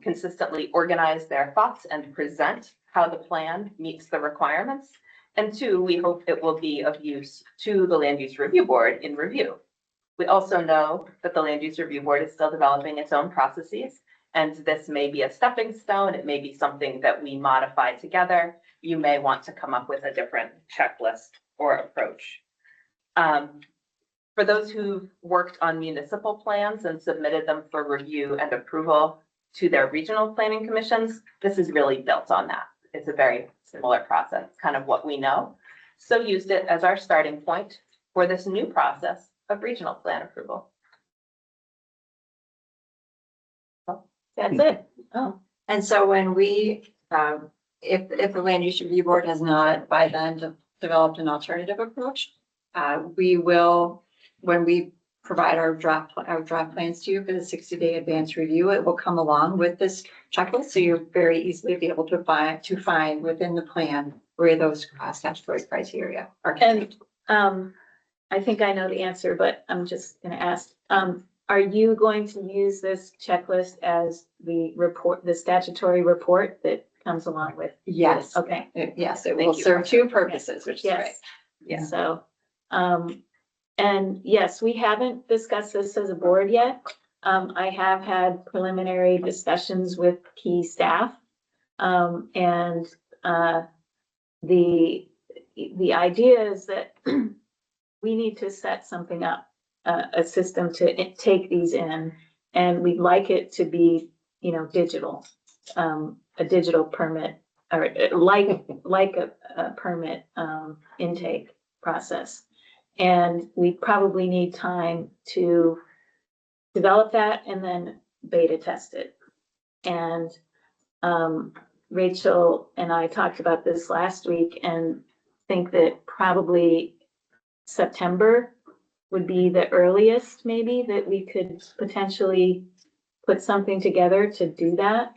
[SPEAKER 19] consistently organize their thoughts and present how the plan meets the requirements. And 2, we hope it will be of use to the Land Use Review Board in review. We also know that the Land Use Review Board is still developing its own processes, and this may be a stepping stone. It may be something that we modify together. You may want to come up with a different checklist or approach. For those who've worked on municipal plans and submitted them for review and approval to their regional planning commissions, this is really built on that. It's a very similar process, kind of what we know. So used it as our starting point for this new process of regional plan approval.
[SPEAKER 18] That's it. Oh, and so when we, if the Land Use Review Board has not by then developed an alternative approach, we will, when we provide our draft plans to you for the 60-day advance review, it will come along with this checklist. So you'll very easily be able to find within the plan where those statutory criteria are contained.
[SPEAKER 2] And I think I know the answer, but I'm just going to ask, are you going to use this checklist as the report, the statutory report that comes along with?
[SPEAKER 18] Yes.
[SPEAKER 2] Okay.
[SPEAKER 18] Yes, it will serve 2 purposes, which is great.
[SPEAKER 19] Yeah.
[SPEAKER 2] So, and yes, we haven't discussed this as a board yet. I have had preliminary discussions with key staff. And the idea is that we need to set something up, a system to take these in. And we'd like it to be, digital, a digital permit, or like a permit, intake process. And we probably need time to develop that and then beta test it. And Rachel and I talked about this last week and think that probably September would be the earliest maybe that we could potentially put something together to do that.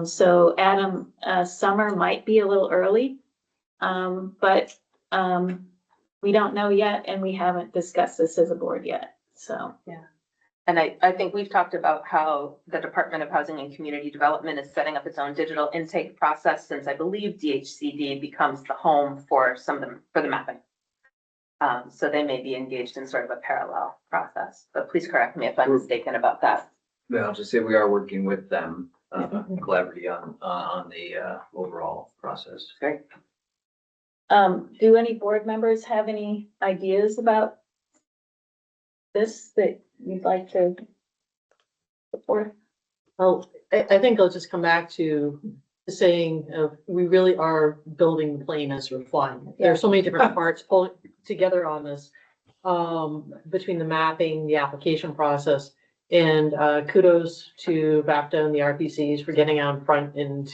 [SPEAKER 2] So Adam, summer might be a little early, but we don't know yet, and we haven't discussed this as a board yet, so.
[SPEAKER 19] Yeah. And I think we've talked about how the Department of Housing and Community Development is setting up its own digital intake process, since I believe DHCD becomes the home for for the mapping. So they may be engaged in sort of a parallel process, but please correct me if I'm mistaken about that.
[SPEAKER 12] Well, I'll just say we are working with them collaboratively on the overall process.
[SPEAKER 19] Great.
[SPEAKER 2] Do any board members have any ideas about this that you'd like to support?
[SPEAKER 5] Well, I think I'll just come back to the saying of, we really are building the plane as we're flying. There are so many different parts pulling together on this, between the mapping, the application process, and kudos to VAPTA and the RPCs for getting out in front and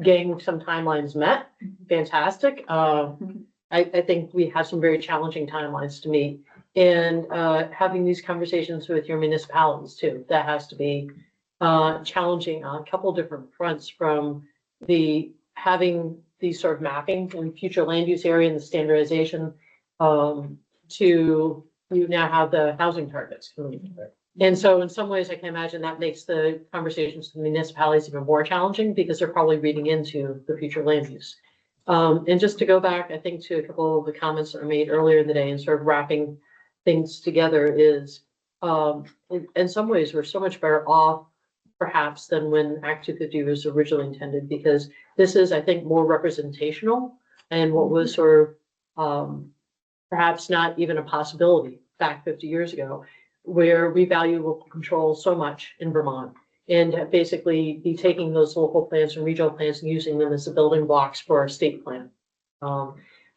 [SPEAKER 5] getting some timelines met. Fantastic. I think we have some very challenging timelines to meet, and having these conversations with your municipalities too. That has to be challenging on a couple different fronts, from having these sort of mapping and future land use area and the standardization, to you now have the housing targets coming in. And so in some ways, I can imagine that makes the conversations with the municipalities even more challenging, because they're probably reading into the future land use. And just to go back, I think, to a couple of the comments that were made earlier in the day and sort of wrapping things together is, in some ways, we're so much better off perhaps than when Act 250 was originally intended, because this is, I think, more representational and what was sort of perhaps not even a possibility back 50 years ago, where we value local control so much in Vermont, and basically be taking those local plans and regional plans and using them as the building blocks for our state plan.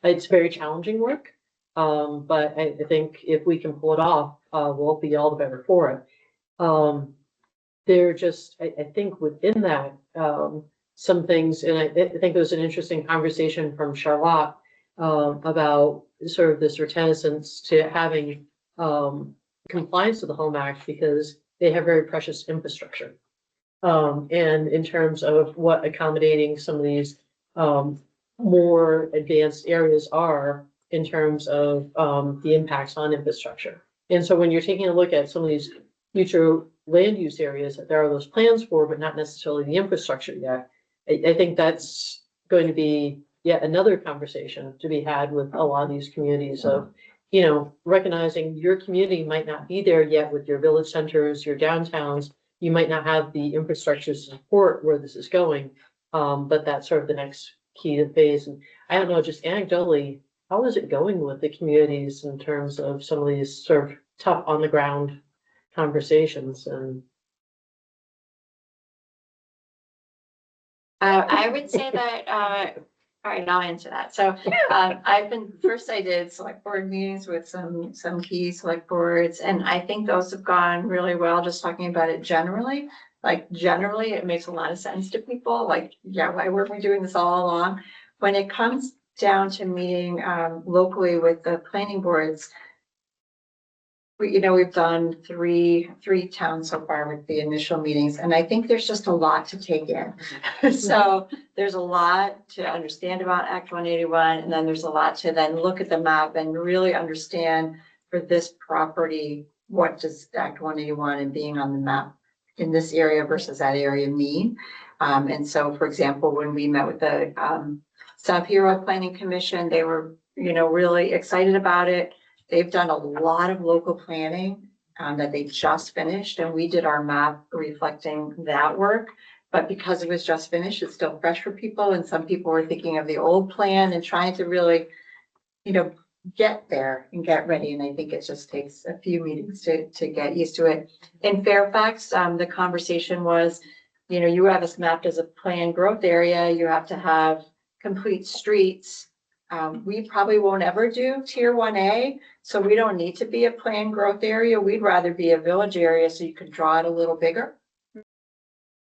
[SPEAKER 5] It's very challenging work, but I think if we can pull it off, we'll be all the better for it. They're just, I think within that, some things, and I think there was an interesting conversation from Charlotte about sort of this reticence to having compliance with the Home Act, because they have very precious infrastructure. And in terms of what accommodating some of these more advanced areas are in terms of the impacts on infrastructure. And so when you're taking a look at some of these future land use areas that there are those plans for, but not necessarily the infrastructure yet, I think that's going to be yet another conversation to be had with a lot of these communities of, recognizing your community might not be there yet with your village centers, your downtowns. You might not have the infrastructure to support where this is going, but that's sort of the next key phase. And I don't know, just anecdotally, how is it going with the communities in terms of some of these sort of tough on the ground conversations? And
[SPEAKER 18] I would say that, all right, I'll answer that. So I did select board meetings with some key select boards, and I think those have gone really well, just talking about it generally. Like generally, it makes a lot of sense to people, like, yeah, why weren't we doing this all along? When it comes down to meeting locally with the planning boards, we've done three towns so far with the initial meetings, and I think there's just a lot to take in. So there's a lot to understand about Act 181, and then there's a lot to then look at the map and really understand for this property, what does Act 181 and being on the map in this area versus that area mean? And so, for example, when we met with the South Hero Planning Commission, they were, really excited about it. They've done a lot of local planning that they just finished, and we did our map reflecting that work. But because it was just finished, it's still fresh for people, and some people were thinking of the old plan and trying to really, get there and get ready. And I think it just takes a few meetings to get used to it. In Fairfax, the conversation was, you have us mapped as a planned growth area. You have to have complete streets. We probably won't ever do tier 1A, so we don't need to be a planned growth area. We'd rather be a village area so you can draw it a little bigger.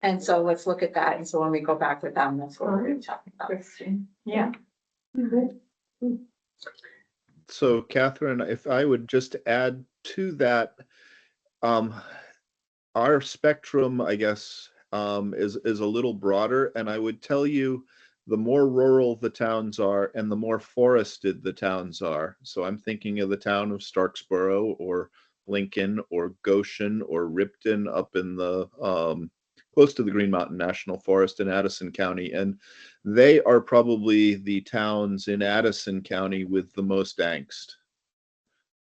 [SPEAKER 18] And so let's look at that. And so when we go back with them, that's what we're going to talk about. Yeah.
[SPEAKER 20] So Catherine, if I would just add to that, our spectrum, I guess, is a little broader, and I would tell you the more rural the towns are and the more forested the towns are. So I'm thinking of the town of Starksboro or Lincoln or Goshen or Ripton up in the close to the Green Mountain National Forest in Addison County. And they are probably the towns in Addison County with the most angst.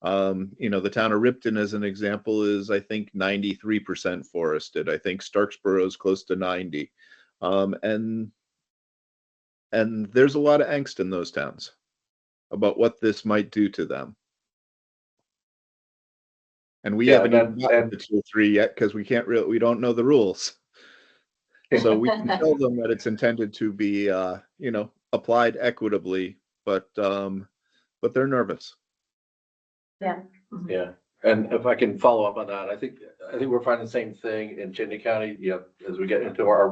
[SPEAKER 20] The town of Ripton, as an example, is, I think, 93% forested. I think Starksboro is close to 90. And there's a lot of angst in those towns about what this might do to them. And we haven't even gotten to tier 3 yet because we don't know the rules. So we can tell them that it's intended to be, applied equitably, but they're nervous.
[SPEAKER 19] Yeah.
[SPEAKER 17] Yeah, and if I can follow up on that, I think we're finding the same thing in Chittenden County, as we get into there are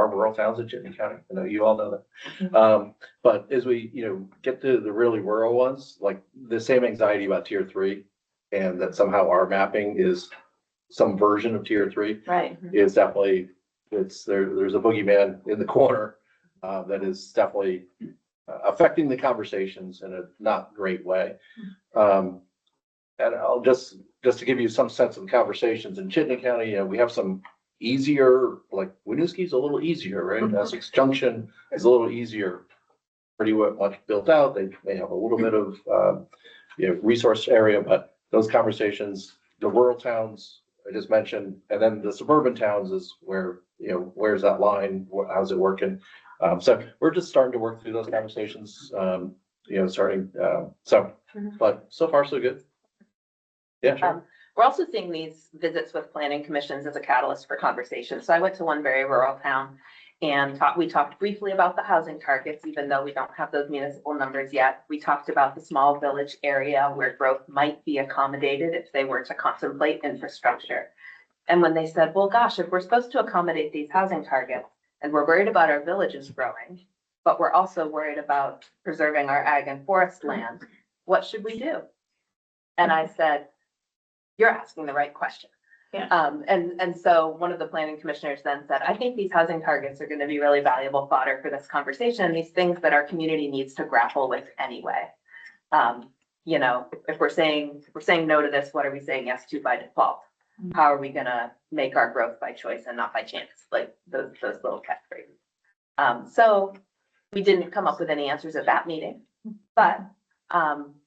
[SPEAKER 17] rural towns in Chittenden County. I know you all know that. But as we, get to the really rural ones, like the same anxiety about tier 3 and that somehow our mapping is some version of tier 3.
[SPEAKER 18] Right.
[SPEAKER 17] Is definitely, there's a boogeyman in the corner that is definitely affecting the conversations in a not great way. And I'll just to give you some sense of the conversations in Chittenden County, we have some easier, like Winooski's a little easier, right? Essex Junction is a little easier, pretty much built out. They may have a little bit of resource area, but those conversations, the rural towns I just mentioned, and then the suburban towns is where, where's that line? How's it working? So we're just starting to work through those conversations, but so far so good. Yeah, sure.
[SPEAKER 19] We're also seeing these visits with planning commissions as a catalyst for conversation. So I went to one very rural town and we talked briefly about the housing targets, even though we don't have those municipal numbers yet. We talked about the small village area where growth might be accommodated if they were to contemplate infrastructure. And when they said, well, gosh, if we're supposed to accommodate these housing targets and we're worried about our villages growing, but we're also worried about preserving our ag and forest land, what should we do? And I said, you're asking the right question.
[SPEAKER 2] Yeah.
[SPEAKER 19] And so one of the planning commissioners then said, I think these housing targets are going to be really valuable fodder for this conversation, these things that our community needs to grapple with anyway. If we're saying no to this, what are we saying yes to by default? How are we going to make our growth by choice and not by chance? Like those little catchphrases. So we didn't come up with any answers at that meeting, but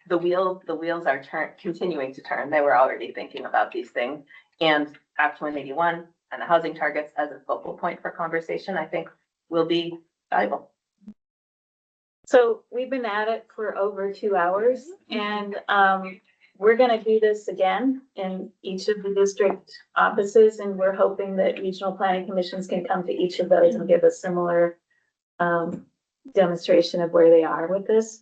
[SPEAKER 19] the wheels are continuing to turn. They were already thinking about these things, and Act 181 and the housing targets as a focal point for conversation, I think will be valuable.
[SPEAKER 2] So we've been at it for over 2 hours, and we're going to do this again in each of the district offices, and we're hoping that regional planning commissions can come to each of those and give a similar demonstration of where they are with this.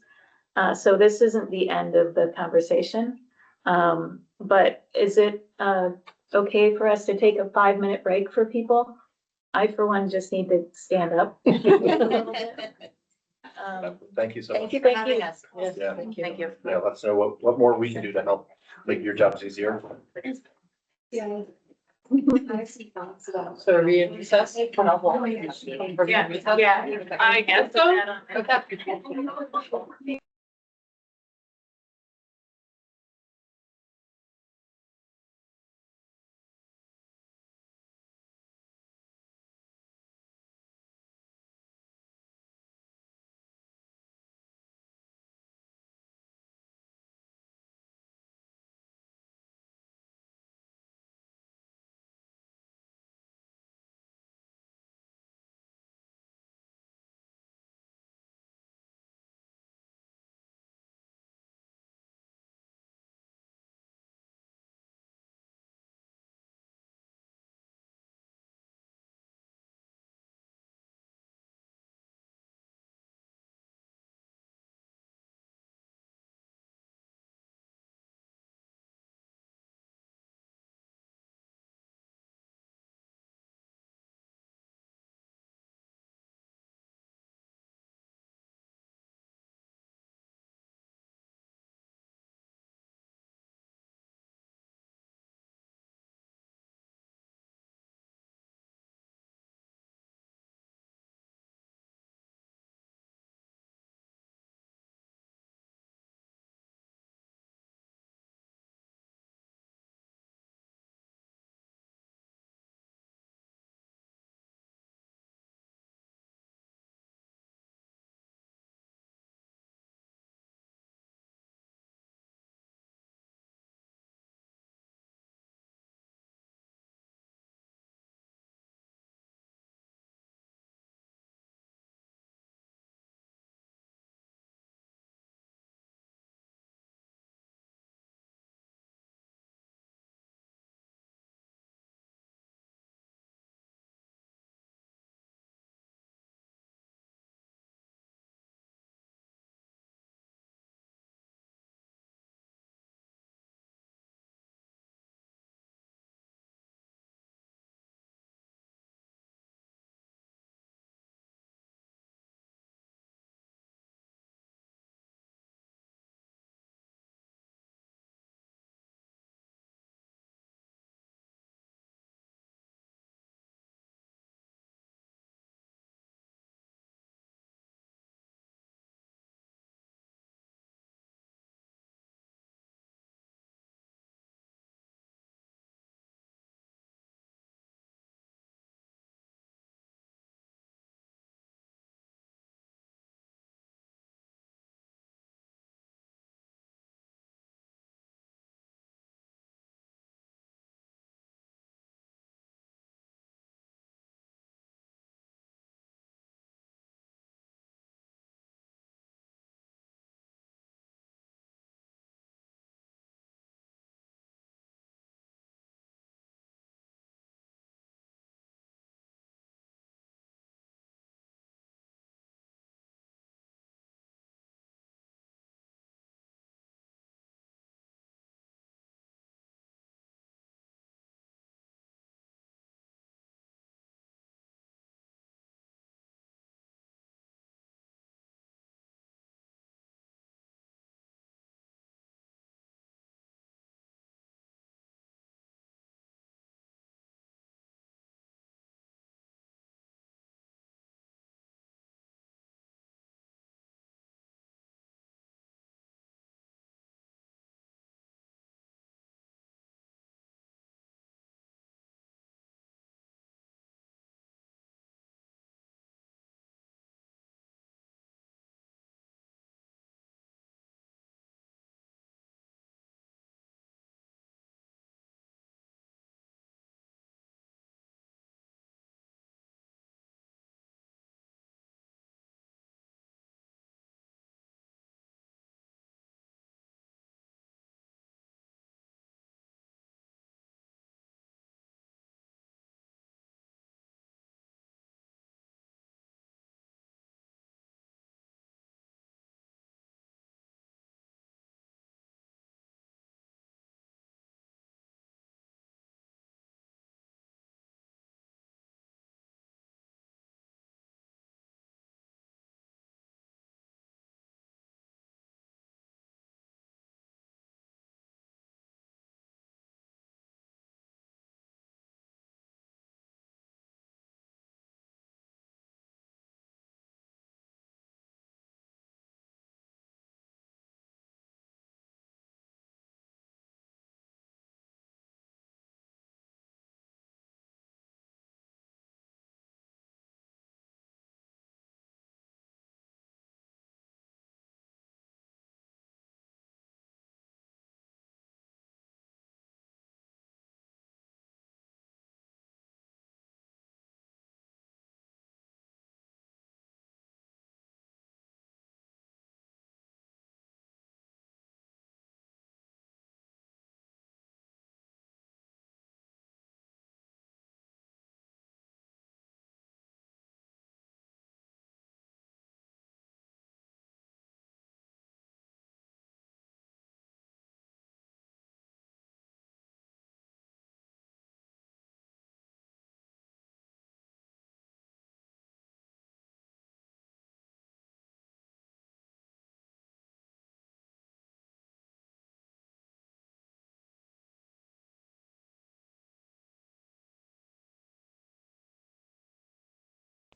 [SPEAKER 2] So this isn't the end of the conversation, but is it okay for us to take a 5-minute break for people? I, for one, just need to stand up.
[SPEAKER 17] Thank you so much.
[SPEAKER 19] Thank you for having us.
[SPEAKER 17] Yeah.
[SPEAKER 19] Thank you.
[SPEAKER 17] Yeah, let us know what more we can do to help make your jobs easier.
[SPEAKER 1] Yeah.
[SPEAKER 5] So are we in recess?
[SPEAKER 2] Yeah, I guess so.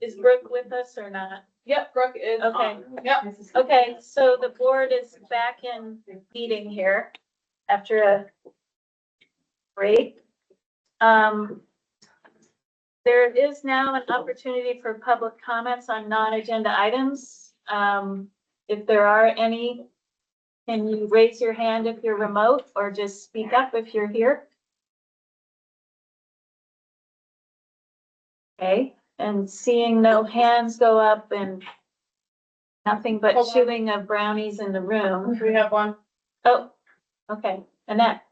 [SPEAKER 2] is Brooke with us or not?
[SPEAKER 13] Yep, Brooke is
[SPEAKER 2] Okay.
[SPEAKER 13] on. Yep.
[SPEAKER 2] Okay, so the board is back in meeting here after a break. There is now an opportunity for public comments on non-agenda items. If there are any, can you raise your hand if you're remote or just speak up if you're here? Okay, and seeing no hands go up and nothing but
[SPEAKER 13] Hold on.
[SPEAKER 2] chewing of brownies in the room.
[SPEAKER 13] We have one.
[SPEAKER 2] Oh, okay. Annette.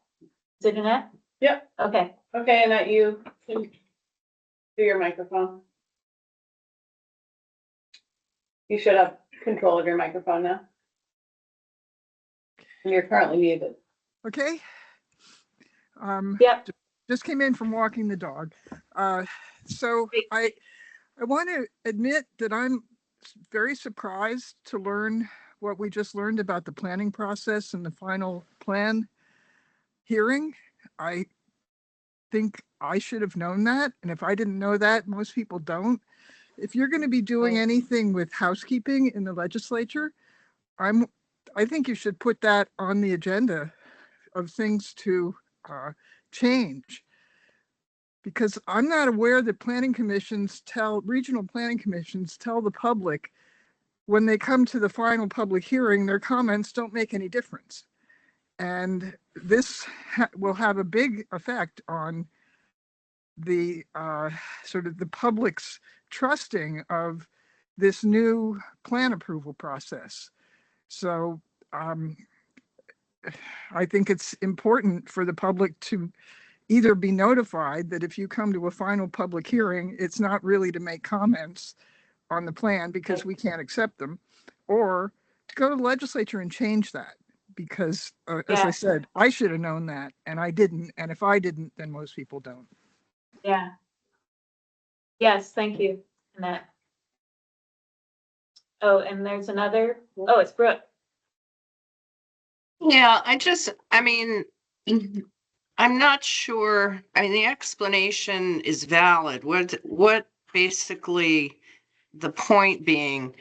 [SPEAKER 2] Is it Annette?
[SPEAKER 13] Yep.
[SPEAKER 2] Okay.
[SPEAKER 13] Okay, and that you can do your microphone. You should have control of your microphone now. And you're currently muted.
[SPEAKER 14] Okay.
[SPEAKER 2] Yep.
[SPEAKER 14] Just came in from walking the dog. So I want to admit that I'm very surprised to learn what we just learned about the planning process and the final plan hearing. I think I should have known that. And if I didn't know that, most people don't. If you're going to be doing anything with housekeeping in the legislature, I think you should put that on the agenda of things to change. Because I'm not aware that regional planning commissions tell the public when they come to the final public hearing, their comments don't make any difference. And this will have a big effect on the sort of the public's trusting of this new plan approval process. So I think it's important for the public to either be notified that if you come to a final public hearing, it's not really to make comments on the plan because we can't accept them, or to go to the legislature and change that. Because as I said, I should have known that and I didn't. And if I didn't, then most people don't.
[SPEAKER 2] Yeah. Yes, thank you, Annette. Oh, and there's another. Oh, it's Brooke.
[SPEAKER 4] Yeah, I mean, I'm not sure. I mean, the explanation is valid. What basically the point being,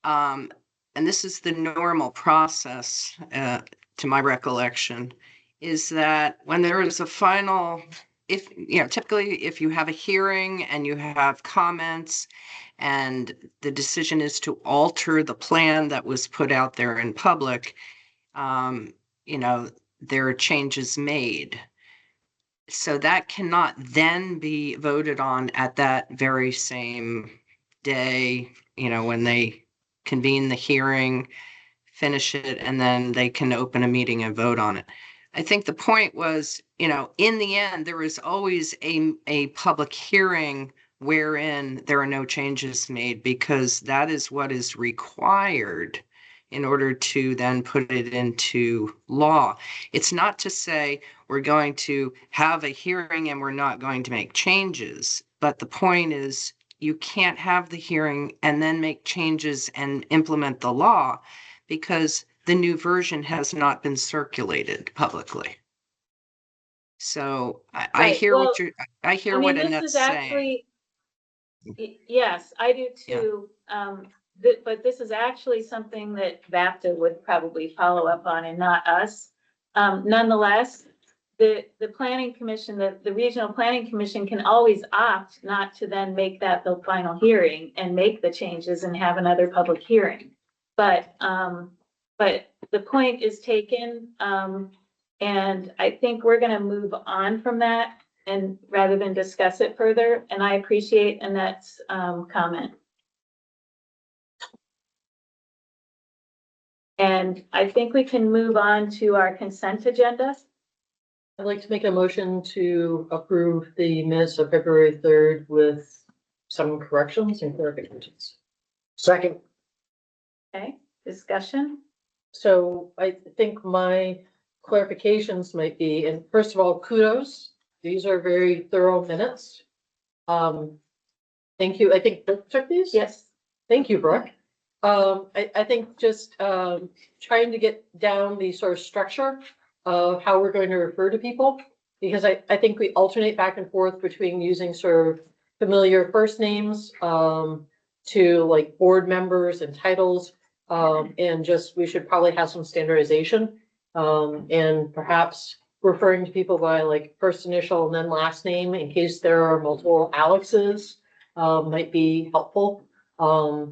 [SPEAKER 4] and this is the normal process, to my recollection, is that when there is a final, typically if you have a hearing and you have comments and the decision is to alter the plan that was put out there in public, there are changes made. So that cannot then be voted on at that very same day, when they convene the hearing, finish it, and then they can open a meeting and vote on it. I think the point was, in the end, there is always a public hearing wherein there are no changes made, because that is what is required in order to then put it into law. It's not to say we're going to have a hearing and we're not going to make changes, but the point is you can't have the hearing and then make changes and implement the law because the new version has not been circulated publicly. So I hear what Annette's saying.
[SPEAKER 2] Yes, I do too. Yeah. But this is actually something that VAPTA would probably follow up on and not us. Nonetheless, the planning commission, the regional planning commission can always opt not to then make that the final hearing and make the changes and have another public hearing. But the point is taken, and I think we're going to move on from that and rather than discuss it further. And I appreciate Annette's comment. And I think we can move on to our consent agenda.
[SPEAKER 5] I'd like to make a motion to approve the minutes of February 3rd with some corrections and clarifications.
[SPEAKER 3] Second.
[SPEAKER 2] Okay, discussion.
[SPEAKER 5] So I think my clarifications might be, and first of all, kudos. These are very thorough minutes. Thank you. I think Brooke took these?
[SPEAKER 2] Yes.
[SPEAKER 5] Thank you, Brooke. I think just trying to get down the sort of structure of how we're going to refer to people, because I think we alternate back and forth between using sort of familiar first names, to like board members and titles. And just, we should probably have some standardization. And perhaps referring to people by like first initial and then last name in case there are multiple Alexes, might be helpful. I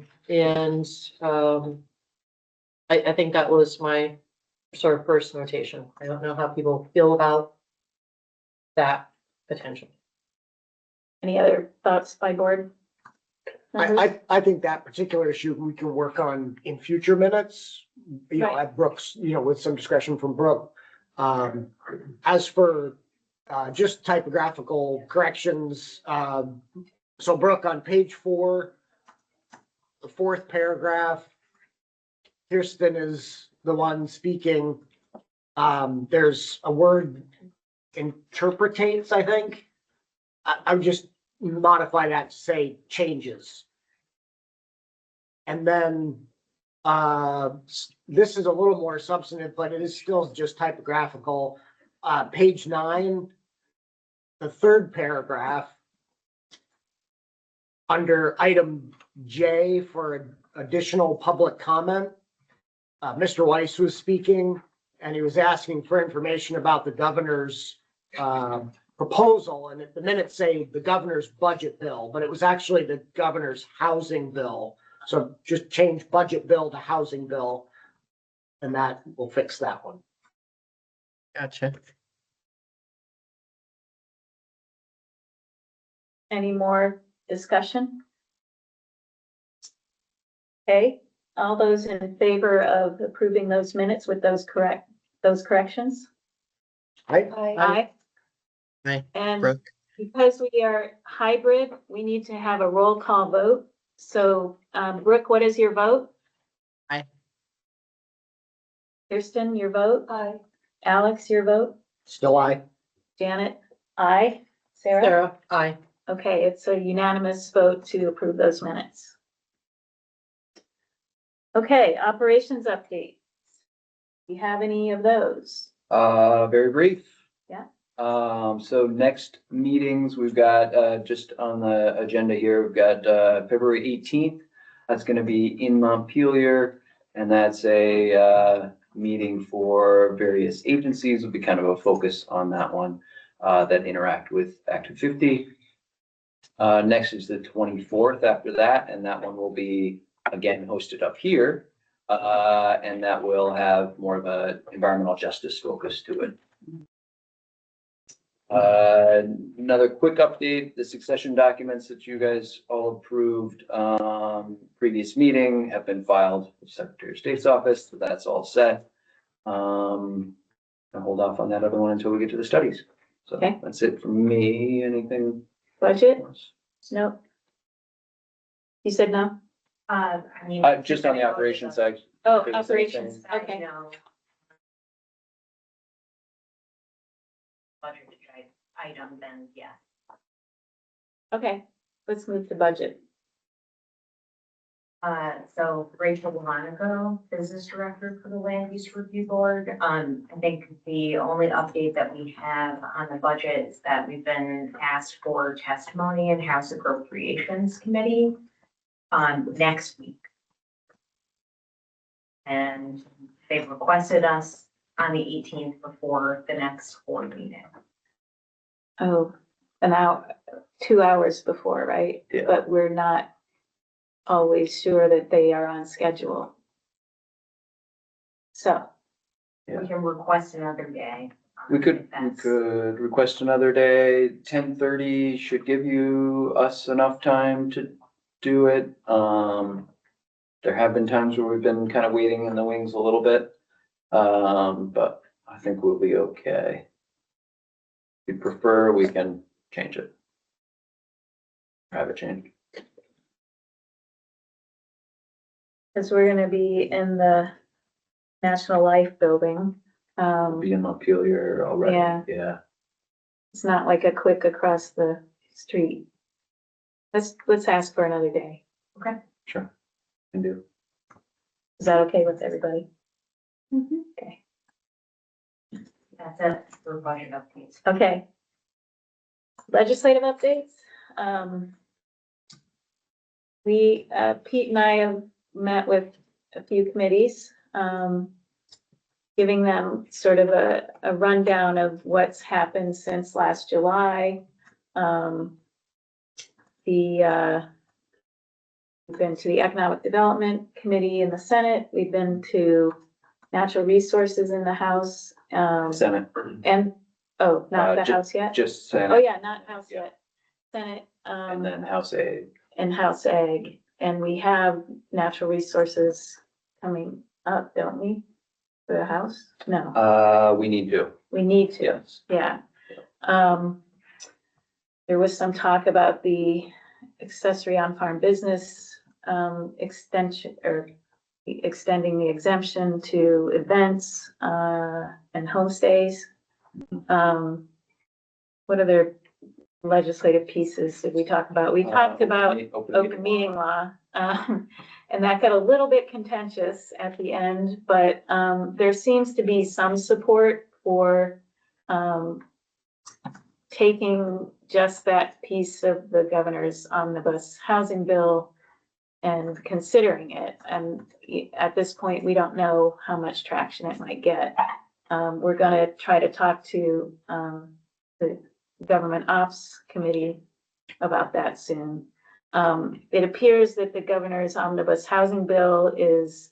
[SPEAKER 5] think that was my sort of first notation. I don't know how people feel about that potential.
[SPEAKER 2] Any other thoughts by board? members?
[SPEAKER 3] I think that particular issue we can work on in future minutes, you know,
[SPEAKER 2] Right.
[SPEAKER 3] at Brooks, you know, with some discretion from Brooke. As for, just typographical corrections, so Brooke, on page 4, the 4th paragraph, Kirsten is the one speaking. There's a word, interpretates, I think. I would just modify that to say changes. And then, this is a little more substantive, but it is still just typographical. Page 9, the 3rd paragraph, under item J for additional public comment, Mr. Weiss was speaking, and he was asking for information about the governor's proposal, and the minutes say the governor's budget bill, but it was actually the governor's housing bill. So just change budget bill to housing bill, and that will fix that one.
[SPEAKER 4] Gotcha.
[SPEAKER 2] Any more discussion? Okay, all those in favor of approving those minutes with those corrections?
[SPEAKER 3] Aye.
[SPEAKER 2] Aye.
[SPEAKER 4] Aye.
[SPEAKER 2] And
[SPEAKER 4] Brooke?
[SPEAKER 2] because we are hybrid, we need to have a roll call vote. So, Brooke, what is your vote?
[SPEAKER 4] Aye.
[SPEAKER 2] Kirsten, your vote?
[SPEAKER 1] Aye.
[SPEAKER 2] Alex, your vote?
[SPEAKER 3] Still aye.
[SPEAKER 2] Janet? Aye. Sarah?
[SPEAKER 5] Sarah, aye.
[SPEAKER 2] Okay, it's a unanimous vote to approve those minutes. Okay, operations updates. Do you have any of those?
[SPEAKER 12] Very brief.
[SPEAKER 2] Yeah.
[SPEAKER 12] So next meetings, we've got, just on the agenda here, we've got, February 18th. That's gonna be in Montpelier, and that's a, meeting for various agencies. Will be kind of a focus on that one, that interact with Act 250. Next is the 24th after that, and that one will be again hosted up here. And that will have more of a environmental justice focus to it. Another quick update, the succession documents that you guys all approved, previous meeting have been filed with the Secretary of State's office, so that's all set. I'll hold off on that other one until we get to the studies. So
[SPEAKER 2] Okay.
[SPEAKER 12] that's it from me. Anything?
[SPEAKER 2] Budget? No. You said no?
[SPEAKER 12] I mean. Just on the operations side.
[SPEAKER 2] Oh,
[SPEAKER 12] Did the same
[SPEAKER 2] operations,
[SPEAKER 12] thing.
[SPEAKER 2] okay.
[SPEAKER 21] Budget item, then yeah.
[SPEAKER 2] Okay, let's move to budget.
[SPEAKER 21] So Rachel Monaco, Business Director for the Land Use Review Board. I think the only update that we have on the budget is that we've been asked for testimony in House Appropriations Committee next week. And they've requested us on the 18th before the next board meeting.
[SPEAKER 2] Oh, an hour, 2 hours before, right?
[SPEAKER 12] Yeah.
[SPEAKER 2] But we're not always sure that they are on schedule. So,
[SPEAKER 21] We can request another day.
[SPEAKER 12] We could
[SPEAKER 21] That's-
[SPEAKER 12] request another day. 10:30 should give us enough time to do it. There have been times where we've been kind of waiting in the wings a little bit. But I think we'll be okay. If you prefer, we can change it. Have it changed.
[SPEAKER 2] because we're gonna be in the National Life Building.
[SPEAKER 12] Be in Montpelier already.
[SPEAKER 2] Yeah.
[SPEAKER 12] Yeah.
[SPEAKER 2] It's not like a quick across the street. Let's ask for another day.
[SPEAKER 21] Okay.
[SPEAKER 12] Sure. Can do.
[SPEAKER 2] Is that okay with everybody? Okay.
[SPEAKER 21] That's it for budget updates.
[SPEAKER 2] Okay. Legislative updates. We, Pete and I have met with a few committees, giving them sort of a rundown of what's happened since last July. We've been to the Economic Development Committee in the Senate. We've been to Natural Resources in the House.
[SPEAKER 12] Senate.
[SPEAKER 2] And, oh, not the
[SPEAKER 12] ju-
[SPEAKER 2] House yet?
[SPEAKER 12] Just Senate.
[SPEAKER 2] Oh, yeah, not House yet. Senate.
[SPEAKER 12] And then House Ag.
[SPEAKER 2] And House Ag. And we have Natural Resources coming up, don't we? For the House? No,
[SPEAKER 12] We need to.
[SPEAKER 2] we need to.
[SPEAKER 12] Yes.
[SPEAKER 2] Yeah. There was some talk about the accessory on-farm business, extension or extending the exemption to events, and homestays. What other legislative pieces did we talk about? We talked about open meeting law. And that got a little bit contentious at the end, but, there seems to be some support for, taking just that piece of the governor's omnibus housing bill and considering it. And at this point, we don't know how much traction it might get. We're gonna try to talk to, the Government Ops Committee about that soon. It appears that the governor's omnibus housing bill is,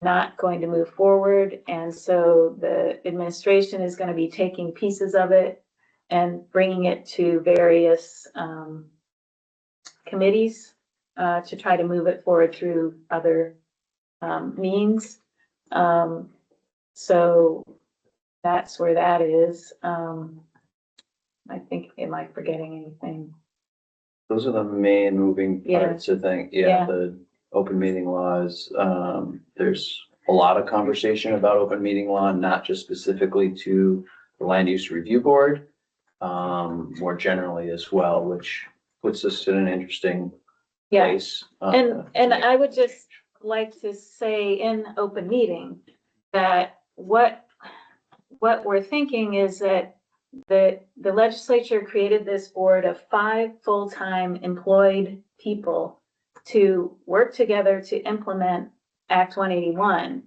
[SPEAKER 2] not going to move forward. And so the administration is going to be taking pieces of it and bringing it to various committees to try to move it forward through other means. So that's where that is. I think, am I forgetting anything?
[SPEAKER 12] Those are the main moving
[SPEAKER 2] Yeah.
[SPEAKER 12] parts, I think.
[SPEAKER 2] Yeah.
[SPEAKER 12] Yeah, the open meeting laws. There's a lot of conversation about open meeting law, not just specifically to the Land Use Review Board, more generally as well, which puts us in an interesting
[SPEAKER 2] Yeah.
[SPEAKER 12] place.
[SPEAKER 2] And I would just like to say in open meeting that what we're thinking is that the legislature created this board of 5 full-time employed people to work together to implement Act 181.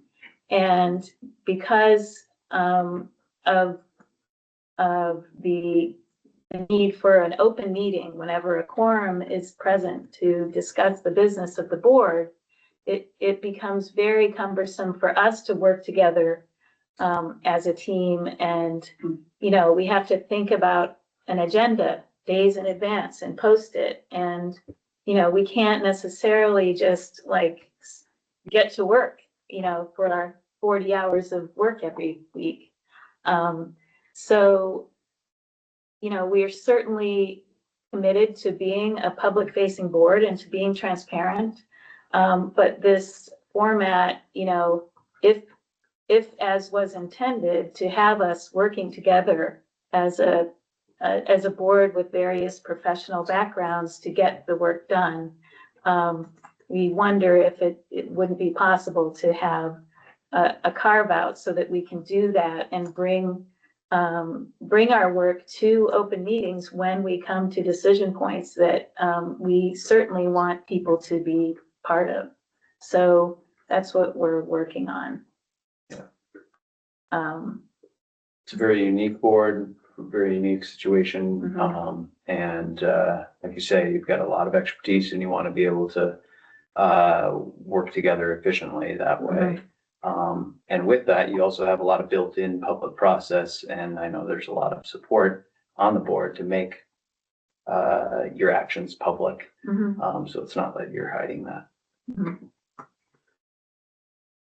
[SPEAKER 2] And because of the need for an open meeting whenever a quorum is present to discuss the business of the board, it becomes very cumbersome for us to work together as a team. And, you know, we have to think about an agenda days in advance and post it. And, you know, we can't necessarily just like get to work, you know, for our 40 hours of work every week. So, you know, we are certainly committed to being a public facing board and to being transparent. But this format, you know, if as was intended to have us working together as a board with various professional backgrounds to get the work done, we wonder if it wouldn't be possible to have a carve out so that we can do that and bring our work to open meetings when we come to decision points that we certainly want people to be part of. So that's what we're working on.
[SPEAKER 12] It's a very unique board, very unique situation. And like you say, you've got a lot of expertise and you want to be able to work together efficiently that way. And with that, you also have a lot of built-in public process. And I know there's a lot of support on the board to make your actions public. So it's not that you're hiding that.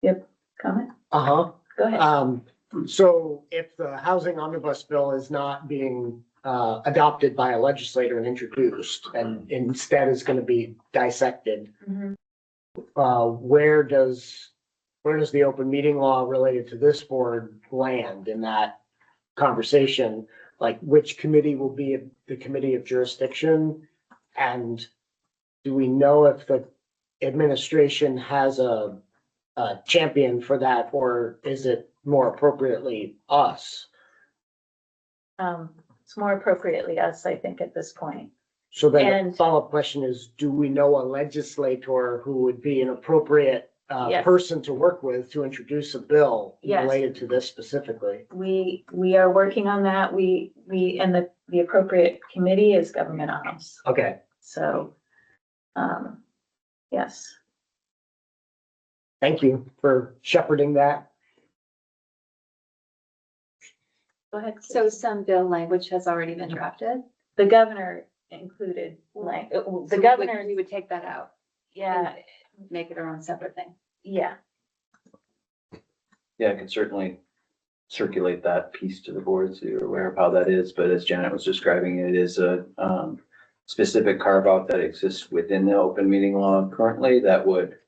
[SPEAKER 2] Yep, comment?
[SPEAKER 3] Uh-huh.
[SPEAKER 2] Go ahead.
[SPEAKER 3] So if the housing omnibus bill is not being adopted by a legislator and introduced and instead is going to be dissected, where does the open meeting law related to this board land in that conversation? Like, which committee will be the committee of jurisdiction? And do we know if the administration has a champion for that, or is it more appropriately us?
[SPEAKER 2] It's more appropriately us, I think, at this point.
[SPEAKER 3] So then the
[SPEAKER 2] And-
[SPEAKER 3] follow-up question is, do we know a legislator who would be an appropriate
[SPEAKER 2] Yes.
[SPEAKER 3] person to work with to introduce a bill
[SPEAKER 2] Yes.
[SPEAKER 3] related to this specifically?
[SPEAKER 2] We are working on that. And the appropriate committee is government ops.
[SPEAKER 3] Okay,
[SPEAKER 2] So, yes.
[SPEAKER 3] thank you for shepherding that.
[SPEAKER 2] Go ahead.
[SPEAKER 1] So some bill language has already been drafted.
[SPEAKER 2] The governor included, like,
[SPEAKER 1] So
[SPEAKER 2] the
[SPEAKER 1] we
[SPEAKER 2] governor,
[SPEAKER 1] would take that out.
[SPEAKER 2] yeah,
[SPEAKER 1] and Make it our own separate thing.
[SPEAKER 2] yeah.
[SPEAKER 12] Yeah, I can certainly circulate that piece to the board so you're aware of how that is, but as Janet was describing, it is a specific carve out that exists within the open meeting law currently that would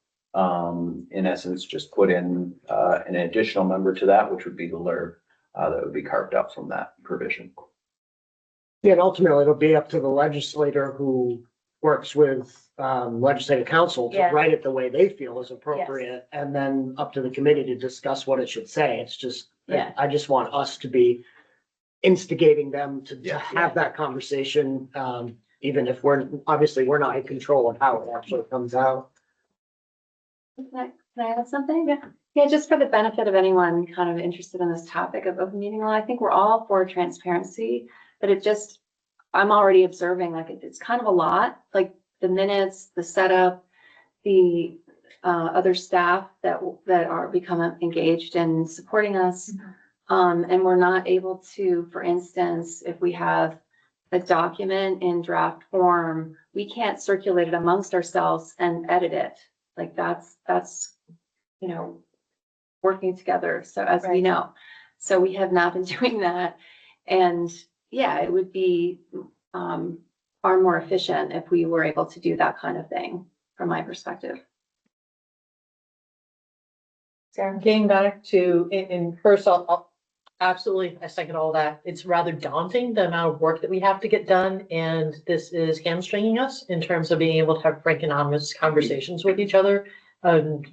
[SPEAKER 12] in essence, just put in an additional member to that, which would be the LURB, that would be carved out from that provision.
[SPEAKER 3] Yeah, and ultimately it'll be up to the legislator who works with legislative council to
[SPEAKER 2] Yeah.
[SPEAKER 3] write it the way they feel is appropriate. And then up to the committee to discuss what it should say. It's just,
[SPEAKER 2] Yeah.
[SPEAKER 3] I just want us to be instigating them to
[SPEAKER 12] Yeah.
[SPEAKER 3] have that conversation. Even if obviously we're not in control of how it actually comes out.
[SPEAKER 1] Can I add something? Yeah, just for the benefit of anyone kind of interested in this topic of open meeting law, I think we're all for transparency, but I'm already observing like it's kind of a lot, like the minutes, the setup, the other staff that are becoming engaged in supporting us. And we're not able to, for instance, if we have a document in draft form, we can't circulate it amongst ourselves and edit it. Like that's, working together. So as we
[SPEAKER 2] Right.
[SPEAKER 1] know, so we have not been doing that. And yeah, it would be far more efficient if we were able to do that kind of thing, from my perspective.
[SPEAKER 2] Sarah?
[SPEAKER 5] Getting back to, and first I'll absolutely, I second all that. It's rather daunting, the amount of work that we have to get done, and this is hamstringing us in terms of being able to have frank and honest conversations with each other.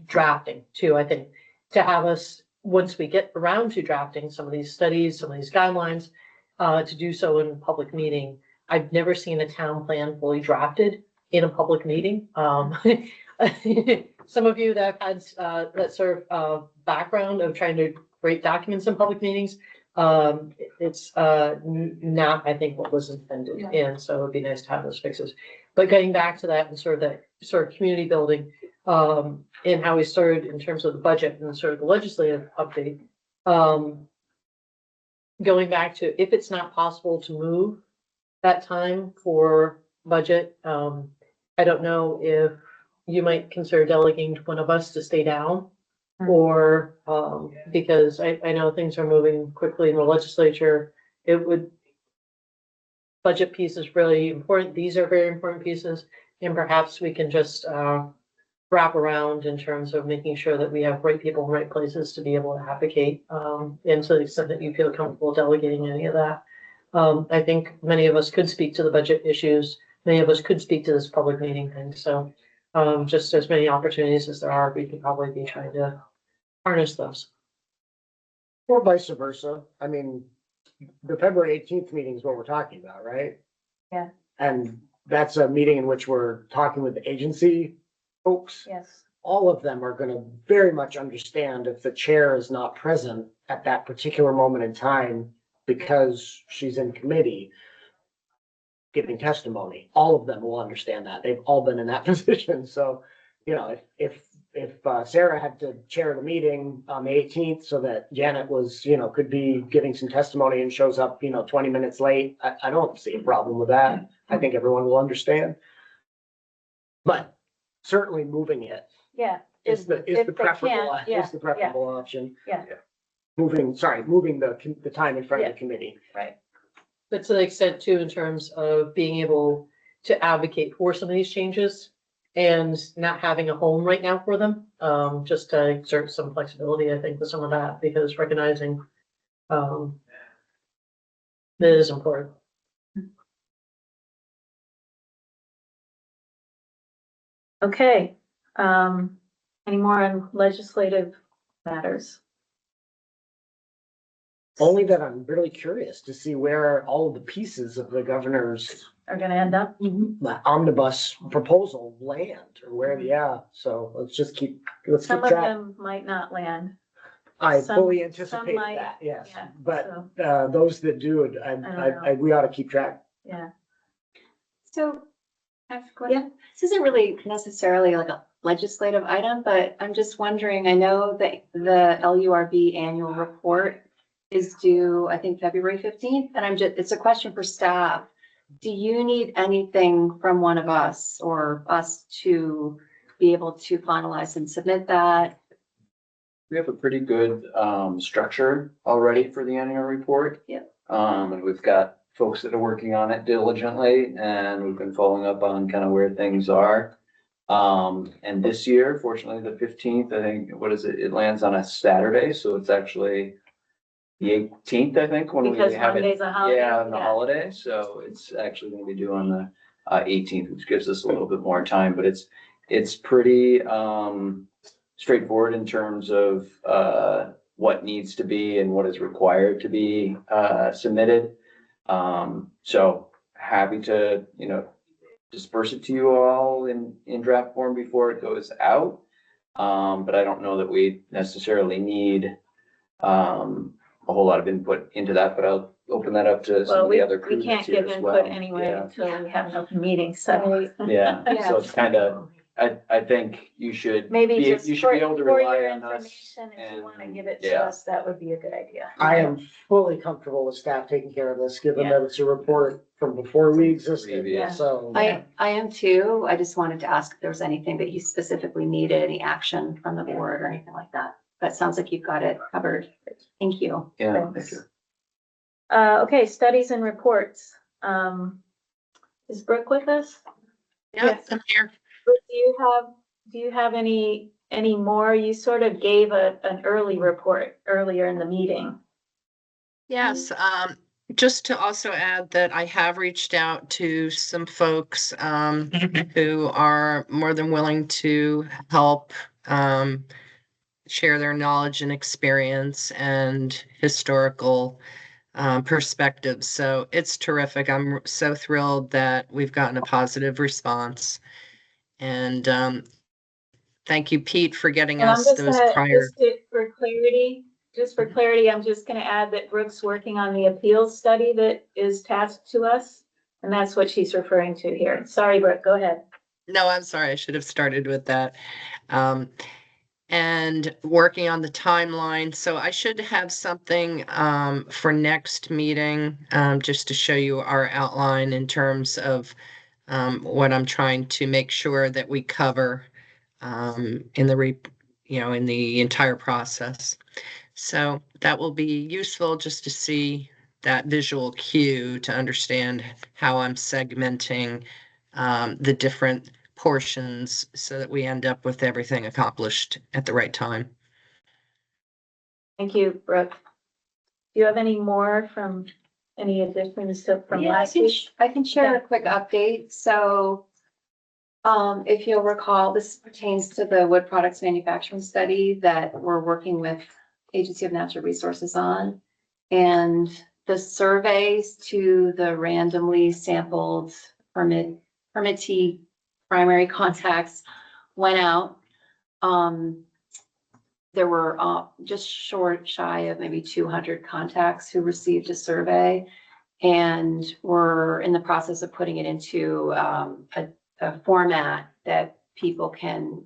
[SPEAKER 5] Drafting too, I think, to have us, once we get around to drafting some of these studies, some of these guidelines, to do so in a public meeting. I've never seen a town plan fully drafted in a public meeting. Some of you that have had that sort of background of trying to create documents in public meetings, it's not, I think, what was intended. And so it'd be nice to have those fixes. But getting back to that and sort of community building, and how we started in terms of the budget and sort of the legislative update. Going back to, if it's not possible to move that time for budget, I don't know if you might consider delegating to one of us to stay down. Or, because I know things are moving quickly in the legislature, budget piece is really important. These are very important pieces, and perhaps we can just, wrap around in terms of making sure that we have right people in right places to be able to advocate, and to the extent that you feel comfortable delegating any of that. I think many of us could speak to the budget issues. Many of us could speak to this public meeting thing. So, just as many opportunities as there are, we could probably be trying to harness those.
[SPEAKER 3] Or vice versa. I mean, the February 18th meeting is what we're talking about, right?
[SPEAKER 2] Yeah.
[SPEAKER 3] And that's a meeting in which we're talking with the agency folks.
[SPEAKER 2] Yes.
[SPEAKER 3] All of them are gonna very much understand if the chair is not present at that particular moment in time because she's in committee giving testimony. All of them will understand that. They've all been in that position. So, if Sarah had to chair the meeting on the 18th so that Janet was, could be giving some testimony and shows up, 20 minutes late, I don't see a problem with that. I think everyone will understand. But certainly moving it
[SPEAKER 2] Yeah.
[SPEAKER 3] is the preferable option.
[SPEAKER 2] Yeah.
[SPEAKER 3] Moving the time in front of the committee.
[SPEAKER 2] Right.
[SPEAKER 5] But to the extent too, in terms of being able to advocate for some of these changes and not having a home right now for them, just to exert some flexibility, I think, with some of that, because recognizing that is important.
[SPEAKER 2] Okay, any more on legislative matters?
[SPEAKER 3] Only that I'm really curious to see where all of the pieces of the governor's
[SPEAKER 2] Are gonna end up?
[SPEAKER 3] omnibus proposal land or where, yeah, so let's keep
[SPEAKER 2] Some of
[SPEAKER 3] track.
[SPEAKER 2] them might not land.
[SPEAKER 3] I
[SPEAKER 2] some-
[SPEAKER 3] fully
[SPEAKER 2] some
[SPEAKER 3] anticipate
[SPEAKER 2] might,
[SPEAKER 3] that, yes,
[SPEAKER 2] yeah,
[SPEAKER 3] but,
[SPEAKER 2] so.
[SPEAKER 3] those that do, we ought to keep track.
[SPEAKER 2] Yeah.
[SPEAKER 1] So, ask a question. This isn't really necessarily like a legislative item, but I'm just wondering, I know that the LURB annual report is due, I think, February 15th, and it's a question for staff. Do you need anything from one of us or us to be able to finalize and submit that?
[SPEAKER 12] We have a pretty good structure already for the annual report.
[SPEAKER 1] Yep.
[SPEAKER 12] And we've got folks that are working on it diligently, and we've been following up on kind of where things are. And this year, fortunately, the 15th, I think, what is it? It lands on a Saturday, so it's actually the 18th, I think, when we
[SPEAKER 2] Because
[SPEAKER 12] have it.
[SPEAKER 2] Monday's a holiday,
[SPEAKER 12] Yeah, on the
[SPEAKER 2] yeah.
[SPEAKER 12] holiday, so it's actually gonna be due on the 18th, which gives us a little bit more time, but it's pretty straightforward in terms of what needs to be and what is required to be submitted. So happy to, disperse it to you all in draft form before it goes out. But I don't know that we necessarily need a whole lot of input into that, but I'll open that up to some
[SPEAKER 2] Well,
[SPEAKER 12] of the
[SPEAKER 2] we,
[SPEAKER 12] other crew
[SPEAKER 2] we can't
[SPEAKER 12] that's here
[SPEAKER 2] give
[SPEAKER 12] as well.
[SPEAKER 2] input anyway
[SPEAKER 12] Yeah.
[SPEAKER 2] until we have an open meeting, so.
[SPEAKER 12] Yeah,
[SPEAKER 1] Yeah.
[SPEAKER 12] so it's kind of, I think you should
[SPEAKER 2] Maybe
[SPEAKER 12] be,
[SPEAKER 2] just
[SPEAKER 12] you should be able to
[SPEAKER 2] for
[SPEAKER 12] rely
[SPEAKER 2] your
[SPEAKER 12] on us.
[SPEAKER 2] information, if you wanna give it to
[SPEAKER 12] yeah.
[SPEAKER 2] us, that would be a good idea.
[SPEAKER 3] I am fully comfortable with staff taking care of this, given
[SPEAKER 2] Yeah.
[SPEAKER 3] that it's a report from before we existed,
[SPEAKER 12] Previous.
[SPEAKER 3] so.
[SPEAKER 1] I am too. I just wanted to ask if there was anything that you specifically needed, any action from the board or anything like that. But it sounds like you've got it covered. Thank you.
[SPEAKER 12] Yeah, thank
[SPEAKER 2] Thanks.
[SPEAKER 12] you.
[SPEAKER 2] Okay, studies and reports. Is Brooke with us?
[SPEAKER 4] Yes, I'm here.
[SPEAKER 2] Brooke, do you have any more? You sort of gave an early report earlier in the meeting.
[SPEAKER 4] Yes, just to also add that I have reached out to some folks who are more than willing to help share their knowledge and experience and historical perspectives. So it's terrific. I'm so thrilled that we've gotten a positive response. And thank you, Pete, for getting
[SPEAKER 2] And I'm
[SPEAKER 4] us
[SPEAKER 2] just
[SPEAKER 4] those
[SPEAKER 2] gonna,
[SPEAKER 4] prior.
[SPEAKER 2] just for clarity, I'm just gonna add that Brooke's working on the appeals study that is tasked to us. And that's what she's referring to here. Sorry, Brooke, go ahead.
[SPEAKER 4] No, I'm sorry. I should have started with that. And working on the timeline. So I should have something for next meeting, just to show you our outline in terms of what I'm trying to make sure that we cover in the entire process. So that will be useful just to see that visual cue to understand how I'm segmenting the different portions so that we end up with everything accomplished at the right time.
[SPEAKER 2] Thank you, Brooke. Do you have any more from any additions from
[SPEAKER 1] Yeah,
[SPEAKER 2] last week?
[SPEAKER 1] I can share a quick update. So, if you'll recall, this pertains to the wood products manufacturing study that we're working with Agency of Natural Resources on. And the surveys to the randomly sampled permittee primary contacts went out. There were just shy of maybe 200 contacts who received a survey. And we're in the process of putting it into a format that people can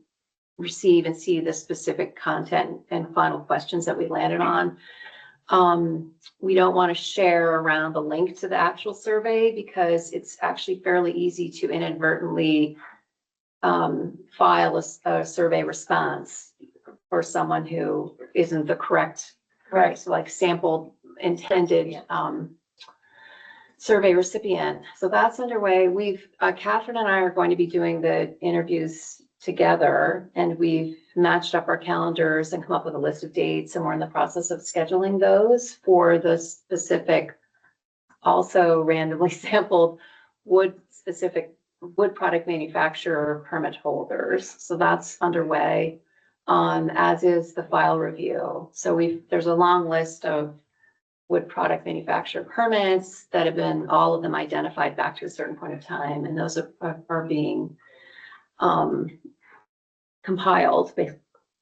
[SPEAKER 1] receive and see the specific content and final questions that we landed on. We don't want to share around the link to the actual survey because it's actually fairly easy to inadvertently file a survey response for someone who isn't the correct, right? So like sampled intended survey recipient. So that's underway. Catherine and I are going to be doing the interviews together, and we've matched up our calendars and come up with a list of dates, and we're in the process of scheduling those for the specific, also randomly sampled specific wood product manufacturer permit holders. So that's underway, as is the file review. So there's a long list of wood product manufacturer permits that have been, all of them identified back to a certain point of time, and those are being compiled.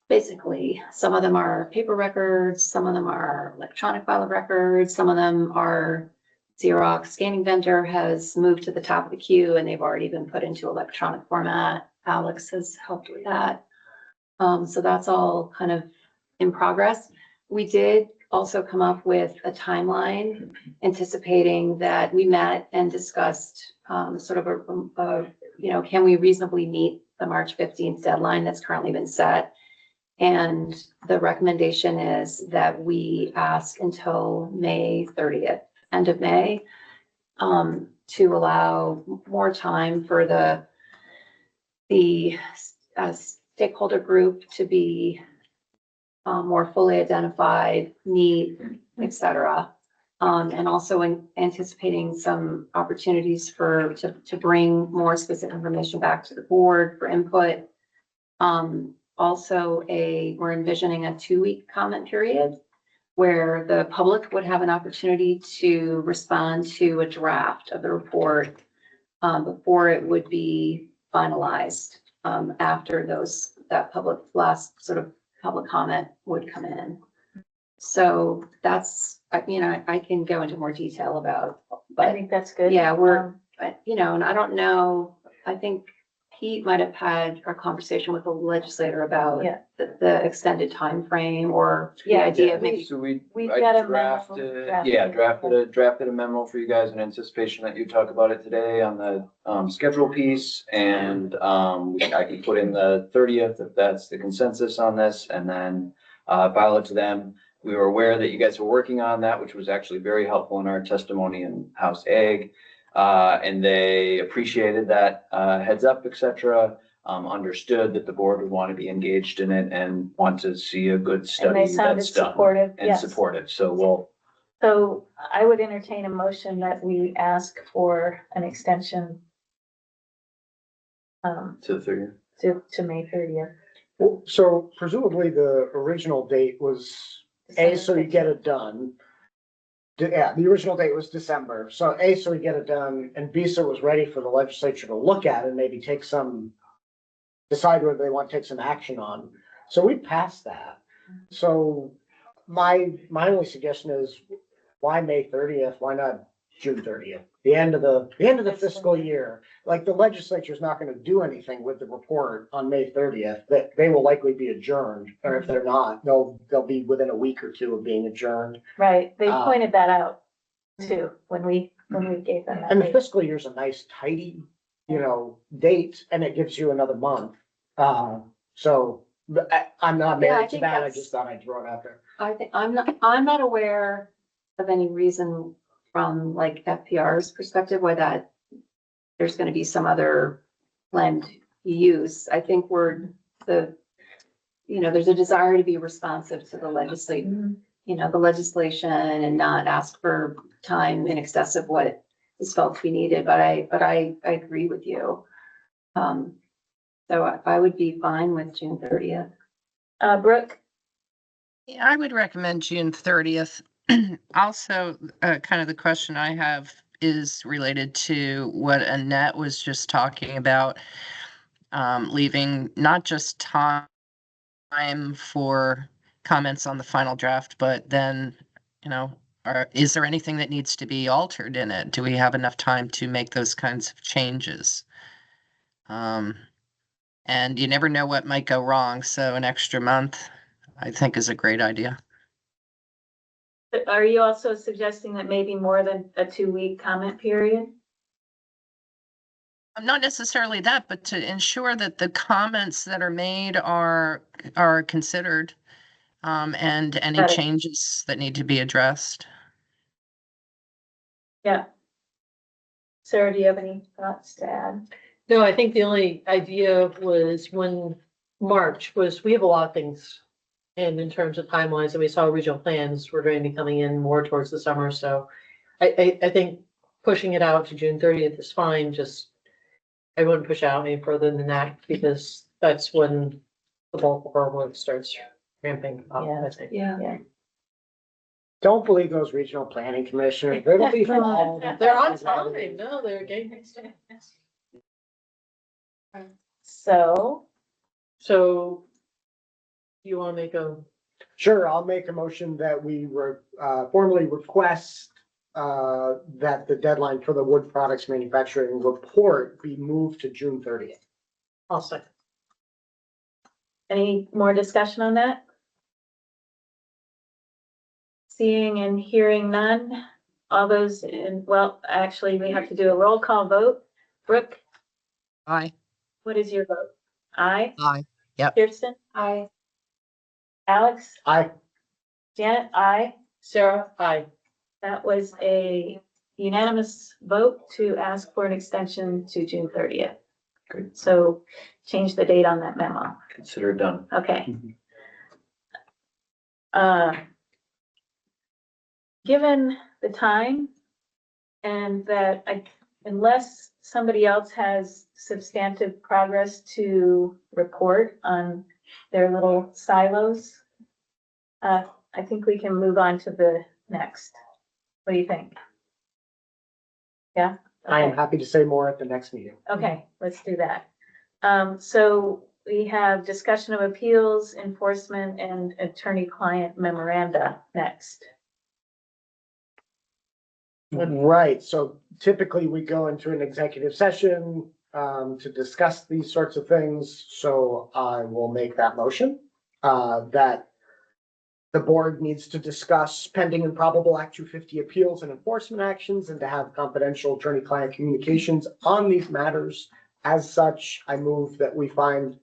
[SPEAKER 1] Basically, some of them are paper records, some of them are electronic file of records, some of them are Xerox scanning vendor has moved to the top of the queue and they've already been put into electronic format. Alex has helped with that. So that's all kind of in progress. We did also come up with a timeline anticipating that we met and discussed sort of a, you know, can we reasonably meet the March 15th deadline that's currently been set? And the recommendation is that we ask until May 30th, end of May, to allow more time for the stakeholder group to be more fully identified, meet, et cetera. And also anticipating some opportunities to bring more specific information back to the board for input. Also we're envisioning a 2-week comment period where the public would have an opportunity to respond to a draft of the report before it would be finalized, after that last sort of public comment would come in. So that's, I can go into more detail about, but
[SPEAKER 2] I think that's good.
[SPEAKER 1] yeah, and I don't know, I think Pete might have had a conversation with the legislator about the extended time frame or the idea of maybe.
[SPEAKER 12] So
[SPEAKER 2] We've
[SPEAKER 12] I
[SPEAKER 2] got a
[SPEAKER 12] drafted
[SPEAKER 2] memo.
[SPEAKER 12] drafted a memo for you guys in anticipation that you talk about it today on the schedule piece. And I can put in the 30th if that's the consensus on this, and then file it to them. We were aware that you guys were working on that, which was actually very helpful in our testimony in House Ag. And they appreciated that heads up, et cetera. Understood that the board would want to be engaged in it and want to see a good
[SPEAKER 2] And
[SPEAKER 12] study
[SPEAKER 2] they sounded
[SPEAKER 12] that's done
[SPEAKER 2] supportive,
[SPEAKER 12] and
[SPEAKER 2] yes.
[SPEAKER 12] supportive. So
[SPEAKER 2] So I would entertain a motion that we ask for an extension
[SPEAKER 12] to the 30th.
[SPEAKER 2] to May 30th.
[SPEAKER 3] Well, so presumably the original date was so you get it done. Yeah, the original date was December. So so we get it done, and B, so it was ready for the legislature to look at and maybe decide whether they want to take some action on. So we passed that. So my only suggestion is, why May 30th? Why not June 30th? The end of the fiscal year. Like, the legislature is not going to do anything with the report on May 30th. That they will likely be adjourned, or if they're not, they'll be within a week or two of being adjourned.
[SPEAKER 2] Right, they pointed that out too, when we gave them that.
[SPEAKER 3] And the
[SPEAKER 2] date.
[SPEAKER 3] fiscal year is a nice tidy, date, and it gives you another month. So I'm not
[SPEAKER 1] Yeah, I
[SPEAKER 3] married to
[SPEAKER 1] think
[SPEAKER 3] that. I
[SPEAKER 1] that's-
[SPEAKER 3] just thought I'd throw it out there.
[SPEAKER 1] I think, I'm not aware of any reason from like FPR's perspective why that there's gonna be some other planned use. I think there's a desire to be responsive to the legislation and not ask for time in excess of what is felt to be needed, but I agree with you. So I would be fine with June 30th.
[SPEAKER 2] Brooke?
[SPEAKER 4] Yeah, I would recommend June 30th. Also, kind of the question I have is related to what Annette was just talking about, leaving not just time for comments on the final draft, but then, is there anything that needs to be altered in it? Do we have enough time to make those kinds of changes? And you never know what might go wrong, so an extra month, I think, is a great idea.
[SPEAKER 2] Are you also suggesting that maybe more than a 2-week comment period?
[SPEAKER 4] Not necessarily that, but to ensure that the comments that are made are considered, and any
[SPEAKER 2] Got it.
[SPEAKER 4] changes that need to be addressed.
[SPEAKER 2] Yeah. Sarah, do you have any thoughts to add?
[SPEAKER 5] No, I think the only idea was when March was, we have a lot of things. And in terms of timelines, and we saw regional plans were going to be coming in more towards the summer. So I think pushing it out to June 30th is fine. Just, I wouldn't push out any further than that because that's when the bulk of our work starts ramping up, I think.
[SPEAKER 1] Yeah.
[SPEAKER 3] Don't believe those regional planning commissioners. They'll be followed.
[SPEAKER 5] They're on time. No, they're getting. So you want to make a,
[SPEAKER 3] Sure, I'll make a motion that we formally request that the deadline for the wood products manufacturing report be moved to June 30th.
[SPEAKER 5] I'll second.
[SPEAKER 2] Any more discussion on that? Seeing and hearing none, all those in, well, actually, we have to do a roll call vote. Brooke,
[SPEAKER 4] Aye.
[SPEAKER 2] what is your vote? Aye?
[SPEAKER 4] Aye. Yep.
[SPEAKER 2] Kirsten?
[SPEAKER 1] Aye.
[SPEAKER 2] Alex?
[SPEAKER 3] Aye.
[SPEAKER 2] Janet? Aye.
[SPEAKER 5] Sarah, aye.
[SPEAKER 2] That was a unanimous vote to ask for an extension to June 30th.
[SPEAKER 12] Good.
[SPEAKER 2] So change the date on that memo.
[SPEAKER 12] Consider it done.
[SPEAKER 2] Okay. Given the time and that unless somebody else has substantive progress to report on their little silos, I think we can move on to the next. What do you think? Yeah?
[SPEAKER 3] I am happy to say more at the next meeting.
[SPEAKER 2] Okay, let's do that. So we have discussion of appeals, enforcement, and attorney-client memoranda next.
[SPEAKER 3] Right, so typically we go into an executive session to discuss these sorts of things. So I will make that motion that the board needs to discuss pending and probable Act 250 appeals and enforcement actions and to have confidential attorney-client communications on these matters. As such, I move that we find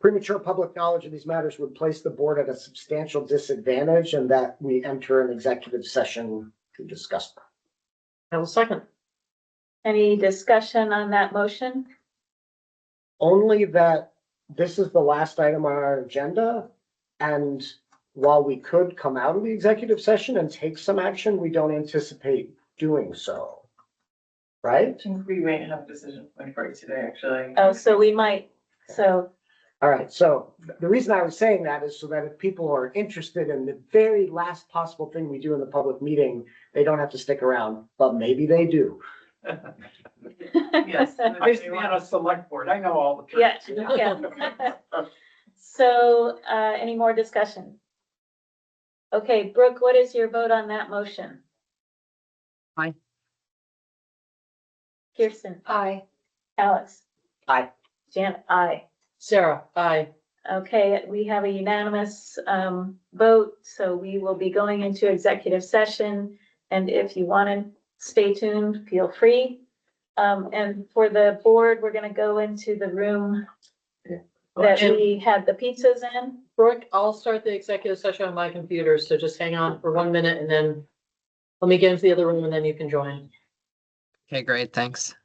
[SPEAKER 3] premature public knowledge of these matters would place the board at a substantial disadvantage and that we enter an executive session to discuss them.
[SPEAKER 5] I will second.
[SPEAKER 2] Any discussion on that motion?
[SPEAKER 3] Only that this is the last item on our agenda, and while we could come out of the executive session and take some action, we don't anticipate doing so. Right?
[SPEAKER 6] We may have a decision point for you today, actually.
[SPEAKER 2] Oh, so we might, so.
[SPEAKER 3] All right, so the reason I was saying that is so that if people are interested in the very last possible thing we do in the public meeting, they don't have to stick around, but maybe they do.
[SPEAKER 6] Yes.
[SPEAKER 10] I used to be on a select board. I know all the tricks.
[SPEAKER 2] Yeah. So, any more discussion? Okay, Brooke, what is your vote on that motion?
[SPEAKER 4] Aye.
[SPEAKER 2] Kirsten?
[SPEAKER 1] Aye.
[SPEAKER 2] Alex?
[SPEAKER 3] Aye.
[SPEAKER 2] Janet? Aye.
[SPEAKER 5] Sarah, aye.
[SPEAKER 2] Okay, we have a unanimous vote, so we will be going into executive session. And if you want to stay tuned, feel free. And for the board, we're going to go into the room that we had the pizzas in.
[SPEAKER 5] Brooke, I'll start the executive session on my computer, so just hang on for 1 minute and then let me get into the other room and then you can join.
[SPEAKER 4] Okay, great. Thanks.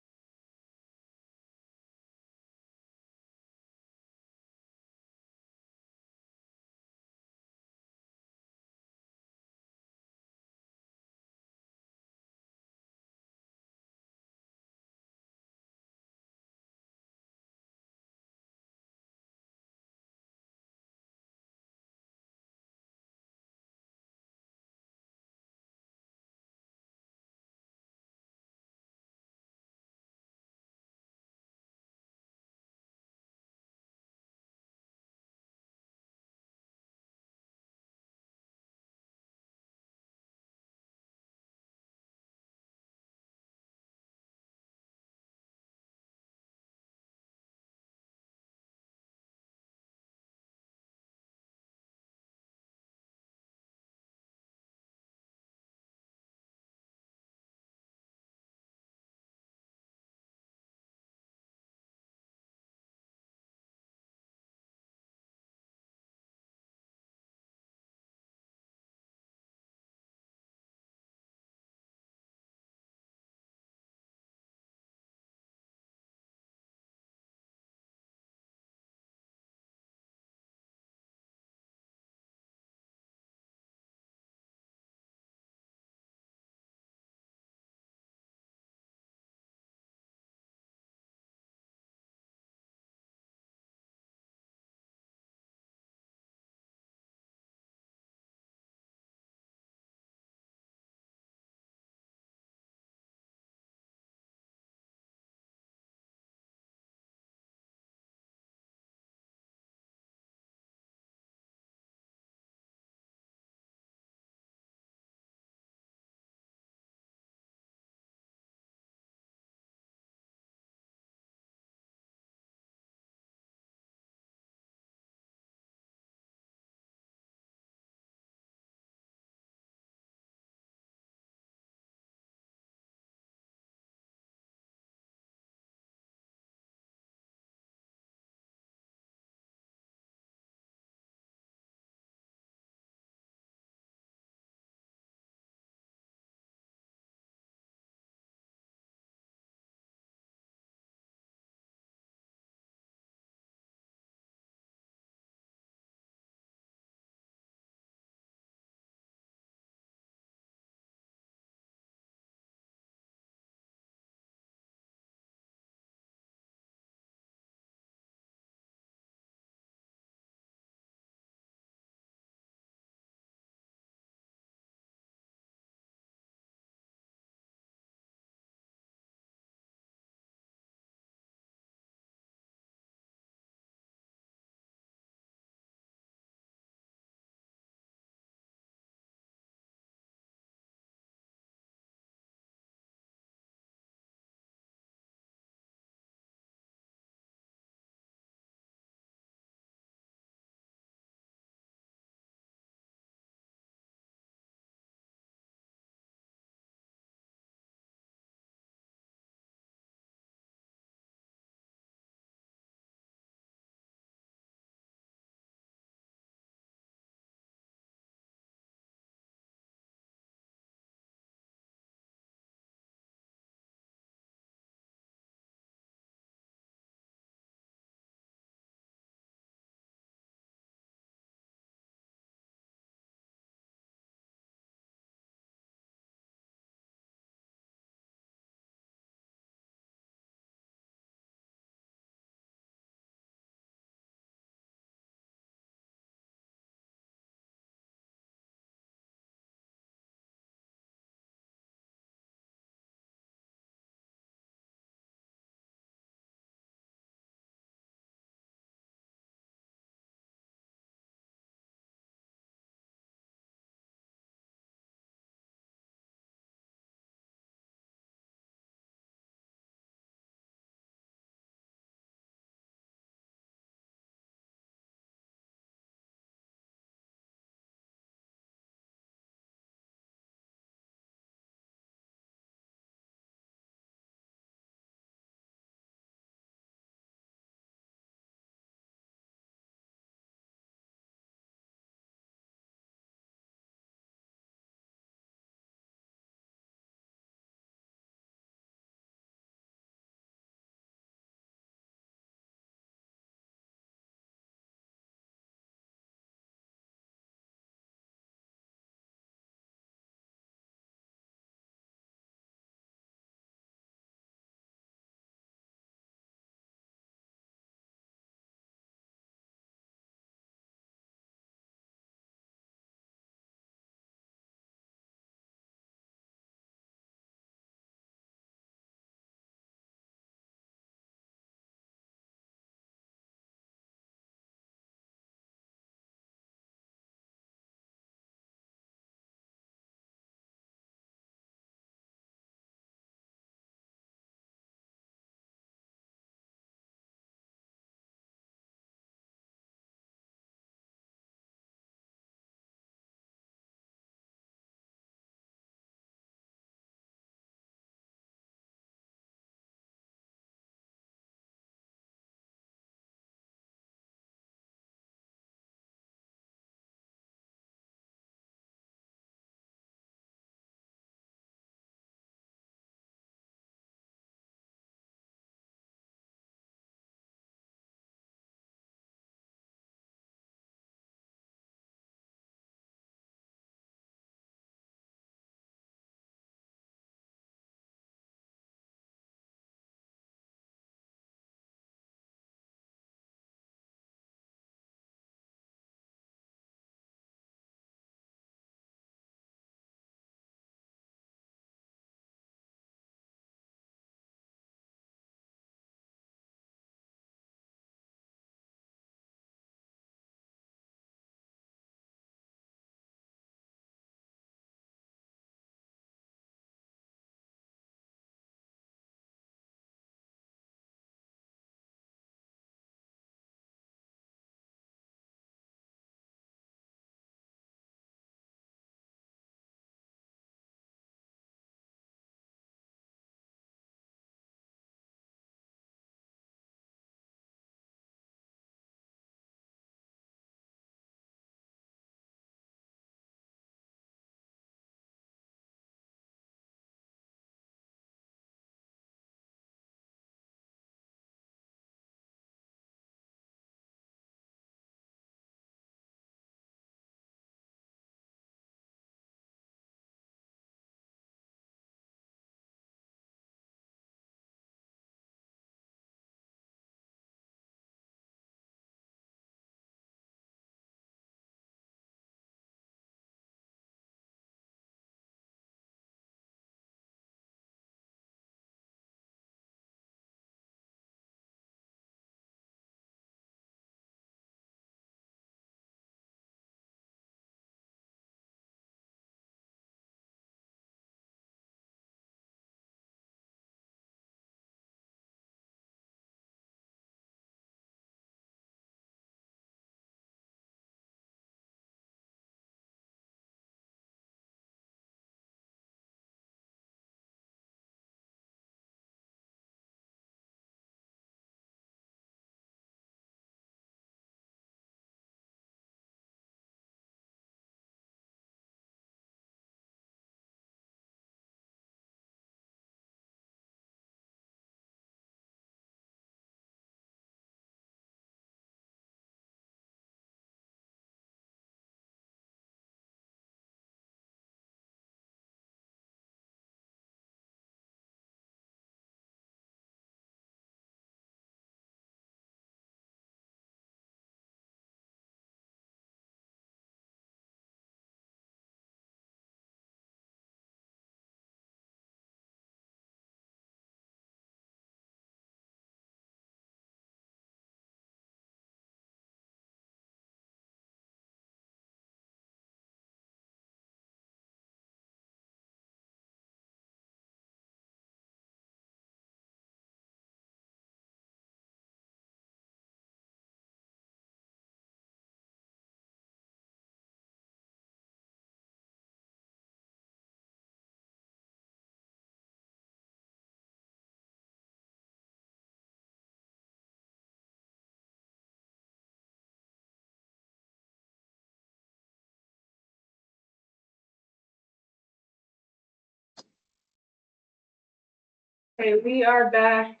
[SPEAKER 13] Okay, we are back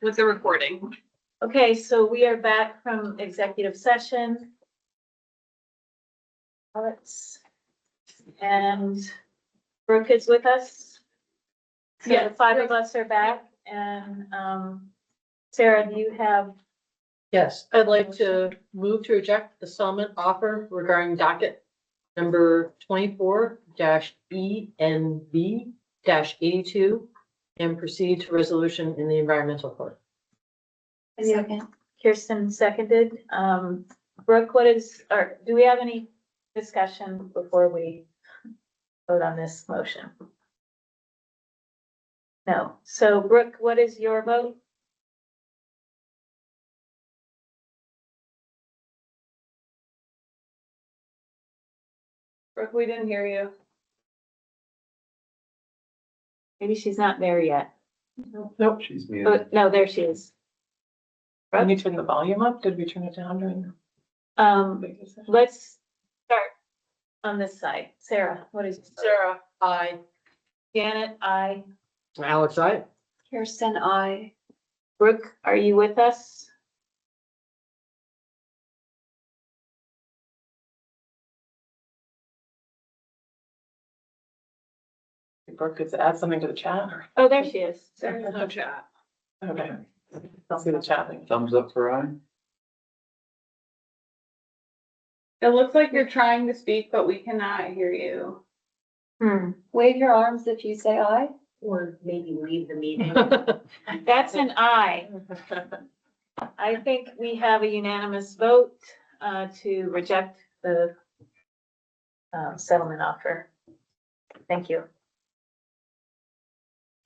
[SPEAKER 13] with the recording.
[SPEAKER 2] Okay, so we are back from executive session. And Brooke is with us. So the
[SPEAKER 5] Yes.
[SPEAKER 2] 5 of us are back and, Sarah, do you have?
[SPEAKER 5] Yes, I'd like to move to reject the settlement offer regarding docket number 24-ENV-82 and proceed to resolution in the environmental court.
[SPEAKER 2] Second. Kirsten seconded. Brooke, do we have any discussion before we vote on this motion? No. So Brooke, what is your vote?
[SPEAKER 13] Brooke, we didn't hear you.
[SPEAKER 2] Maybe she's not there yet.
[SPEAKER 5] Nope.
[SPEAKER 17] She's
[SPEAKER 2] Oh,
[SPEAKER 17] muted.
[SPEAKER 2] no, there she is.
[SPEAKER 6] Can you turn the volume up? Did we turn it down during?
[SPEAKER 2] Let's start on this side. Sarah, what is?
[SPEAKER 5] Sarah, aye.
[SPEAKER 2] Janet, I.
[SPEAKER 3] Alex, aye.
[SPEAKER 1] Kirsten, I.
[SPEAKER 2] Brooke, are you with us?
[SPEAKER 6] Brooke, could add something to the chat?
[SPEAKER 2] Oh, there she is.
[SPEAKER 13] There's no chat.
[SPEAKER 6] Okay. I'll see the chat thing.
[SPEAKER 12] Thumbs up for aye.
[SPEAKER 13] It looks like you're trying to speak, but we cannot hear you.
[SPEAKER 1] Wave your arms if you say aye.
[SPEAKER 21] Or maybe leave the meeting.
[SPEAKER 2] That's an aye. I think we have a unanimous vote to reject the settlement offer. Thank you.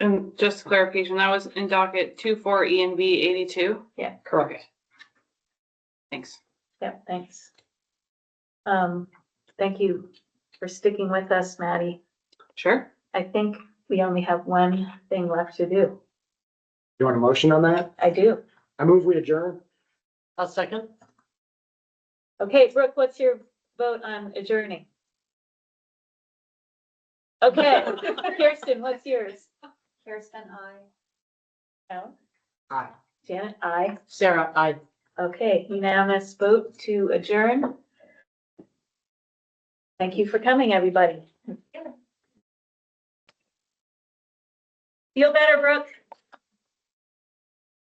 [SPEAKER 13] And just clarification, that was in docket 24 ENV 82?
[SPEAKER 2] Yeah.
[SPEAKER 5] Correct.
[SPEAKER 13] Thanks.
[SPEAKER 2] Yep, thanks. Thank you for sticking with us, Maddie.
[SPEAKER 13] Sure.
[SPEAKER 2] I think we only have one thing left to do.
[SPEAKER 3] You want a motion on that?
[SPEAKER 2] I do.
[SPEAKER 3] I move we adjourn.
[SPEAKER 5] I'll second.
[SPEAKER 2] Okay, Brooke, what's your vote on adjourning? Okay, Kirsten, what's yours?
[SPEAKER 1] Kirsten, I.
[SPEAKER 2] No?
[SPEAKER 3] Aye.
[SPEAKER 2] Janet, aye.
[SPEAKER 5] Sarah, aye.
[SPEAKER 2] Okay, unanimous vote to adjourn. Thank you for coming, everybody. Feel better, Brooke?